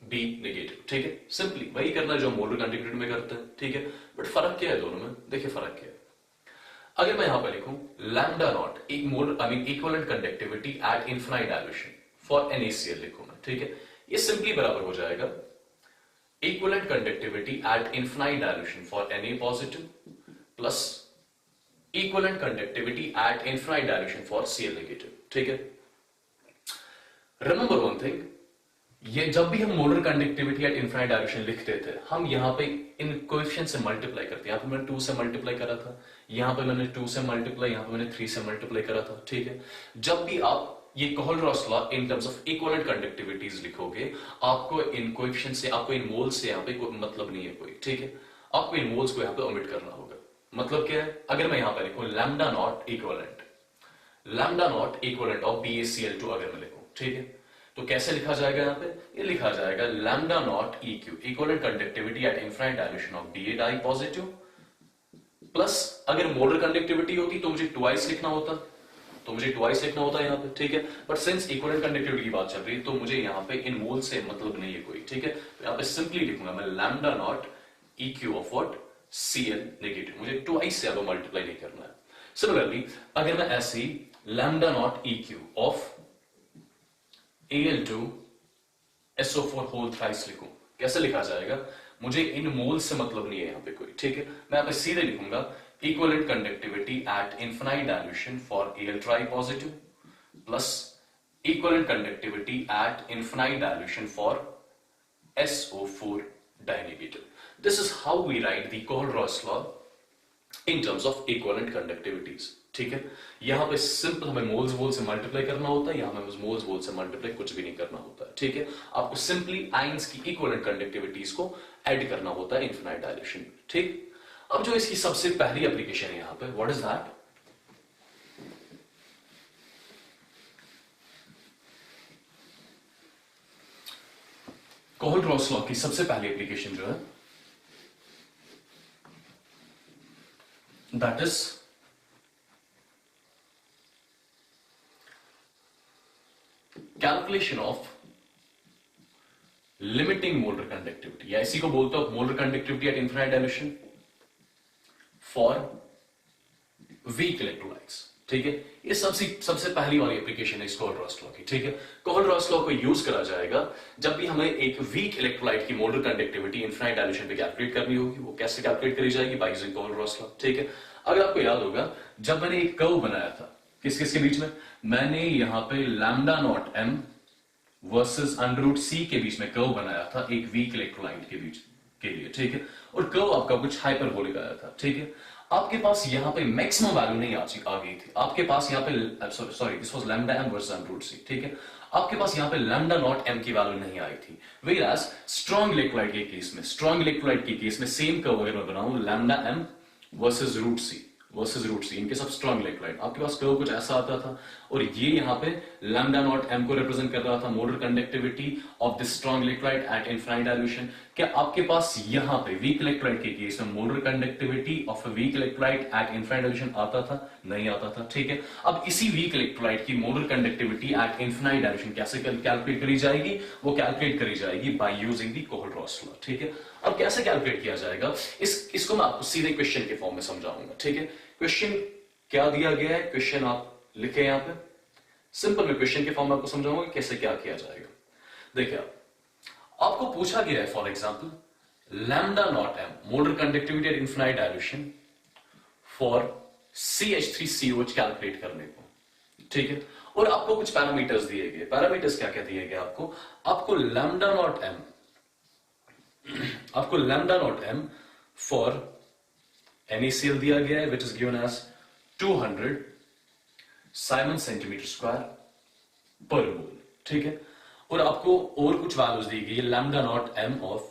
B negative, ठीक है। सिंपली वही करना जो मोलर कंडक्टिविटी में करते हैं, ठीक है। बट फर्क क्या है दोनों में? देखिए फर्क क्या है। अगर मैं यहां पर लिखूं lambda not equivalent conductivity at infinite dilution for NaCl लिखूं मैं, ठीक है। ये सिंपली बराबर हो जाएगा equivalent conductivity at infinite dilution for Na positive plus equivalent conductivity at infinite dilution for Cl negative, ठीक है। रिमेंबर वन थिंग, ये जब भी हम molar conductivity at infinite dilution लिखते थे, हम यहां पे इन कोएफिशिएंट से मल्टीप्लाई करते हैं। यहां पे मैंने 2 से मल्टीप्लाई करा था, यहां पे मैंने 2 से मल्टीप्लाई, यहां पे मैंने 3 से मल्टीप्लाई करा था, ठीक है। जब भी आप ये Kohler-Ross law in terms of equivalent conductivities लिखोगे, आपको इन कोएफिशिएंट से, आपको इन मोल से यहां पे कोई मतलब नहीं है कोई, ठीक है। आपको इन मोल्स को यहां पे ओमिट करना होगा। मतलब क्या है? अगर मैं यहां पर लिखूं lambda not equivalent of BaCl2 अगर मैं लिखूं, ठीक है, तो कैसे लिखा जाएगा यहां पे? ये लिखा जाएगा lambda not EQ equivalent conductivity at infinite dilution of Da di positive plus, अगर मोलर कंडक्टिविटी होती तो मुझे ट्वाइस लिखना होता यहां पे, ठीक है। बट सिंस इक्विवेलेंट कंडक्टिविटी की बात चल रही है तो मुझे यहां पे इन मोल से मतलब नहीं है कोई, ठीक है। तो यहां पे सिंपली लिखूंगा मैं lambda not EQ of what Cl negative, मुझे ट्वाइस से अब मल्टीप्लाई नहीं करना है। सिमिलरली अगर मैं ऐसे ही lambda not EQ of Al2 SO4 whole thrice लिखूं, कैसे लिखा जाएगा? मुझे इन मोल से मतलब नहीं है यहां पे कोई, ठीक है। मैं यहां पे सीधे लिखूंगा equivalent conductivity at infinite dilution for Al tri positive plus equivalent conductivity at infinite dilution for SO4 डाइनेगेटिव। This is how we write the Kohlrausch law in terms of equivalent conductivities, ठीक है। यहां पे सिंपल हमें moles वोल से multiply करना होता है, यहां हमें मोल्स वोल से मल्टीप्लाई कुछ भी नहीं करना होता है, ठीक है। आपको सिंपली आयंस की इक्विवेलेंट कंडक्टिविटीज को ऐड करना होता है इनफिनाइट डाइल्यूशन में, ठीक। अब जो इसकी सबसे पहली एप्लीकेशन है यहां पे, what is that? Kohler-Ross law की सबसे पहली एप्लीकेशन जो है that is calculation of limiting molar conductivity, या इसी को बोलते हो molar conductivity at infinite dilution for weak electrolytes, ठीक है। ये सबसे पहली वाली एप्लीकेशन है इस कोहलर-रॉस लॉ की, ठीक है। कोहलर-रॉस लॉ को यूज करा जाएगा जब भी हमें एक वीक इलेक्ट्रोलाइट की मोलर कंडक्टिविटी इनफिनाइट डाइल्यूशन पे कैलकुलेट करनी होगी। वो कैसे कैलकुलेट करी जाएगी? बाय यूजिंग कोहलर-रॉस लॉ, ठीक है। अगर आपको याद होगा, जब मैंने एक कर्व बनाया था किस किस के बीच में, मैंने यहां पे lambda not M versus under C के बीच में कर्व बनाया था एक वीक इलेक्ट्रोलाइट के बीच के लिए, ठीक है। और कर्व आपका कुछ हाइपरबोलिक आया था, ठीक है। आपके पास यहां पे मैक्सिमम वैल्यू नहीं आ गई थी, आपके पास यहां पे sorry this was lambda M versus under C, ठीक है। आपके पास यहां पे लैम्डा नॉट M की वैल्यू नहीं आई थी। वेयरएज स्ट्रॉन्ग इलेक्ट्रोलाइट के केस में सेम कर्व अगर मैं बनाऊं लैम्डा M वर्सेस रूट सी इनके सब स्ट्रॉन्ग इलेक्ट्रोलाइट, आपके पास कर्व कुछ ऐसा आता था। और ये यहां पे लैम्डा नॉट M को रिप्रेजेंट कर रहा था molar conductivity of this strong electrolyte at infinite dilution. क्या आपके पास यहां पे वीक इलेक्ट्रोलाइट के केस में molar conductivity of a weak electrolyte at infinite dilution आता था? नहीं आता था, ठीक है। अब इसी वीक इलेक्ट्रोलाइट की molar conductivity at infinite dilution कैसे कैलकुलेट करी जाएगी? वो कैलकुलेट करी जाएगी by using the Kohlrausch law, ठीक है। अब कैसे कैलकुलेट किया जाएगा इसको मैं आपको सीधे क्वेश्चन के फॉर्म में समझाऊंगा, ठीक है। क्वेश्चन क्या दिया गया है, क्वेश्चन आप लिखे यहां पे, सिंपल मैं क्वेश्चन के फॉर्म में आपको समझाऊंगा कैसे क्या किया जाएगा। देखिए आपको पूछा गया है for example lambda not M molar conductivity at infinite dilution for CH3COH calculate करने को, ठीक है। और आपको कुछ पैरामीटर्स दिए गए। पैरामीटर्स क्या क्या दिए गए आपको? आपको lambda not M for NaCl दिया गया है which is given as 200 siemens centimetre square per mole, ठीक है। और आपको और कुछ वैल्यूज दी गई है lambda not M of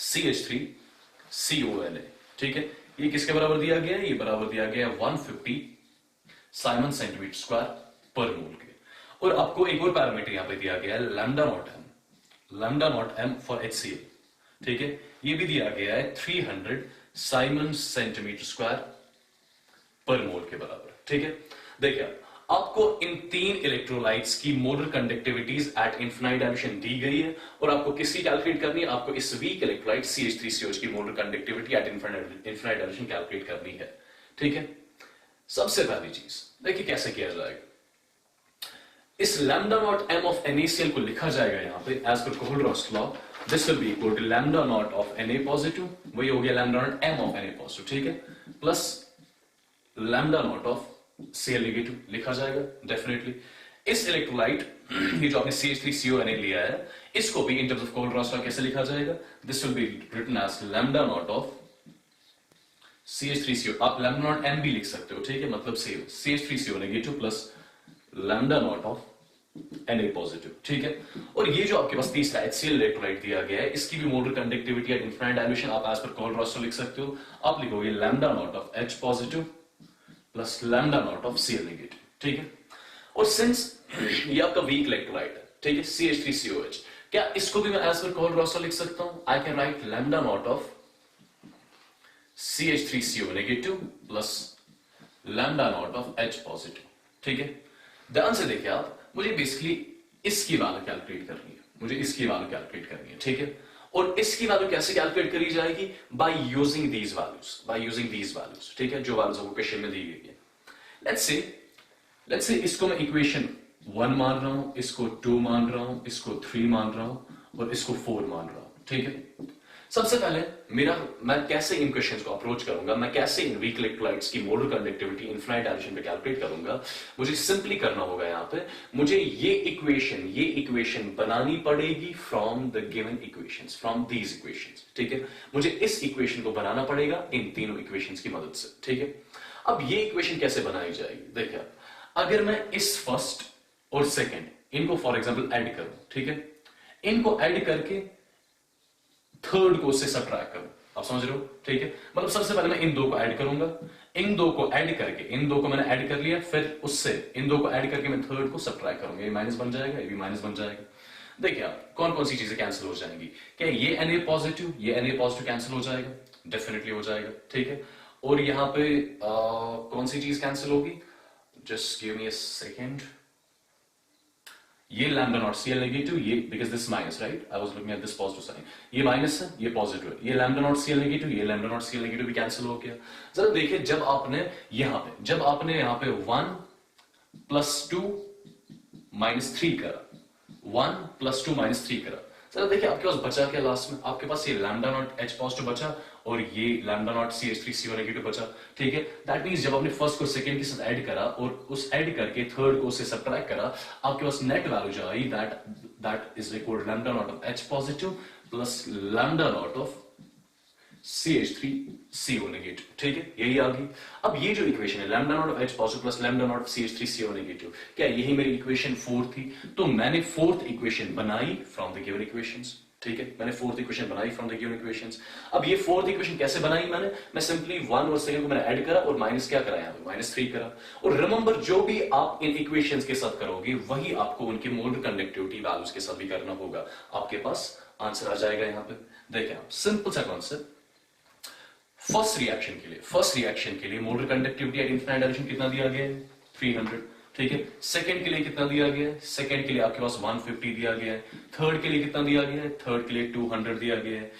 CH3CONA, ठीक है। ये किसके बराबर दिया गया है? ये बराबर दिया गया है 150 साइमन सेंटीमीटर स्क्वायर पर मोल के। और आपको एक और पैरामीटर यहां पे दिया गया है lambda not M for HCl, ठीक है। ये भी दिया गया है 300 साइमन सेंटीमीटर स्क्वायर पर मोल के बराबर, ठीक है। देखिए आपको इन तीन इलेक्ट्रोलाइट्स की molar conductivities at infinite dilution दी गई है और आपको किसकी कैलकुलेट करनी है? आपको इस वीक इलेक्ट्रोलाइट CH3COH की molar conductivity at infinite dilution calculate करनी है, ठीक है। सबसे पहली चीज देखिए कैसे किया जाएगा। इस lambda not M of NaCl को लिखा जाएगा यहां पे as per Kohlrausch law, this will be equal to lambda not of Na positive, वही हो गया lambda not M of Na positive, ठीक है, plus lambda not of Cl negative लिखा जाएगा डेफिनेटली। इस इलेक्ट्रोलाइट ये जो आपने CH3CONA लिया है इसको भी in terms of Kohlrausch law कैसे लिखा जाएगा? This will be written as lambda not of CH3CO, आप लैम्डा नॉट M भी लिख सकते हो, ठीक है, मतलब same CH3CO negative plus lambda not of Na positive, ठीक है। और ये जो आपके पास तीसरा HCl इलेक्ट्रोलाइट दिया गया है इसकी भी molar conductivity at infinite dilution आप एज पर कोहलर-रोस लॉ लिख सकते हो। आप लिखोगे lambda naught of H positive plus lambda not of Cl negative, ठीक है। और सिंस ये आपका वीक इलेक्ट्रोलाइट है, ठीक है, CH3COH, क्या इसको भी मैं एज पर कोहलर-रोस लॉ लिख सकता हूं? I can write lambda naught of CH3CO negative plus lambda not of H positive, ठीक है। ध्यान से देखिए आप, मुझे बेसिकली इसकी वैल्यू कैलकुलेट करनी है, ठीक है। और इसकी वैल्यू कैसे कैलकुलेट करी जाएगी? बाय यूजिंग दीज वैल्यूज, ठीक है, जो वैल्यूज आपको क्वेश्चन में दी गई है। लेट्स से इसको मैं इक्वेशन 1 मान रहा हूं, इसको 2 मान रहा हूं, इसको 3 मान रहा हूं और इसको 4 मान रहा हूं, ठीक है। सबसे पहले मैं कैसे इन क्वेश्चंस को अप्रोच करूंगा, मैं कैसे इन वीक इलेक्ट्रोलाइट्स की मोलर कंडक्टिविटी इन्फिनाइट डायल्यूशन पे कैलकुलेट करूंगा? मुझे सिंपली करना होगा यहां पे, मुझे ये इक्वेशन बनानी पड़ेगी from the given equations, from these equations, ठीक है। मुझे इस इक्वेशन को बनाना पड़ेगा इन तीनों इक्वेशंस की मदद से, ठीक है। अब ये इक्वेशन कैसे बनाई जाएगी? देखिए अगर मैं इस फर्स्ट और सेकेंड इनको फॉर एग्जाम्पल ऐड करूं, ठीक है, इनको ऐड करके थर्ड को उससे सब्ट्रैक्ट करूं, आप समझ रहे हो, ठीक है। मतलब सबसे पहले मैं इन दो को ऐड करूंगा, इन दो को ऐड करके, इन दो को मैंने ऐड कर लिया, फिर उससे इन दो को ऐड करके मैं थर्ड को सब्ट्रैक्ट करूंगा, ये माइनस बन जाएगा, ये भी माइनस बन जाएगा। देखिए आप कौन कौन सी चीजें कैंसिल हो जाएंगी? क्या ये Na पॉजिटिव कैंसिल हो जाएगा? डेफिनेटली हो जाएगा, ठीक है। और यहां पे कौन सी चीज कैंसिल होगी? Just give me a second. ये लैम्डा नॉट Cl नेगेटिव, ये because this minus, right, I was looking at this positive sign, ये माइनस है, ये पॉजिटिव है, ये लैम्डा नॉट Cl नेगेटिव, ये लैम्डा नॉट Cl नेगेटिव भी कैंसिल हो गया। जरा देखिए जब आपने यहां पे 1 + 2 - 3 करा, 1 + 2 - 3 करा, जरा देखिए आपके पास बचा क्या लास्ट में? आपके पास ये लैम्डा नॉट H पॉजिटिव बचा और ये लैम्डा नॉट CH3CO नेगेटिव बचा, ठीक है। दैट मींस जब आपने फर्स्ट को सेकंड के साथ ऐड करा और उस ऐड करके थर्ड को उससे सब्ट्रैक्ट करा, आपके पास नेट वैल्यू जो I that is equal to lambda not of H positive plus lambda not of CH3CO negative, ठीक है, यही आ गई। अब ये जो इक्वेशन है lambda not of H positive plus lambda not of CH3CO negative, क्या यही मेरी इक्वेशन 4 थी? तो मैंने फोर्थ इक्वेशन बनाई फ्रॉम द गिवन इक्वेशंस, ठीक है, मैंने फोर्थ इक्वेशन बनाई फ्रॉम द गिवन इक्वेशंस। अब ये फोर्थ इक्वेशन कैसे बनाई मैं सिंपली 1 और सेकंड को मैंने ऐड करा और माइनस क्या करा यहां पे? -3 करा। और रिमेंबर जो भी आप इन इक्वेशंस के साथ करोगे वही आपको उनके मोलर कंडक्टिविटी वैल्यूज के साथ भी करना होगा, आपके पास आंसर आ जाएगा यहां पे। देखिए आप सिंपल सा कॉन्सेप्ट। फर्स्ट रिएक्शन के लिए molar conductivity at infinite dilution कितना दिया गया है? 300, ठीक है। सेकंड के लिए कितना दिया गया है? सेकंड के लिए आपके पास 150 दिया गया है। थर्ड के लिए कितना दिया गया है? थर्ड के लिए 200 दिया गया है।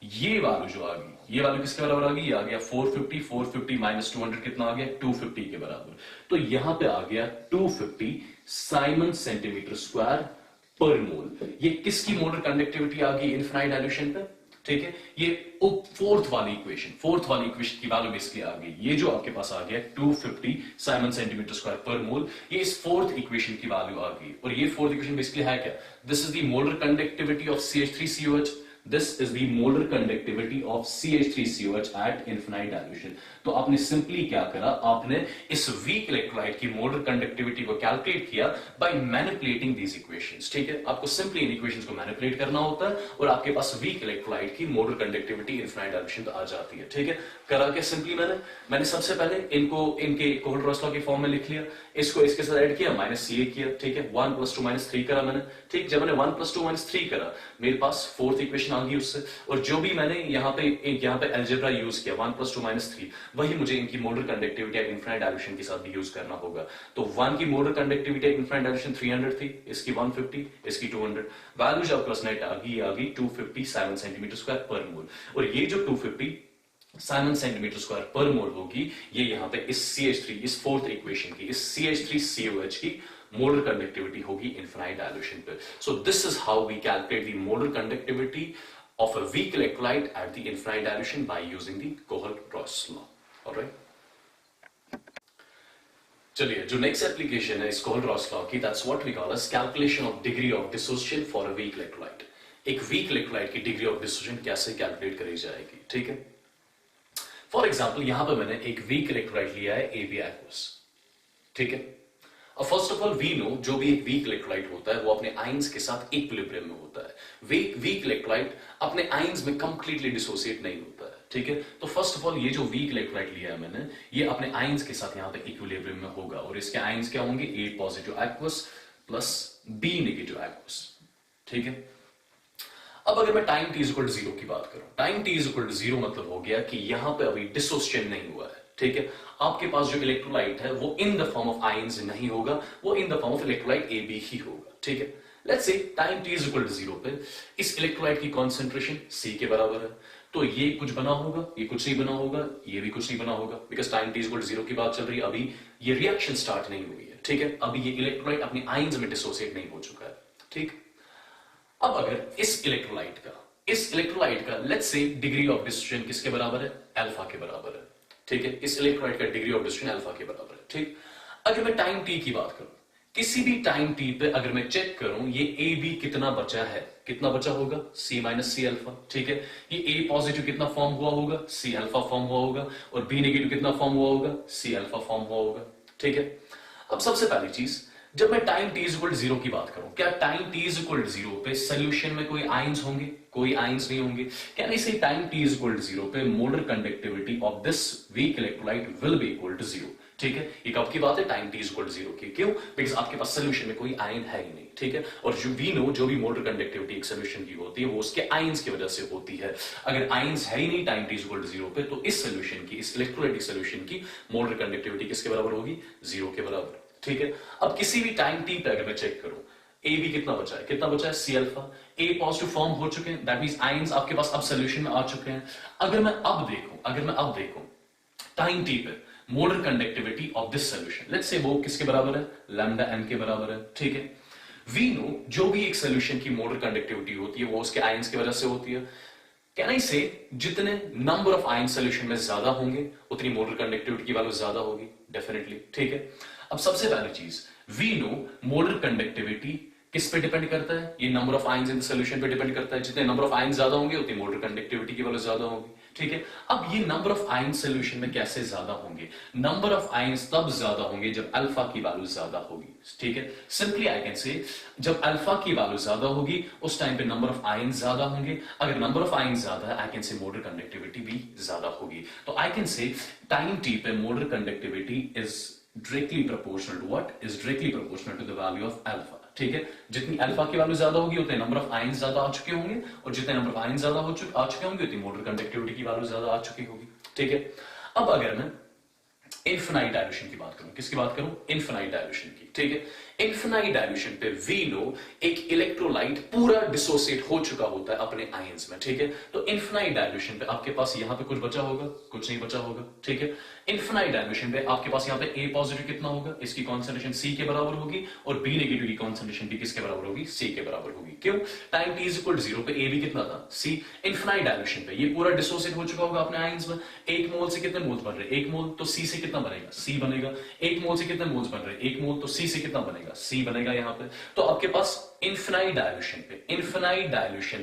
ये वैल्यू जो आ गई, ये वैल्यू किसके बराबर आ गई? ये आ गया 450 - 200 कितना आ गया? 250 के बराबर। तो यहां पे आ गया 250 Simon centimetre square per mole. ये किसकी मोलर कंडक्टिविटी आ गई इनफिनाइट डाइल्यूशन पे, ठीक है। ये फोर्थ वाली इक्वेशन की वैल्यू बेसिकली आ गई। ये जो आपके पास आ गया 250 Simon centimetre square per mole, ये इस फोर्थ इक्वेशन की वैल्यू आ गई। और ये फोर्थ इक्वेशन बेसिकली है क्या? This is the molar conductivity of CH3COH, this is the molar conductivity of CH3COH at infinite dilution. तो आपने सिंपली क्या करा, आपने इस वीक इलेक्ट्रोलाइट की मोलर कंडक्टिविटी को कैलकुलेट किया बाय मैनिपुलेटिंग दीज इक्वेशंस, ठीक है। आपको सिंपली इन इक्वेशंस को मैनिपुलेट करना होता है और आपके पास वीक इलेक्ट्रोलाइट की मोलर कंडक्टिविटी इनफिनाइट डाइल्यूशन पे आ जाती है, ठीक है। करा क्या सिंपली मैंने सबसे पहले इनको इनके कोहलर-रॉस लॉ की फॉर्म में लिख लिया, इसको इसके साथ ऐड किया, -CA किया, ठीक है। 1 + 2 - 3 करा मैंने, ठीक। जब मैंने 1 + 2 - 3 करा, मेरे पास फोर्थ इक्वेशन आ गई उससे, और जो भी मैंने यहाँ पे अलजेब्रा यूज किया 1 + 2 - 3, वही मुझे इनकी मोलर कंडक्टिविटी इनफिनाइट डाइल्यूशन के साथ भी यूज करना होगा। तो 1 की मोलर कंडक्टिविटी इनफिनाइट डाइल्यूशन 300 थी, इसकी 150, इसकी 200। वैल्यू जब प्लस नेट आ गई 250 साइमन सेंटीमीटर स्क्वायर पर मोल। और ये जो 250 साइमन सेंटीमीटर स्क्वायर पर मोल होगी, ये यहाँ पे इस CH3, इस फोर्थ इक्वेशन की, इस CH3COH की मोलर कंडक्टिविटी होगी इनफिनाइट डाइल्यूशन पे। So this is how we calculate the molar conductivity of a weak electrolyte at the infinite dilution by using the Kohl-Ross law. All right? चलिए, जो next application है इस Kohl-Ross law की, that's what we call as calculation of degree of dissociation for a weak electrolyte. एक weak electrolyte की degree of dissociation कैसे calculate करी जाएगी, ठीक है। फॉर एग्जाम्पल यहां पर मैंने एक weak electrolyte लिया है AB aqueous, ठीक है। First of all we know, जो भी एक वीक इलेक्ट्रोलाइट होता है वो अपने आयंस के साथ इक्विलिब्रियम में होता है। वीक इलेक्ट्रोलाइट अपने आयंस में कंप्लीटली डिसोसिएट नहीं होता है, ठीक है। तो फर्स्ट ऑफ ऑल ये जो वीक इलेक्ट्रोलाइट लिया है मैंने, ये अपने आयंस के साथ यहाँ पे इक्विलिब्रियम में होगा, और इसके आयंस क्या होंगे? A positive aqueous plus B negative aqueous, ठीक है। अब अगर मैं टाइम t0 की बात करूं, टाइम t0 मतलब हो गया कि यहां पे अभी डिसोसिएशन नहीं हुआ है, ठीक है। आपके पास जो इलेक्ट्रोलाइट है वो इन द फॉर्म ऑफ आयंस नहीं होगा, वो इन the form of electrolyte AB ही होगा, ठीक है। लेट्स से टाइम t0 पे इस इलेक्ट्रोलाइट की कॉन्सेंट्रेशन C के बराबर है, तो ये कुछ बना होगा, ये कुछ नहीं बना होगा, ये भी कुछ नहीं बना होगा, बिकॉज टाइम t0 की बात चल रही है, अभी ये रिएक्शन स्टार्ट नहीं हुई है, ठीक है। अभी ये इलेक्ट्रोलाइट अपनी आयंस में डिसोसिएट नहीं हो चुका है, ठीक। अब अगर इस इलेक्ट्रोलाइट का लेट्स से डिग्री ऑफ डिसोसिएशन किसके बराबर है? अल्फा के बराबर है, ठीक है। इस इलेक्ट्रोलाइट का डिग्री ऑफ डिसोसिएशन अल्फा के बराबर है, ठीक। अगर मैं टाइम t की बात करूं, किसी भी टाइम t पे अगर मैं चेक करूं ये AB कितना बचा है, कितना बचा होगा? C - C अल्फा, ठीक है। ये A पॉजिटिव कितना फॉर्म हुआ होगा? C अल्फा फॉर्म हुआ होगा, और B नेगेटिव कितना फॉर्म हुआ होगा? C अल्फा फॉर्म हुआ होगा, ठीक है। अब सबसे पहली चीज, जब मैं टाइम t0 की बात करूं, क्या टाइम t0 पे सोल्यूशन में कोई आयंस होंगे? कोई आयंस नहीं होंगे। कैन आई से टाइम t0 पे molar conductivity of this weak electrolyte will be equal to 0, ठीक है। ये कब की बात है? टाइम t0 की। क्यों? बिकॉज आपके पास सोल्यूशन में कोई आयन है ही नहीं, ठीक है। और जो वी नो, जो भी मोलर कंडक्टिविटी एक सोल्यूशन की होती है वो उसके आयंस की वजह से होती है। अगर आयंस है ही नहीं टाइम t0 पे, तो इस सोल्यूशन की, इस इलेक्ट्रोलाइटिक सोल्यूशन की मोलर कंडक्टिविटी किसके बराबर होगी? 0 के बराबर, ठीक है। अब किसी भी टाइम t पे अगर मैं चेक करूं, AB कितना बचा है? कितना बचा है? C alpha. A positive form हो चुके हैं, दैट मींस आयंस आपके पास अब सोल्यूशन में आ चुके हैं। अगर मैं अब देखूं टाइम t पे molar conductivity of this solution, let's say वो किसके बराबर है? लैम्डा m के बराबर है, ठीक है। वी नो, जो भी एक सोल्यूशन की मोलर कंडक्टिविटी होती है वो उसके आयंस की वजह से होती है। कैन आई से जितने नंबर ऑफ आयन सोल्यूशन में ज्यादा होंगे उतनी मोलर कंडक्टिविटी की वैल्यू ज्यादा होगी, डेफिनेटली, ठीक है। अब सबसे पहली चीज, वी नो मोलर कंडक्टिविटी किस पे डिपेंड करता है? ये number of ions in solution पे डिपेंड करता है। जितने नंबर ऑफ आयंस ज्यादा होंगे उतनी मोलर कंडक्टिविटी की वैल्यू ज्यादा होगी, ठीक है। अब ये नंबर ऑफ आयंस सोल्यूशन में कैसे ज्यादा होंगे? नंबर ऑफ आयंस तब ज्यादा होंगे जब अल्फा की वैल्यू ज्यादा होगी, ठीक है। सिंपली आई कैन से, जब अल्फा की वैल्यू ज्यादा होगी उस टाइम पे नंबर ऑफ आयंस ज्यादा होंगे। अगर नंबर ऑफ आयंस ज्यादा है, आई कैन से मोलर कंडक्टिविटी भी ज्यादा होगी। तो आई कैन से टाइम t पे molar conductivity is directly proportional to what? Is directly proportional to the value of alpha, ठीक है। जितनी अल्फा की वैल्यू ज्यादा होगी उतने नंबर ऑफ आयंस ज्यादा आ चुके होंगे, और जितने नंबर ऑफ आयंस ज्यादा आ चुके होंगे उतनी मोलर कंडक्टिविटी की वैल्यू ज्यादा आ चुकी होगी, ठीक है। अब अगर मैं इनफिनाइट डाइल्यूशन की बात करूं, किसकी बात करूं? इनफिनाइट डाइल्यूशन की, ठीक है। इन्फिनाइट डायल्यूशन पे वी नो एक इलेक्ट्रोलाइट पूरा डिसोसिएट हो चुका होता है अपने आयंस में, ठीक है। तो इन्फिनाइट डायल्यूशन पे आपके पास यहां पे कुछ बचा होगा, कुछ नहीं बचा होगा, ठीक है। इन्फिनाइट डायल्यूशन पे आपके पास यहां पे ए पॉजिटिव कितना होगा, इसकी कॉन्सेंट्रेशन सी के बराबर होगी, और बी नेगेटिव की कॉन्सेंट्रेशन भी किसके बराबर होगी, सी के बराबर होगी। क्यों? Time T is equal to 0 पे ए भी कितना था, सी। इन्फिनाइट डायल्यूशन पे ये पूरा डिसोसिएट हो चुका होगा अपने आयंस में। एक मोल से कितने मोल्स बन रहे, एक मोल, तो सी से कितना बनेगा, सी बनेगा। एक मोल से कितने मोल्स बन रहे, एक मोल, तो सी से कितना बनेगा, सी बनेगा यहां पे। तो आपके पास इन्फिनाइट डायल्यूशन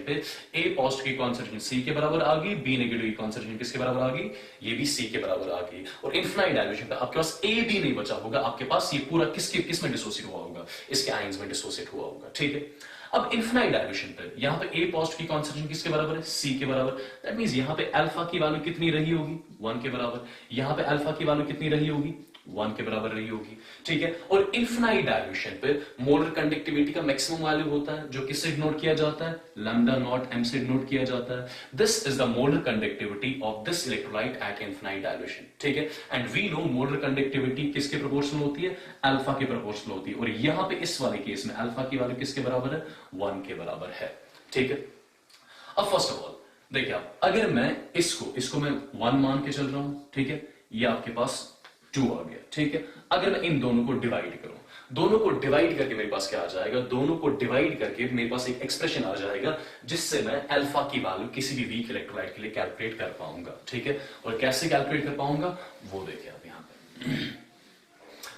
पे ए पॉजिटिव की कॉन्सेंट्रेशन सी के बराबर आ गई, बी नेगेटिव की कॉन्सेंट्रेशन किसके बराबर आ गई, ये भी सी के बराबर आ गई। और इन्फिनाइट डायल्यूशन पे आपके पास ए भी नहीं बचा होगा, आपके पास ये पूरा किस में डिसोसिएट हुआ होगा, इसके आयंस में डिसोसिएट हुआ होगा, ठीक है। अब इन्फिनाइट डायल्यूशन पे यहां पे ए पॉजिटिव की कॉन्सेंट्रेशन किसके बराबर है, सी के बराबर। दैट मींस यहां पे अल्फा की वैल्यू कितनी रही होगी, 1 के बराबर। यहां पे अल्फा की वैल्यू कितनी रही होगी, 1 के बराबर रही होगी, ठीक है। और इन्फिनाइट डायल्यूशन पे मोलर कंडक्टिविटी का मैक्सिमम वैल्यू होता है, जो किससे डिनोट किया जाता है, लैम्डा नॉट एम से डिनोट किया जाता है। This is the molar conductivity of this electrolyte at infinite dilution, ठीक है। And we know molar conductivity किसके प्रोपोर्शनल होती है, अल्फा के प्रोपोर्शनल होती है। और यहां पे इस वाले केस में अल्फा की वैल्यू किसके बराबर है, 1 के बराबर है, ठीक है। अब फर्स्ट ऑफ ऑल देखिए आप, अगर मैं इसको मैं 1 मान के चल रहा हूं, ठीक है, ये आपके पास 2 आ गया, ठीक है। अगर मैं इन दोनों को डिवाइड करूं, दोनों को डिवाइड करके मेरे पास क्या आ जाएगा, दोनों को डिवाइड करके मेरे पास एक एक्सप्रेशन आ जाएगा, जिससे मैं अल्फा की वैल्यू किसी भी वीक इलेक्ट्रोलाइट के लिए कैलकुलेट कर पाऊंगा, ठीक है। और कैसे कैलकुलेट कर पाऊंगा वो देखिए आप यहां पे।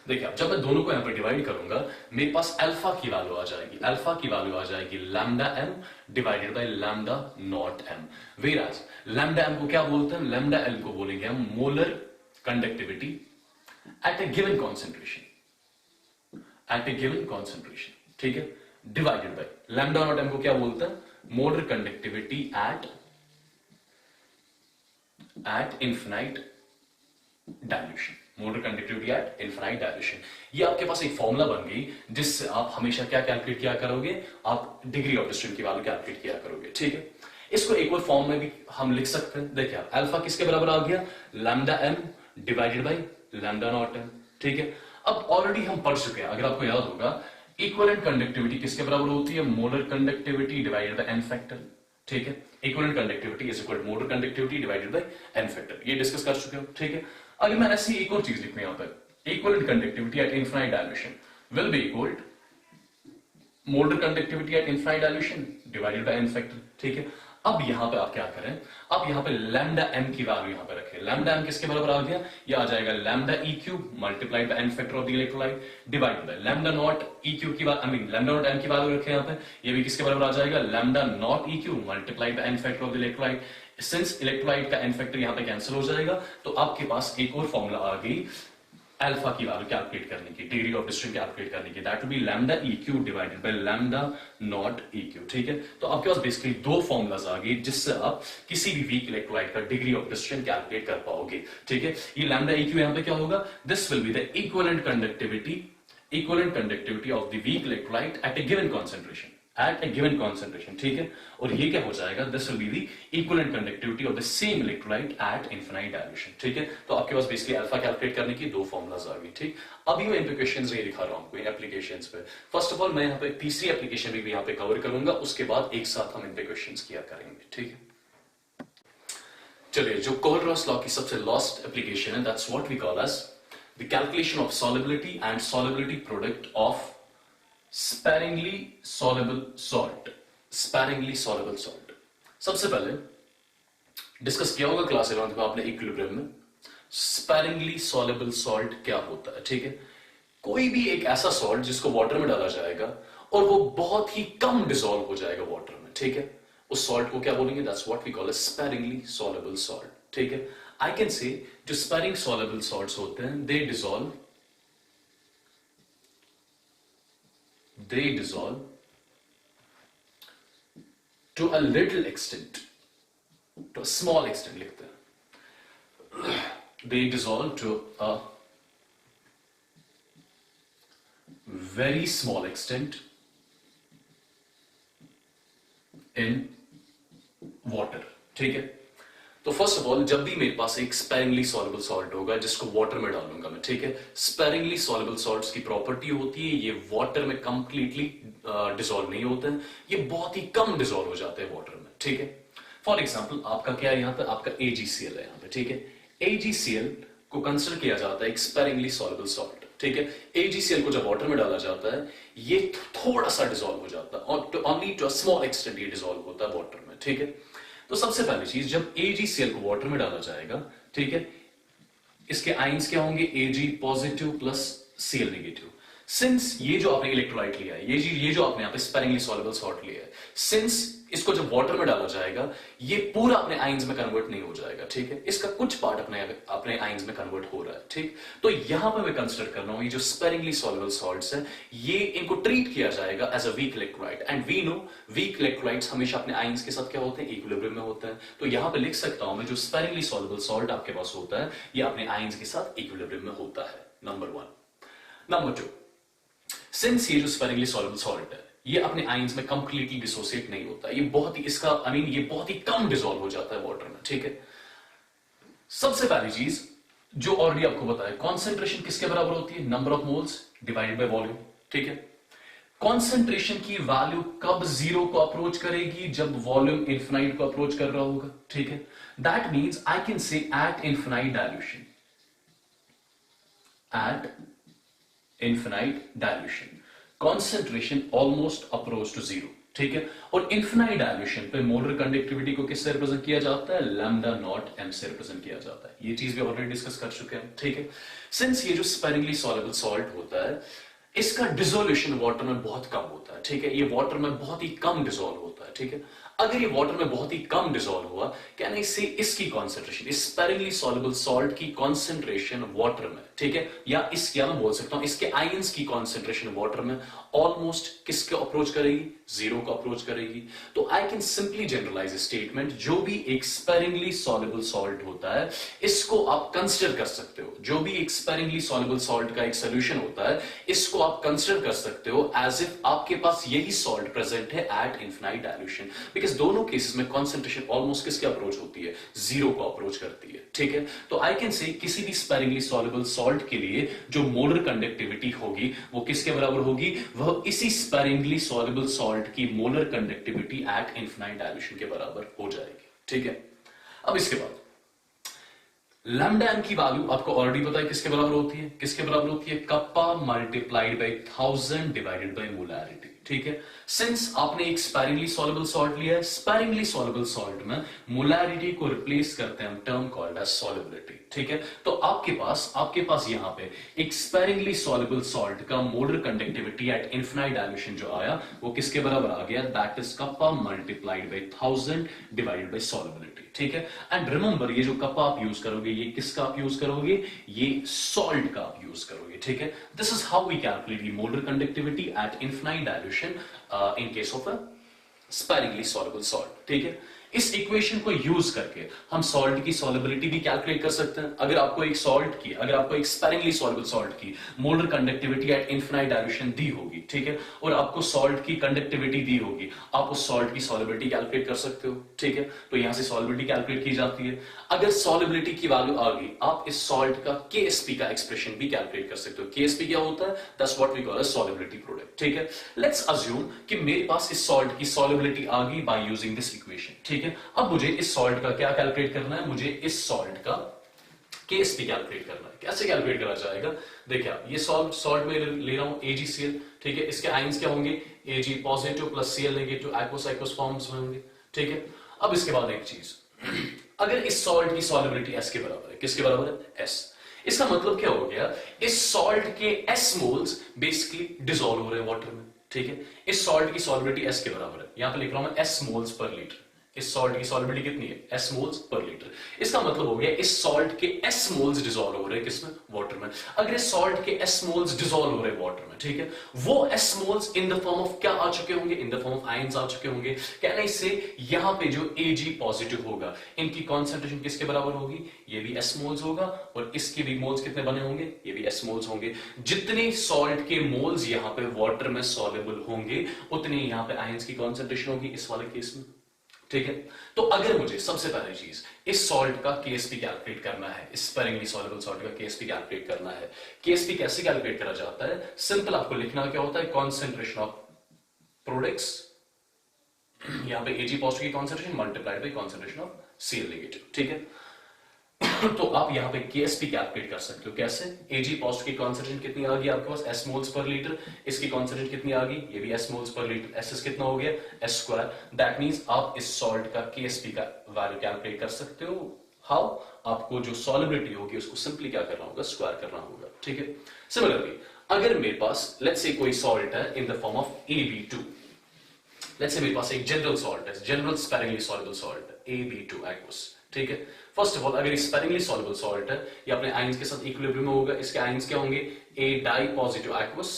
देखिए अब जब मैं दोनों को यहां पर डिवाइड करूंगा, मेरे पास अल्फा की वैल्यू आ जाएगी, अल्फा की वैल्यू आ जाएगी lambda M divided by lambda not M. Whereas lambda M को क्या बोलते हैं, लैम्डा एम को बोलेंगे हम molar conductivity at a given concentration, ठीक है, divided by lambda not M को क्या बोलते हैं, molar conductivity at infinite dilution, molar conductivity at infinite dilution. ये आपके पास एक फॉर्मूला बन गई, जिससे आप हमेशा क्या कैलकुलेट किया करोगे, आप डिग्री ऑफ डिस्टेंस की वैल्यू कैलकुलेट किया करोगे, ठीक है। इसको एक और फॉर्म में भी हम लिख सकते हैं। देखिए अल्फा किसके बराबर आ गया, lambda M divided by lambda not M, ठीक है। अब ऑलरेडी हम पढ़ चुके हैं, अगर आपको याद होगा, इक्विवेलेंट कंडक्टिविटी किसके बराबर होती है, molar conductivity divided by N factor, ठीक है। Equivalent conductivity is equal to molar conductivity divided by N factor, ये डिस्कस कर चुके हो, ठीक है। अगर मैं ऐसी एक और चीज लिखूं यहां पर, equivalent conductivity at infinite dilution will be equal molar conductivity at infinite dilution divided by N factor, ठीक है। अब यहां पे आप क्या करें, अब यहां पे लैम्डा एम की वैल्यू यहां पे रखें। लैम्डा एम किसके बराबर आ गया, ये आ जाएगा lambda E cube multiplied by N factor of the electrolyte divided by lambda not E cube की value, I mean lambda not M की वैल्यू रखें यहां पे, ये भी किसके बराबर आ जाएगा, lambda not E cube multiplied by N factor of the electrolyte. Since electrolyte का एन फैक्टर यहां पे कैंसिल हो जाएगा, तो आपके पास एक और फॉर्मूला आ गई अल्फा की वैल्यू कैलकुलेट करने की, डिग्री ऑफ डिस्टेंस कैलकुलेट करने की, that will be lambda E Q divided by lambda not E Q, ठीक है। तो आपके पास बेसिकली दो फॉर्मुलाज आ गए, जिससे आप किसी भी वीक इलेक्ट्रोलाइट का डिग्री ऑफ डिस्टेंस कैलकुलेट कर पाओगे, ठीक है। ये लैम्डा ई क्यू यहां पे क्या होगा, this will be the equivalent conductivity of the weak electrolyte at a given concentration, ठीक है। और ये क्या हो जाएगा, this will be the equivalent conductivity of the same electrolyte at infinite dilution, ठीक है। तो आपके पास बेसिकली अल्फा कैलकुलेट करने की दो फॉर्मुलाज आ गई, ठीक। अभी मैं इंप्लीकेशंस नहीं दिखा रहा हूं कोई एप्लीकेशंस पे। फर्स्ट ऑफ ऑल मैं यहां पे तीसरी एप्लीकेशन भी यहां पे कवर करूंगा, उसके बाद एक साथ हम इंप्लीकेशंस किया करेंगे, ठीक है। चलिए, जो कोहलरॉस लॉ की सबसे लास्ट एप्लीकेशन है, that's what we call as the calculation of solubility and solubility product of sparingly soluble salt। सबसे पहले डिस्कस किया होगा क्लास 11 में आपने इक्विलिब्रियम में, स्पेरिंगली सॉल्युबल सॉल्ट क्या होता है, ठीक है। कोई भी एक ऐसा सॉल्ट जिसको वाटर में डाला जाएगा और वो बहुत ही कम डिसॉल्व हो जाएगा वाटर में, ठीक है, उस सॉल्ट को क्या बोलेंगे, that's what we call a sparingly soluble salt, ठीक है। आई कैन से जो स्पेरिंग सॉल्युबल सॉल्ट्स होते हैं, दे dissolve to a little extent, to a small extent लिखते हैं, they dissolve to a very small extent in water, ठीक है। तो फर्स्ट ऑफ ऑल जब भी मेरे पास एक स्पेरिंगली सॉल्युबल सॉल्ट होगा जिसको वाटर में डालूंगा मैं, ठीक है, स्पेरिंगली सॉल्युबल सॉल्ट्स की प्रॉपर्टी होती है ये वाटर में कंप्लीटली डिसॉल्व नहीं होते हैं, ये बहुत ही कम डिसॉल्व हो जाते हैं वाटर में, ठीक है। फॉर एग्जाम्पल आपका क्या है यहाँ पे, आपका AgCl है यहाँ पे, ठीक है। AgCl को कंसिडर किया जाता है एक स्पेरिंगली सॉल्युबल सॉल्ट, ठीक है। AgCl को जब वाटर में डाला जाता है ये थोड़ा सा डिसॉल्व हो जाता है, और only to a small extent ये डिसॉल्व होता है वाटर में, ठीक है। तो सबसे पहली चीज, जब AgCl को वाटर में डाला जाएगा, ठीक है, इसके आयंस क्या होंगे, Ag positive plus Cl negative. Since ये जो आपने इलेक्ट्रोलाइट लिया है, ये जो आपने यहाँ पे स्पेरिंगली सॉल्युबल सॉल्ट लिया है, सिंस इसको जब वाटर में डाला जाएगा ये पूरा अपने आयंस में कन्वर्ट नहीं हो जाएगा, ठीक है, इसका कुछ पार्ट अपने आयंस में कन्वर्ट हो रहा है, ठीक। तो यहां पर मैं कंसिडर कर रहा हूं ये जो स्पेरिंगली सॉल्युबल सॉल्ट्स है ये इनको ट्रीट किया जाएगा as a weak electrolyte, and we know weak electrolytes हमेशा अपने आयंस के साथ क्या होते हैं, इक्विलिब्रियम में होते हैं। तो यहां पर लिख सकता हूं मैं जो स्पेरिंगली सॉल्युबल सॉल्ट आपके पास होता है ये अपने आयंस के साथ इक्विलिब्रियम में होता है, नंबर 1। नंबर 2, सिंस ये जो स्पेरिंगली सॉल्युबल सॉल्ट है ये अपने आयंस में कंप्लीटली डिसोसिएट नहीं होता, ये बहुत ही इसका ये बहुत ही कम डिसॉल्व हो जाता है वाटर में, ठीक है। सबसे पहली चीज जो ऑलरेडी आपको बताया, कॉन्सेंट्रेशन किसके बराबर होती है, number of moles divided by volume, ठीक है। कॉन्सेंट्रेशन की वैल्यू कब जीरो को अप्रोच करेगी, जब वॉल्यूम इन्फिनाइट को अप्रोच कर रहा होगा, ठीक है। That means I can say at infinite dilution, at infinite dilution concentration almost approach to zero, ठीक है। और इन्फिनाइट डायल्यूशन पे मोलर कंडक्टिविटी को किससे रिप्रेजेंट किया जाता है, लैम्डा नॉट m से रिप्रेजेंट किया जाता है। ये चीज भी ऑलरेडी डिस्कस कर चुके हैं, ठीक है। सिंस ये जो स्पेरिंगली सॉल्युबल सॉल्ट होता है इसका डिसोल्यूशन वाटर में बहुत कम होता है, ठीक है, ये वाटर में बहुत ही कम डिसॉल्व होता है, ठीक है। अगर ये वाटर में बहुत ही कम डिसॉल्व हुआ, कैन आई से इसकी कॉन्सेंट्रेशन, इस स्पेरिंगली सॉल्युबल सॉल्ट की कॉन्सेंट्रेशन वाटर में, ठीक है, या मैं बोल सकता हूं इसके आयंस की कॉन्सेंट्रेशन वाटर में ऑलमोस्ट किसके अप्रोच करेगी, जीरो को अप्रोच करेगी। तो I can simply generalise statement, जो भी एक स्पेरिंगली सॉल्युबल सॉल्ट होता है इसको आप कंसिडर कर सकते हो, जो भी एक स्पेरिंगली सॉल्युबल सॉल्ट का एक सोल्यूशन होता है इसको आप कंसिडर कर सकते हो एज इफ आपके पास यही सॉल्ट प्रेजेंट है एट इन्फिनाइट डायल्यूशन, बिकॉज दोनों केसेस में कॉन्सेंट्रेशन ऑलमोस्ट किसके अप्रोच होती है, जीरो को अप्रोच करती है, ठीक है। तो आई कैन से किसी भी स्पेरिंगली सॉल्युबल सॉल्ट के लिए जो मोलर कंडक्टिविटी होगी वो किसके बराबर होगी, वह इसी स्पेरिंगली सॉल्युबल सॉल्ट की molar conductivity at infinite dilution के बराबर हो जाएगी, ठीक है। अब इसके बाद लैम्डा एम की वैल्यू आपको ऑलरेडी पता है किसके बराबर होती है, किसके बराबर होती है, kappa multiplied by 1000 divided bye molarity, ठीक है। सिंस आपने एक स्पेरिंगली सॉल्युबल सॉल्ट लिया है, स्पेरिंगली सॉल्युबल सॉल्ट में मोलारिटी को रिप्लेस करते हैं हम टर्म कॉल्ड एज सॉल्युबिलिटी, ठीक है। तो आपके पास यहां पे एक स्पेरिंगली सॉल्युबल सॉल्ट का molar conductivity at infinite dilution जो आया वो किसके बराबर आ गया, that is kappa multiplied by 1000 divided by solubility, ठीक है। एंड रिमेंबर ये जो कप्पा आप यूज करोगे ये किसका आप यूज करोगे, ये सॉल्ट का आप यूज करोगे, ठीक है। This is how we calculate the molar conductivity at infinite dilution in case of a sparingly soluble salt, ठीक है। इस इक्वेशन को यूज करके हम सॉल्ट की सॉल्युबिलिटी भी कैलकुलेट कर सकते हैं। अगर आपको एक स्पेरिंगली सॉल्युबल सॉल्ट की molar conductivity at infinite dilution दी होगी, ठीक है, और आपको सॉल्ट की कंडक्टिविटी दी होगी, आप उस सॉल्ट की सॉल्युबिलिटी कैलकुलेट कर सकते हो, ठीक है। तो यहां से सॉल्युबिलिटी कैलकुलेट की जाती है। अगर सॉल्युबिलिटी की वैल्यू आ गई, आप इस सॉल्ट का KSP का एक्सप्रेशन भी कैलकुलेट कर सकते हो। KSP क्या होता है, that's what we call a solubility product, ठीक है। लेट्स अज्यूम कि मेरे पास इस सॉल्ट की सॉल्युबिलिटी आ गई बाय यूजिंग दिस इक्वेशन, ठीक है। अब मुझे इस सॉल्ट का क्या कैलकुलेट करना है, मुझे इस सॉल्ट का KSP कैलकुलेट करना है। कैसे कैलकुलेट करा जाएगा, देखिए आप ये सॉल्ट में ले रहा हूं AgCl, ठीक है। इसके आयंस क्या होंगे, Ag positive plus Cl negative, aqueous forms में होंगे, ठीक है। अब इसके बाद एक चीज, अगर इस सॉल्ट की सॉल्युबिलिटी S के बराबर है, किसके बराबर है, S, इसका मतलब क्या हो गया, इस सॉल्ट के S मोल्स बेसिकली डिसॉल्व हो रहे हैं वाटर में, ठीक है। इस सॉल्ट की सॉल्युबिलिटी S के बराबर है, यहां पे लिख रहा हूं मैं S मोल्स पर लीटर। इस सॉल्ट की सॉल्युबिलिटी कितनी है, S मोल्स पर लीटर। इसका मतलब हो गया इस सॉल्ट के S मोल्स डिसॉल्व हो रहे हैं किसमें, वाटर में। अगर इस सॉल्ट के S मोल्स डिसॉल्व हो रहे हैं वाटर में, ठीक है, वो S moles in the form of क्या आ चुके होंगे, in the form of ions आ चुके होंगे। कहना इससे यहां पे जो Ag पॉजिटिव होगा इनकी कॉन्सेंट्रेशन किसके बराबर होगी, ये भी S मोल्स होगा, और इसके भी मोल्स कितने बने होंगे, ये भी S मोल्स होंगे। जितने सॉल्ट के मोल्स यहां पे वाटर में सॉल्युबल होंगे उतने यहां पे आयंस की कॉन्सेंट्रेशन होगी इस वाले केस में। ठीक है। तो अगर मुझे सबसे पहली चीज इस सॉल्ट का केएसपी कैलकुलेट करना है, इस स्पेरिंगली सॉल्युबल सॉल्ट का केएसपी कैलकुलेट करना है, केएसपी कैसे कैलकुलेट करा जाता है? सिंपल आपको लिखना क्या होता है, कॉन्सेंट्रेशन ऑफ प्रोडक्ट्स, यहां पे Ag पॉजिटिव की concentration multiplied by concentration of Cl negative, ठीक है। तो आप यहां पे केएसपी कैलकुलेट कर सकते हो कैसे? Ag पॉजिटिव की कॉन्सेंट्रेशन कितनी आ गई आपके पास, S मोल्स पर लीटर, इसकी कॉन्सेंट्रेशन कितनी आ गई, ये भी S moles per litre, SS कितना हो गया, S स्क्वायर। दैट मींस आप इस सॉल्ट का केएसपी का वैल्यू कैलकुलेट कर सकते हो। हाउ? आपको जो सॉल्युबिलिटी होगी उसको सिंपली क्या करना होगा, स्क्वायर करना होगा, ठीक है। सिमिलरली अगर मेरे पास लेट्स से कोई सॉल्ट है इन the form of AB2, let's say मेरे पास एक जनरल सॉल्ट है, general sparingly soluble salt AB2 aqueous, ठीक है। फर्स्ट ऑफ ऑल अगर स्पेरिंगली सॉल्युबल सॉल्ट है, ये अपने आयंस के साथ इक्विलिब्रियम में होगा, इसके आयंस क्या होंगे, A di positive aqueous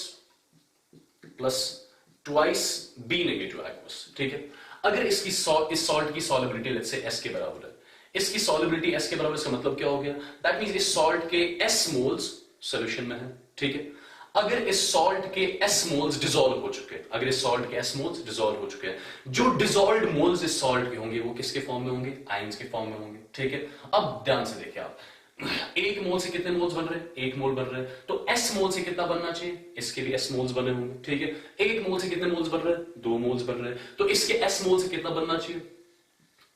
plus twice B negative aqueous, ठीक है। अगर इसकी इस सॉल्ट की सॉल्युबिलिटी लेट्स से S के बराबर है, इसकी सॉल्युबिलिटी S के बराबर, इसका मतलब क्या हो गया, दैट मींस इस सॉल्ट के S मोल्स सॉल्यूशन में है, ठीक है। अगर इस सॉल्ट के S मोल्स डिसॉल्व हो चुके हैं, अगर इस सॉल्ट के S मोल्स डिसॉल्व हो चुके हैं, जो डिसॉल्व्ड मोल्स इस सॉल्ट के होंगे वो किसके फॉर्म में होंगे, आयंस के फॉर्म में होंगे, ठीक है। अब ध्यान से देखिए आप, एक मोल से कितने मोल्स बन रहे हैं, एक मोल बन रहे हैं, तो S मोल से कितना बनना चाहिए, इसके भी S मोल्स बने होंगे, ठीक है। एक मोल से कितने मोल्स बन रहे हैं, 2 मोल्स बन रहे हैं, तो इसके S मोल से कितना बनना चाहिए,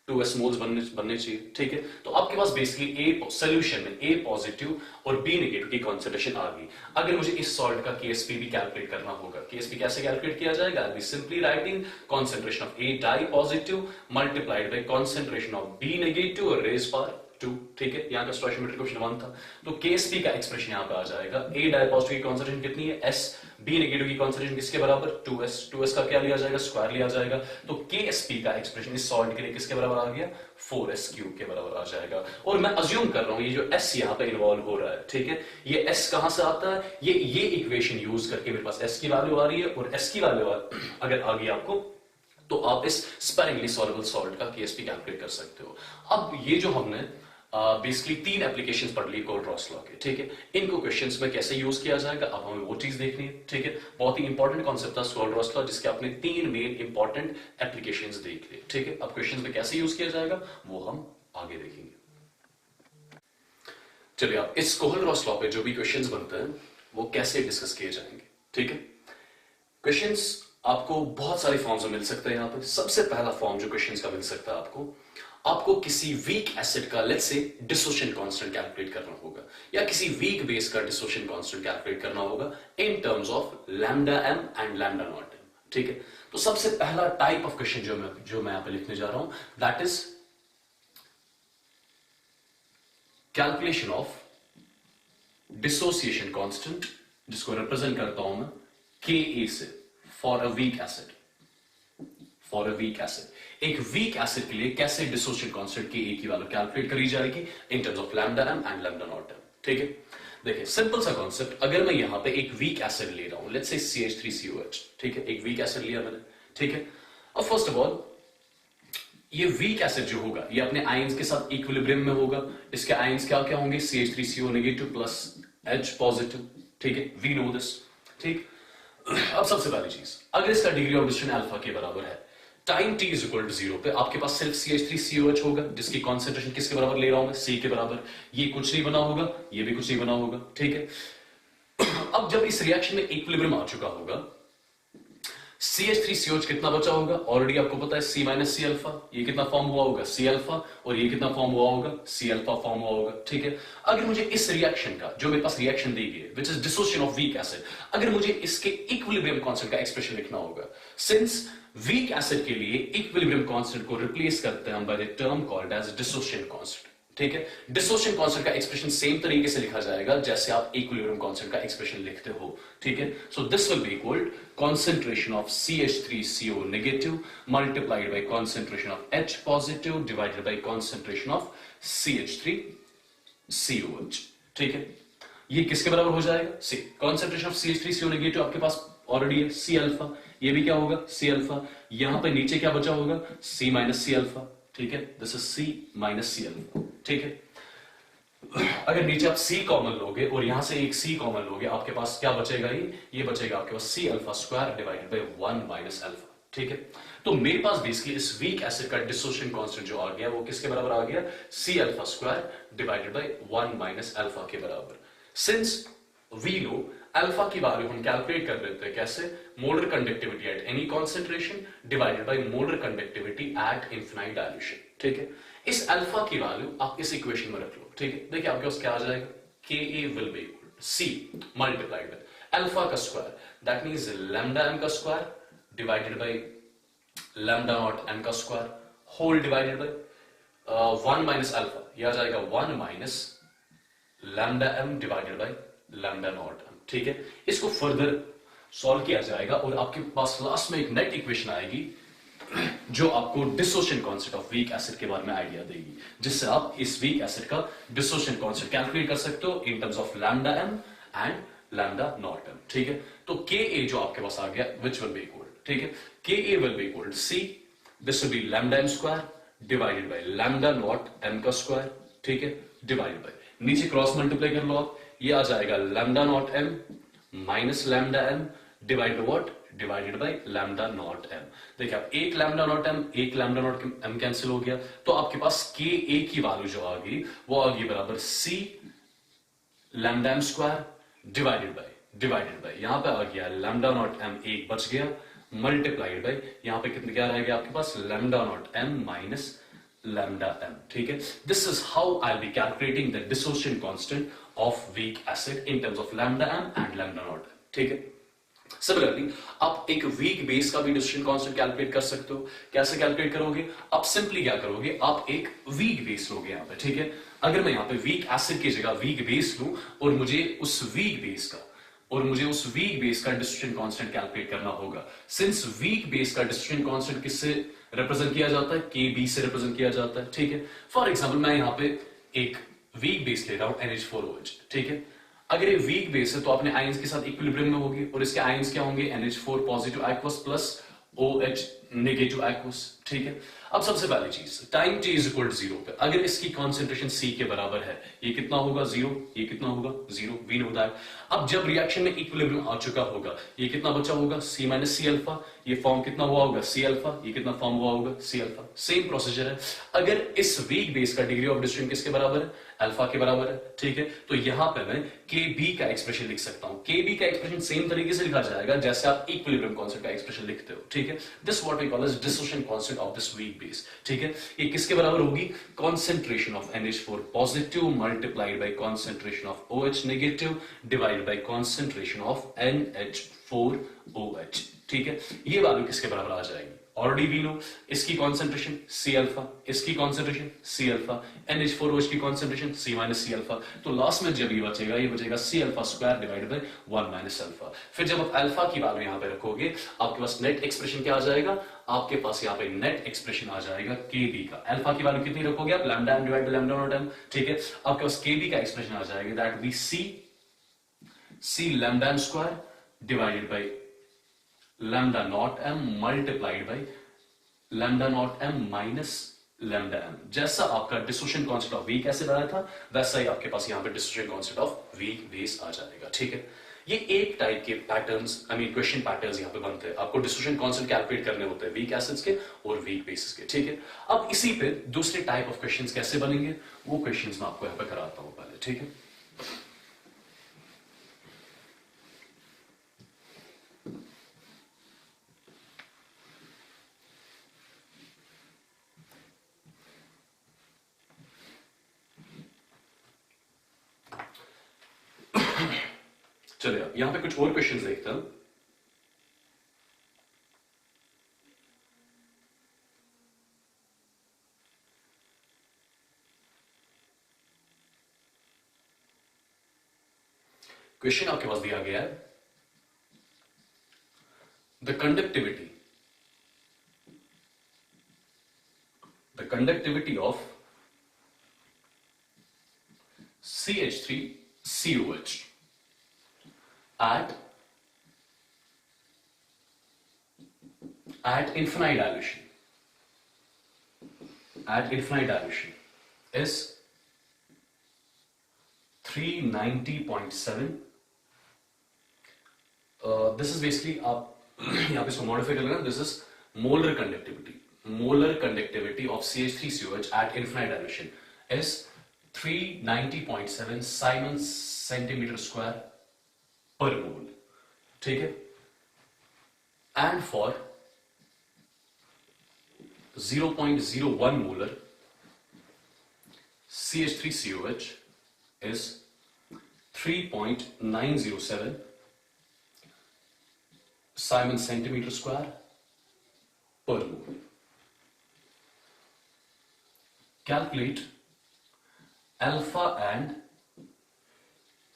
2s मोल्स बनने चाहिए, ठीक है। तो आपके पास बेसिकली A सॉल्यूशन में A पॉजिटिव और B नेगेटिव की कॉन्सेंट्रेशन आ गई। अगर मुझे इस सॉल्ट का केएसपी भी कैलकुलेट करना होगा, केएसपी कैसे कैलकुलेट किया जाएगा, I will simply writing concentration of A di positive multiplied by concentration of B negative और रेज पावर 2, ठीक है। यहाँ का स्टोइचियोमेट्रिक क्वेश्चन 1 था, तो केएसपी का एक्सप्रेशन यहाँ पे आ जाएगा, A डाई पॉजिटिव की कॉन्सेंट्रेशन कितनी है S, B नेगेटिव की कॉन्सेंट्रेशन किसके बराबर, 2s का क्या लिया जाएगा, स्क्वायर लिया जाएगा, तो केएसपी का एक्सप्रेशन इस सॉल्ट के लिए किसके बराबर आ गया, 4s क्यूब के बराबर आ जाएगा। और मैं अज्यूम कर रहा हूं ये जो s यहाँ पे इन्वॉल्व हो रहा है, ठीक है, ये s कहां से आता है, ये इक्वेशन यूज करके मेरे पास s की वैल्यू आ रही है, और s की वैल्यू अगर आ गई आपको तो आप इस स्पेरिंगली सॉल्युबल सॉल्ट का केएसपी कैलकुलेट कर सकते हो। अब ये जो हमने बेसिकली 3 एप्लीकेशंस पढ़ ली कोल्ड-रॉस लॉ के, ठीक है, इनको क्वेश्चंस में कैसे यूज किया जाएगा अब हमें वो चीज देखनी है, ठीक है। बहुत ही इंपॉर्टेंट कॉन्सेप्ट था कोल्ड-रॉस लॉ, जिसके आपने 3 मेन इंपॉर्टेंट एप्लीकेशंस देख लिए, ठीक है। अब क्वेश्चंस में कैसे यूज किया जाएगा वो हम आगे देखेंगे। चलिए आप इस कोल्ड-रॉस लॉ पे जो भी क्वेश्चंस बनते हैं वो कैसे डिस्कस किए जाएंगे, ठीक है। क्वेश्चंस आपको बहुत सारे फॉर्म्स में मिल सकते हैं। यहाँ पे सबसे पहला फॉर्म जो क्वेश्चंस का मिल सकता है आपको किसी वीक एसिड का let's say dissociation constant calculate करना होगा, या किसी वीक बेस का डिसोसिएशन कांस्टेंट कैलकुलेट करना होगा in terms of lambda M and lambda not M, ठीक है। तो सबसे पहला टाइप ऑफ क्वेश्चन जो मैं यहां पे लिखने जा रहा हूं that is calculation of dissociation constant, जिसको रिप्रेजेंट करता हूं मैं के से, for a weak acid. For a weak acid, एक वीक एसिड के लिए कैसे डिसोसिएशन कांस्टेंट के की वैल्यू कैलकुलेट करी जाएगी in terms of lambda M and lambda not M, ठीक है। देखिए सिंपल सा कॉन्सेप्ट, अगर मैं यहां पे एक वीक एसिड ले रहा हूं लेट्स से CH3COH, ठीक है, एक वीक एसिड लिया मैंने, ठीक है। अब फर्स्ट ऑफ ऑल ये वीक एसिड जो होगा ये अपने आयंस के साथ इक्विलिब्रियम में होगा, इसके आयंस क्या क्या होंगे, CH3CO negative plus H positive, ठीक है, वी नो दिस, ठीक। अब सबसे पहली चीज, अगर इसका डिग्री ऑफ डिस्ट्रीब्यूशन अल्फा के बराबर है, time t is equal to 0 पे आपके पास सिर्फ CH3COH होगा, जिसकी कॉन्सेंट्रेशन किसके बराबर ले रहा हूं मैं, C के बराबर। ये कुछ नहीं बना होगा, ये भी कुछ नहीं बना होगा, ठीक है। अब जब इस रिएक्शन में इक्विलिब्रियम आ चुका होगा, CH3COH कितना बचा होगा, ऑलरेडी आपको पता है C माइनस C अल्फा, ये कितना फॉर्म हुआ होगा C अल्फा, और ये कितना फॉर्म हुआ होगा C अल्फा फॉर्म हुआ होगा, ठीक है। अगर मुझे इस रिएक्शन का जो मेरे पास रिएक्शन दी गई है which is dissociation of weak acid, अगर मुझे इसके इक्विलिब्रियम कांस्टेंट का एक्सप्रेशन लिखना होगा, सिंस वीक एसिड के लिए इक्विलिब्रियम कांस्टेंट को रिप्लेस करते हैं हम by the term called as dissociation constant, ठीक है। डिसोसिएशन कांस्टेंट का एक्सप्रेशन सेम तरीके से लिखा जाएगा जैसे आप इक्विलिब्रियम कांस्टेंट का एक्सप्रेशन लिखते हो, ठीक है। So this will be equal concentration of CH3CO negative multiplied by concentration of H positive divided by concentration of CH3COH, ठीक है। ये किसके बराबर हो जाएगा, C, concentration of CH3CO negative आपके पास ऑलरेडी है C अल्फा, ये भी क्या होगा C अल्फा, यहां पे नीचे क्या बचा होगा C माइनस C अल्फा, ठीक है, this is C minus C alpha, ठीक है। अगर नीचे आप C कॉमन लोगे और यहां से एक C कॉमन लोगे, आपके पास क्या बचेगा, ये बचेगा आपके पास C alpha square divided by 1 minus alpha, ठीक है। तो मेरे पास बेसिकली इस वीक एसिड का डिसोसिएशन कांस्टेंट जो आ गया वो किसके बराबर आ गया, C alpha square divided by 1 minus alpha के बराबर। सिंस वी नो अल्फा की वैल्यू हम कैलकुलेट कर लेते हैं कैसे, molar conductivity at any concentration divided by molar conductivity at infinite dilution. ठीक है, इस अल्फा की वैल्यू आप इस इक्वेशन में रख लो। ठीक है, देखिए आपके पास क्या आ जाएगा, K A will be C multiplied with alpha का square that means lambda M का square divided by lambda not M का square whole divided by 1 minus alpha, यह आ जाएगा 1 minus lambda M divided by lambda not M. ठीक है, इसको further solve किया जाएगा और आपके पास लास्ट में एक नेट इक्वेशन आएगी जो आपको dissociation constant of weak acid के बारे में आइडिया देगी, जिससे आप इस वीक एसिड का डिसोसिएशन कांस्टेंट कैलकुलेट कर सकते हो in terms of lambda M and lambda not M. ठीक है, तो के ए जो आपके पास आ गया विच विल बी इक्वल, ठीक है, K A will be equal C, this will be lambda M square divided by lambda not M का स्क्वायर। ठीक है, डिवाइडेड बाय, नीचे क्रॉस मल्टीप्लाई कर लो आप, ये आ जाएगा lambda not M minus lambda M divide by what, divided by lambda not M. देखिए आप एक लैम्डा नॉट एम एक लैम्डा नॉट एम कैंसिल हो गया, तो आपके पास के ए की वैल्यू जो आ गई वो आ गई बराबर C lambda M square divided by यहां पे आ गया लैम्डा नॉट एम एक बच गया मल्टीप्लाइड बाय यहां पे कितने क्या रहेगा आपके पास lambda not M minus lambda m। ठीक है, this is how I'll be calculating the dissociation constant of weak acid in terms of lambda m and lambda naught m। ठीक है, सिमिलरली आप एक वीक बेस का भी डिसोसिएशन कांस्टेंट कैलकुलेट कर सकते हो। कैसे कैलकुलेट करोगे, आप सिंपली क्या करोगे, आप एक वीक बेस लोगे यहां पे। ठीक है, अगर मैं यहां पे वीक एसिड की जगह वीक बेस लूं और मुझे उस वीक बेस का डिसोसिएशन कांस्टेंट कैलकुलेट करना होगा। सिंस वीक बेस का डिसोसिएशन कांस्टेंट किससे रिप्रेजेंट किया जाता है, के बी से रिप्रेजेंट किया जाता है। ठीक है, फॉर एग्जांपल मैं यहां पे एक वीक बेस ले रहा हूं NH4OH। ठीक है, अगर ये वीक बेस है तो अपने आयंस के साथ इक्विलिब्रियम में होगी और इसके आयंस क्या होंगे, NH4 positive aqueous plus OH negative aqueous. ठीक है, अब सबसे पहली चीज time t is equal to 0 पे अगर इसकी कॉन्सेंट्रेशन C के बराबर है, ये कितना होगा 0, ये कितना होगा 0, वी नो दैट। अब जब रिएक्शन में इक्विलिब्रियम आ चुका होगा, ये कितना बचा होगा C माइनस सी अल्फा, ये फॉर्म कितना हुआ होगा C अल्फा, ये कितना फॉर्म हुआ होगा C अल्फा। सेम प्रोसीजर है, अगर इस वीक बेस का डिग्री ऑफ डिस्ट्रीब्यूशन किसके बराबर है, अल्फा के बराबर है। ठीक है, तो यहां पे मैं Kb का एक्सप्रेशन लिख सकता हूं। Kb का एक्सप्रेशन सेम तरीके से लिखा जाएगा जैसे आप इक्विलिब्रियम कांस्टेंट का एक्सप्रेशन लिखते हो। ठीक है, this what we call as dissociation constant of this weak base. ठीक है, ये किसके बराबर होगी, concentration of NH4 positive multiplied by concentration of OH negative divide by concentration of NH4OH। ठीक है, ये वैल्यू किसके बराबर आ जाएगी, ऑलरेडी वी नो इसकी कॉन्सेंट्रेशन C अल्फा, इसकी कॉन्सेंट्रेशन C अल्फा, NH4OH की concentration C minus C alpha. तो लास्ट में जब ये बचेगा C alpha square divided by 1 minus alpha. फिर जब आप अल्फा की वैल्यू यहां पे रखोगे, आपके पास नेट एक्सप्रेशन क्या आ जाएगा, आपके पास यहाँ पे नेट एक्सप्रेशन आ जाएगा Kb का। अल्फा की वैल्यू कितनी रखोगे आप, lambda M divide by lambda not M. ठीक है, आपके पास Kb का एक्सप्रेशन आ जाएगा that be C lambda M square divided by lambda naught m multiplied by lambda naught m minus lambda m। जैसा आपका dissociation constant of weak acid आया था, वैसा ही आपके पास यहाँ पे dissociation constant of weak base आ जाएगा। ठीक है, ये एक टाइप के पैटर्न्स क्वेश्चन पैटर्न्स यहाँ पे बनते हैं, आपको डिसोसिएशन कांस्टेंट कैलकुलेट करने होते हैं वीक एसिड्स के और वीक बेसिस के। ठीक है, अब इसी पे दूसरे टाइप ऑफ क्वेश्चंस कैसे बनेंगे वो क्वेश्चंस मैं आपको यहाँ पे कराता हूँ पहले। ठीक है, चलिए यहां पे कुछ और क्वेश्चंस देखते हैं। क्वेश्चन आपके पास दिया गया है, the conductivity of CH3COH at infinite dilution is 390.7। This is basically आप यहां पे इसको मॉडिफाई कर लेना, this is molar conductivity of CH3COH at infinite dilution is 390.7 Siemens centimeter square per mole, ठीक है? And for 0.01 molar CH3COH is 3.907 Siemens centimeter square per mole. Calculate alpha and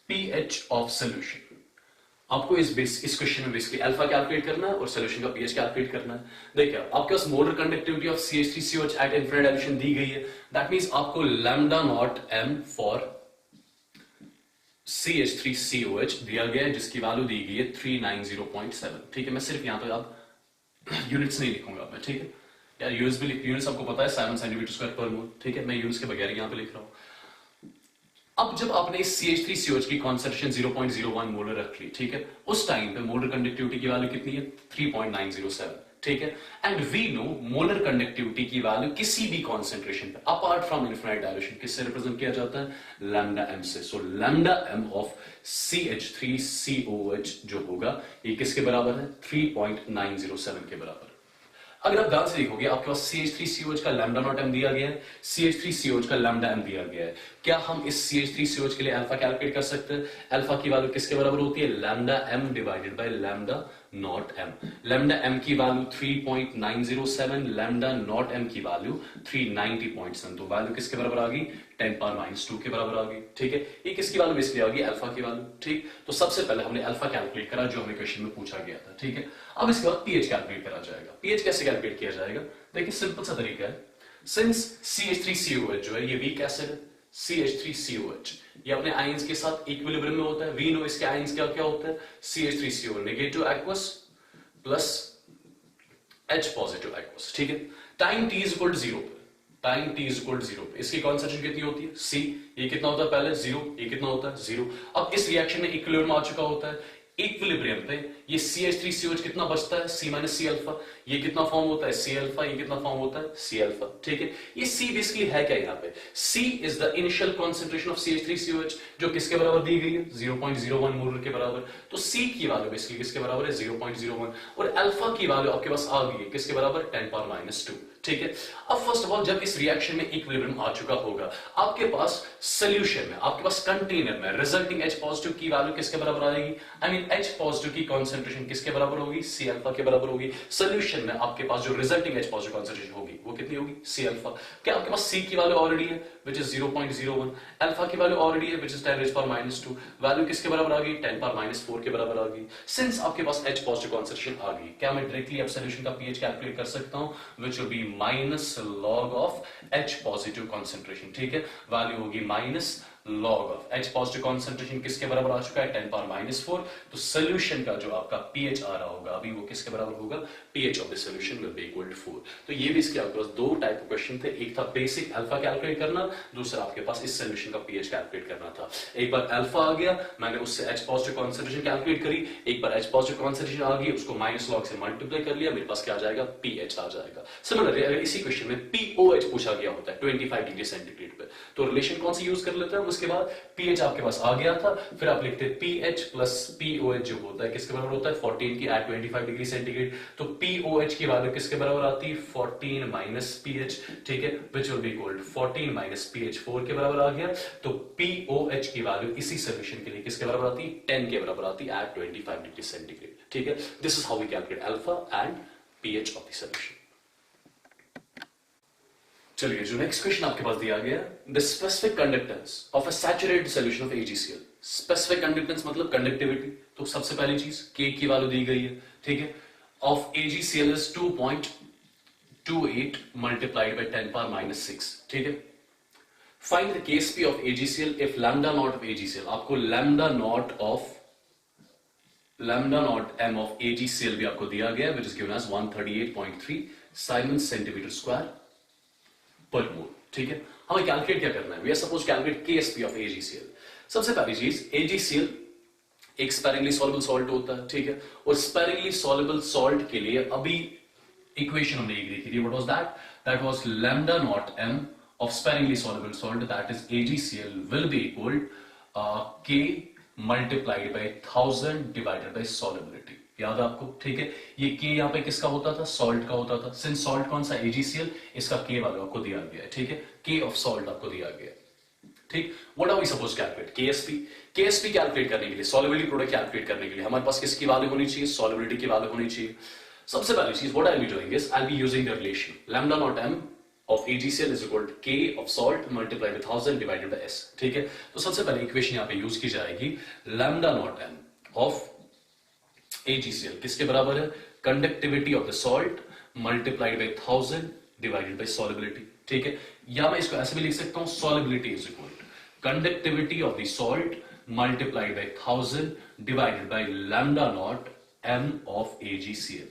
pH of solution. आपको इस question में basically alpha calculate करना है और solution का pH calculate करना है। देखिए आपके पास molar conductivity of CH3COH at infinite dilution दी गई है, दैट मींस आपको lambda not m for CH3COH दिया गया है जिसकी वैल्यू दी गई है 390.7। ठीक है, मैं सिर्फ यहां पे अब यूनिट्स नहीं लिखूंगा मैं, ठीक है यार, यूनिट्स आपको पता है Simon centimetre square per mole, ठीक है, मैं यूनिट्स के बगैर यहां पे लिख रहा हूं। अब जब आपने इस CH3COH की कॉन्सेंट्रेशन 0.01 मोलर रख ली, ठीक है, उस टाइम पे मोलर कंडक्टिविटी की वैल्यू कितनी है 3.907, ठीक है, and we know molar conductivity की वैल्यू किसी भी कॉन्सेंट्रेशन पे अपार्ट फ्रॉम इनफिनिट डायल्यूशन किससे रिप्रेजेंट किया जाता है लैम्डा m से। सो लैम्डा m ऑफ CH3COH जो होगा ये किसके बराबर है 3.907 के बराबर। अगर आप ध्यान से देखोगे आपके पास CH3COH का लैम्डा नॉट m दिया गया है, CH3COH का लैम्डा m दिया गया है। क्या हम इस CH3COH के लिए अल्फा कैलकुलेट कर सकते हैं? अल्फा की वैल्यू किसके बराबर होती है lambda m divided by lambda not m। Lambda m की वैल्यू 3.907, लैम्डा नॉट m की वैल्यू 390.7, तो वैल्यू किसके बराबर आ गई 10⁻⁻2 के बराबर आ गई। ठीक है, ये किसकी वैल्यू बेसिकली आ गई अल्फा की वैल्यू। ठीक, तो सबसे पहले हमने अल्फा कैलकुलेट करा जो हमें क्वेश्चन में पूछा गया था। ठीक है, अब इसके बाद पीएच कैलकुलेट करा जाएगा। पीएच कैसे कैलकुलेट किया जाएगा? देखिए सिंपल सा तरीका है, सिंस CH3COH जो है ये वीक एसिड है, CH3COH ये अपने आयंस के साथ इक्विलिब्रियम में होता है। वी नो इसके आयंस क्या क्या होता है CH3CO negative aqueous plus H positive aqueous. ठीक है, time t is equal to 0 पे, time t is equal to 0 पे इसकी कॉन्सेंट्रेशन कितनी होती है C, ये कितना होता है पहले 0, ये कितना होता है 0। अब इस रिएक्शन में इक्विलिब्रियम आ चुका होता है, इक्विलिब्रियम पे ये CH3COH कितना बचता है C माइनस C अल्फा, ये कितना फॉर्म होता है C अल्फा, ये कितना फॉर्म होता है C अल्फा। ठीक है, ये C बेसिकली है क्या यहाँ पे C is the initial concentration of CH3COH जो किसके बराबर दी गई है 0.01 मोलर के बराबर। तो C की वैल्यू बेसिकली किसके बराबर है 0.01 और अल्फा की वैल्यू आपके पास आ गई है किसके बराबर 10⁻²। ठीक है, अब फर्स्ट ऑफ ऑल जब इस रिएक्शन में इक्विलिब्रियम आ चुका होगा आपके पास सॉल्यूशन में, आपके पास कंटेनर में रिजल्टिंग H पॉजिटिव की वैल्यू किसके बराबर आएगी, आई मीन H पॉजिटिव की कॉन्सेंट्रेशन किसके बराबर होगी C अल्फा के बराबर होगी। सॉल्यूशन में आपके पास जो रिजल्टिंग H पॉजिटिव कॉन्सेंट्रेशन होगी वो कितनी होगी C अल्फा। क्या आपके पास C की वैल्यू ऑलरेडी है which is 0.01, अल्फा की वैल्यू ऑलरेडी है which is 10⁻², वैल्यू किसके बराबर आ गई 10⁻⁴ के बराबर आ गई। सिंस आपके पास H पॉजिटिव कॉन्सेंट्रेशन आ गई, क्या मैं डायरेक्टली अब सॉल्यूशन का pH कैलकुलेट कर सकता हूं which will be minus log of H positive concentration. ठीक है, वैल्यू होगी minus log of H positive concentration किसके बराबर आ चुका है 10⁻⁴। तो सॉल्यूशन का जो आपका pH आ रहा होगा अभी वो किसके बराबर होगा pH of the solution will be equal to 4। तो ये भी इसके आपके पास दो टाइप के क्वेश्चन थे, एक था बेसिक अल्फा कैलकुलेट करना, दूसरा आपके पास इस सॉल्यूशन का pH कैलकुलेट करना था। एक बार अल्फा आ गया मैंने उससे H पॉजिटिव कॉन्सेंट्रेशन कैलकुलेट करी, एक बार H पॉजिटिव कॉन्सेंट्रेशन आ गई उसको माइनस लॉग से मल्टीप्लाई कर लिया, मेरे पास क्या आ जाएगा pH आ जाएगा। सिमिलरली अगर इसी क्वेश्चन में POH पूछा गया होता है 25 डिग्री सेंटीग्रेड पे तो रिलेशन कौन सी यूज कर लेते हैं, उसके बाद pH आपके पास आ गया था, फिर आप लिखते pH प्लस POH जो होता है किसके बराबर होता है 14 की एट 25 डिग्री सेंटीग्रेड। तो POH की वैल्यू किसके बराबर आती है 14 माइनस pH। ठीक है, which will be equal to 14 minus pH 4 के बराबर आ गया। तो POH की वैल्यू इसी सॉल्यूशन के लिए किसके बराबर आती है 10 के बराबर आती है एट 25 डिग्री सेंटीग्रेड। ठीक है, this is how we calculate alpha and pH of the solution. चलिए जो नेक्स्ट क्वेश्चन आपके पास दिया गया, the specific conductance of a saturated solution of AgCl। Specific conductance मतलब कंडक्टिविटी, तो सबसे पहली चीज K की वैल्यू दी गई है। ठीक है, of AgCl is 2.28 multiplied by 10⁻⁻6। ठीक है, find the Ksp of AgCl if lambda naught of AgCl। आपको lambda not m of AgCl भी आपको दिया गया which is given as 138.3 Siemens centimeter square पर मोल। ठीक है, हमें कैलकुलेट क्या करना है, we are suppose calculate Ksp of AgCl। सबसे पहली चीज AgCl एक स्पेरिंगली सॉल्युबल सॉल्ट होता है। ठीक है, और स्पेरिंगली सॉल्युबल सॉल्ट के लिए अभी इक्वेशन हमने एक देखी थी, what was that was lambda naught m of sparingly soluble salt, that is AgCl, will be equal K multiplied by 1000 divided by solubility. याद है आपको? ठीक है, ये K यहाँ पे किसका होता था? सॉल्ट का होता था। सिंस सॉल्ट कौन सा? AgCl, इसका K वैल्यू आपको दिया गया है। ठीक है, K ऑफ सॉल्ट आपको दिया गया है। ठीक, what are we suppose calculate? KSP calculate करने के लिए, सॉल्युबिलिटी प्रोडक्ट कैलकुलेट करने के लिए हमारे पास किसकी वैल्यू होनी चाहिए? सॉल्युबिलिटी की वैल्यू होनी चाहिए। सबसे पहली चीज what I will be doing is I will be using the relation lambda naught m of AgCl is equal to K of salt multiplied with 1000 divided by S। ठीक है, तो सबसे पहले इक्वेशन यहां पे यूज की जाएगी lambda not m of AgCl किसके बराबर है? Conductivity of the salt multiplied by 1000 divided by solubility. ठीक है, या मैं इसको ऐसे भी लिख सकता हूं, solubility is equal to conductivity of the salt multiplied by 1000 divided by lambda not m of AgCl।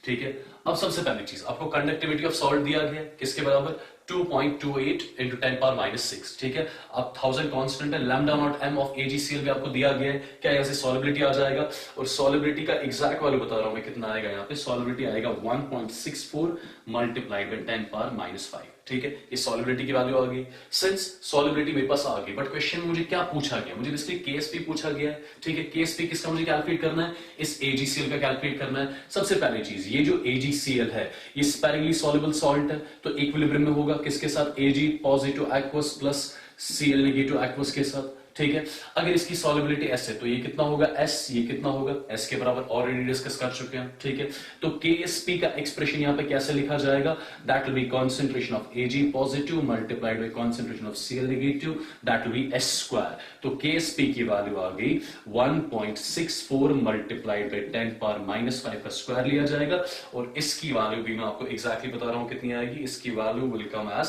ठीक है, अब सबसे पहली चीज आपको कंडक्टिविटी ऑफ सॉल्ट दिया गया है किसके बराबर? 2.28 into 10 power minus 6। ठीक है, अब 1000 कांस्टेंट है, lambda not m of AgCl भी आपको दिया गया है। क्या यहां से सॉल्युबिलिटी आ जाएगा? और सॉल्युबिलिटी का एग्जैक्ट वैल्यू बता रहा हूं मैं कितना आएगा यहाँ पे। सॉल्युबिलिटी आएगा 1.64 मल्टीप्लाइड बाय 10 power minus 5। ठीक है, ये सॉल्युबिलिटी की वैल्यू आ गई। सिंस सॉल्युबिलिटी मेरे पास आ गई, बट क्वेश्चन में मुझे क्या पूछा गया? मुझे बेसिकली केएसपी पूछा गया है। ठीक है, केएसपी किसका मुझे कैलकुलेट करना है? इस AgCl का कैलकुलेट करना है। सबसे पहली चीज, ये जो AgCl है ये स्पेरिंगली सॉल्युबल सॉल्ट है, तो इक्विलिब्रियम में होगा किसके साथ? Ag positive aqueous plus Cl negative aqueous के साथ। ठीक है, अगर इसकी सॉल्युबिलिटी S है तो ये कितना होगा? S, ये कितना होगा? S के बराबर, ऑलरेडी डिस्कस कर चुके हैं। ठीक है, तो KSP का एक्सप्रेशन यहां पे कैसे लिखा जाएगा? That will B concentration of Ag positive multiplied bye concentration of Cl negative, that will B S square. तो KSP की वैल्यू आ गई 1.64 मल्टीप्लाइड बाय 10 पावर माइनस 5 का स्क्वायर लिया जाएगा, और इसकी वैल्यू भी मैं आपको एग्जैक्टली बता रहा हूं कितनी आएगी। इसकी value will come as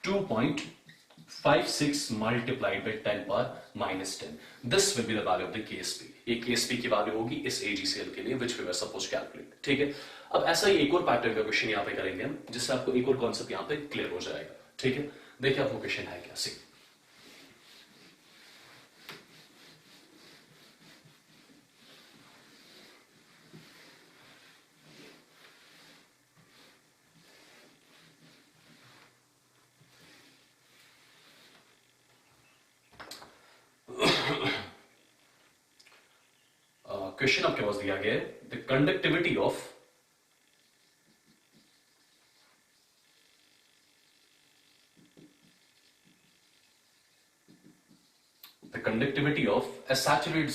2.56 multiplied by 10 power minus 10. This will be the value of the KSP. ये KSP की वैल्यू होगी इस AgCl के लिए, which we were supposed to calculate. ठीक है, अब ऐसा ही एक और पैटर्न का क्वेश्चन यहाँ पे करेंगे हम, जिससे आपको एक और कॉन्सेप्ट यहाँ पे क्लियर हो जाएगा। ठीक है, देखिए आपको क्वेश्चन है क्या। सी क्वेश्चन आपके पास दिया गया है the conductivity of a saturated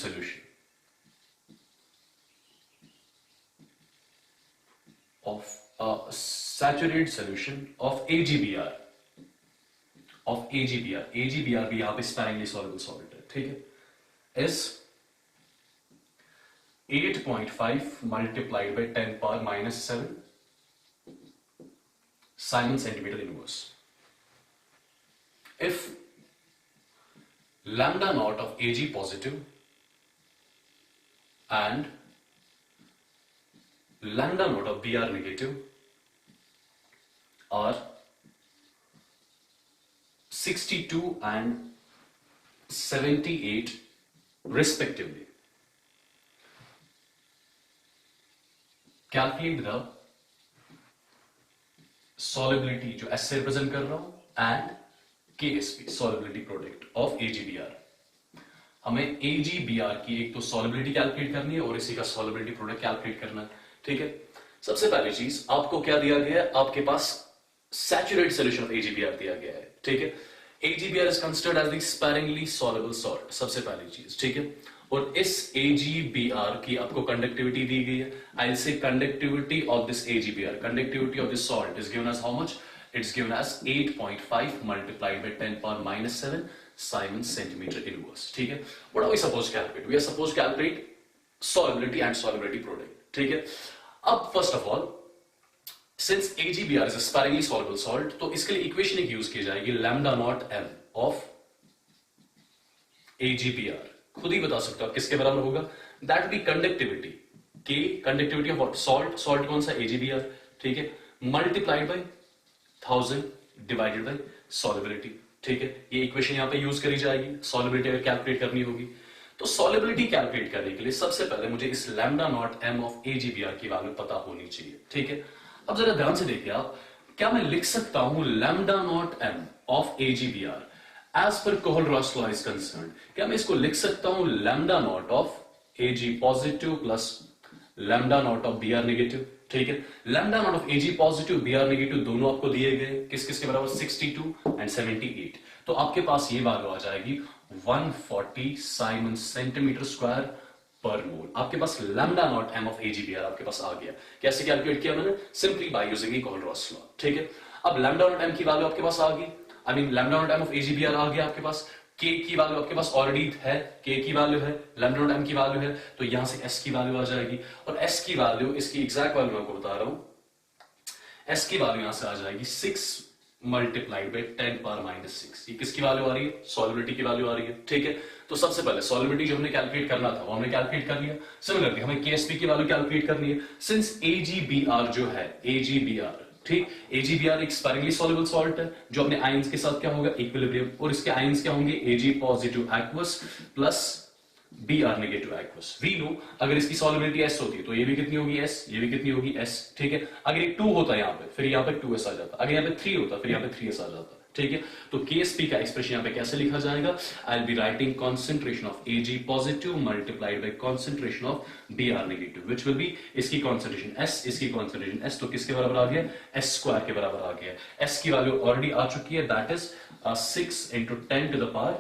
solution of AgBr AgBr भी यहां पे स्पेरिंगली सॉल्युबल सॉल्ट है। ठीक है, is 8.5 multiplied by 10 power minus 7 Simon centimeter inverse. If lambda naught of Ag positive and lambda naught of Br negative are 62 and 78 respectively, calculate the solubility जो S से represent कर रहा हूं and KSP solubility product of AgBr। हमें AgBr की एक तो solubility calculate करनी है और इसी का solubility product कैलकुलेट करना है। ठीक है, सबसे पहली चीज आपको क्या दिया गया है? आपके पास saturated solution of AgBr दिया गया है। ठीक है, AgBr is considered as the sparingly soluble salt, सबसे पहली चीज। ठीक है, और इस AgBr की आपको कंडक्टिविटी दी गई है। I'll say conductivity of this AgBr, conductivity of this salt is given as how much? It's given as 8.5 multiplied by 10 power minus 7 Simon centimeter inverse. ठीक है, what are we supposed to calculate? We are supposed to calculate solubility and solubility product. ठीक है, अब first of all, since AgBr is a sparingly soluble salt, तो इसके लिए equation एक use की जाएगी lambda naught m of AgBr। खुद ही बता सकते हो आप किसके बराबर होगा? That be conductivity K, conductivity of salt, salt कौन सा? AgBr। ठीक है, multiplied by 1000 divided by solubility. ठीक है, ये इक्वेशन यहां पे यूज करी जाएगी सॉल्युबिलिटी अगर कैलकुलेट करनी होगी। तो सॉल्युबिलिटी कैलकुलेट करने के लिए सबसे पहले मुझे इस lambda not m of AgBr की वैल्यू पता होनी चाहिए। ठीक है, अब जरा ध्यान से देखिए आप, क्या मैं लिख सकता हूं lambda not M of AgBr as per Kohlrausch law is concern, क्या मैं इसको लिख सकता हूं lambda not of Ag positive plus lambda not of Br negative? ठीक है, lambda not of Ag positive Br negative दोनों आपको दिए गए, किस किस के बराबर, 62 एंड 78। तो आपके पास ये वैल्यू आ जाएगी 140 Simon centimetre square per mole. आपके पास lambda not M of AgBr आपके पास आ गया। कैसे कैलकुलेट किया मैंने? Simply by using Kohlrausch law. ठीक है, अब लैम्डा नॉट एम की वैल्यू आपके पास आ गई, I mean lambda not M of AgBr आ गया आपके पास। K की वैल्यू आपके पास ऑलरेडी है, K की वैल्यू है, लैम्डा नॉट एम की वैल्यू है, तो यहां से S की वैल्यू आ जाएगी। और S की वैल्यू, इसकी एग्जैक्ट वैल्यू मैं आपको बता रहा हूं, S की वैल्यू यहां से आ जाएगी 6 मल्टीप्लाइड बाई 10 पावर माइनस 6। ये किसकी वैल्यू आ रही है? सॉल्युबिलिटी की वैल्यू आ रही है। ठीक है, तो सबसे पहले सॉल्युबिलिटी जो हमने कैलकुलेट करना था वो हमने कैलकुलेट कर लिया। सिमिलरली हमें KSP की वैल्यू कैलकुलेट करनी है। सिंस AgBr जो है, AgBr, ठीक, AgBr एक स्पायरिंगली सॉल्युबल सॉल्ट है जो अपने आयंस के साथ क्या होगा, इक्विलिब्रियम, और इसके आयंस क्या होंगे, Ag positive aqueous plus Br negative aqueous. We know अगर इसकी सॉल्युबिलिटी S होती है तो ये भी कितनी होगी S, ये भी कितनी होगी S। ठीक है, अगर ये 2 होता है यहाँ पे, फिर यहाँ पे 2s आ जाता, अगर यहाँ पे 3 होता फिर यहाँ पे 3s आ जाता। ठीक है, तो KSP का एक्सप्रेशन यहाँ पे कैसे लिखा जाएगा? I will be writing concentration of Ag positive multiplied by concentration of Br negative, which will be इसकी कॉन्सेंट्रेशन S, इसकी कॉन्सेंट्रेशन S, तो किसके बराबर आ गया? S स्क्वायर के बराबर आ गया। S की वैल्यू ऑलरेडी आ चुकी है, that is 6 into 10 to the power,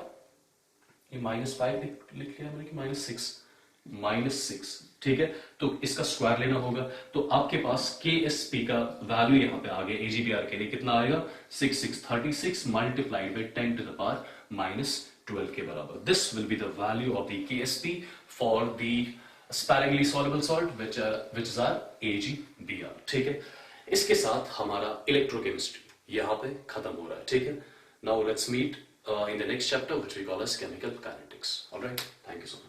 ये -5 लिख लिया मैंने कि -6। ठीक है, तो इसका स्क्वायर लेना होगा, तो आपके पास KSP का वैल्यू यहां पे आ गया AgBr के लिए कितना आएगा, 3636 multiplied by 10 to the power -12 के बराबर। This will be the value of the KSP for the sparingly soluble salt which is are AgBr। ठीक है, इसके साथ हमारा इलेक्ट्रोकेमिस्ट्री यहां पे खत्म हो रहा है। ठीक है, now let's meet in the next chapter, which we call as chemical kinetics. All right, thank you so much.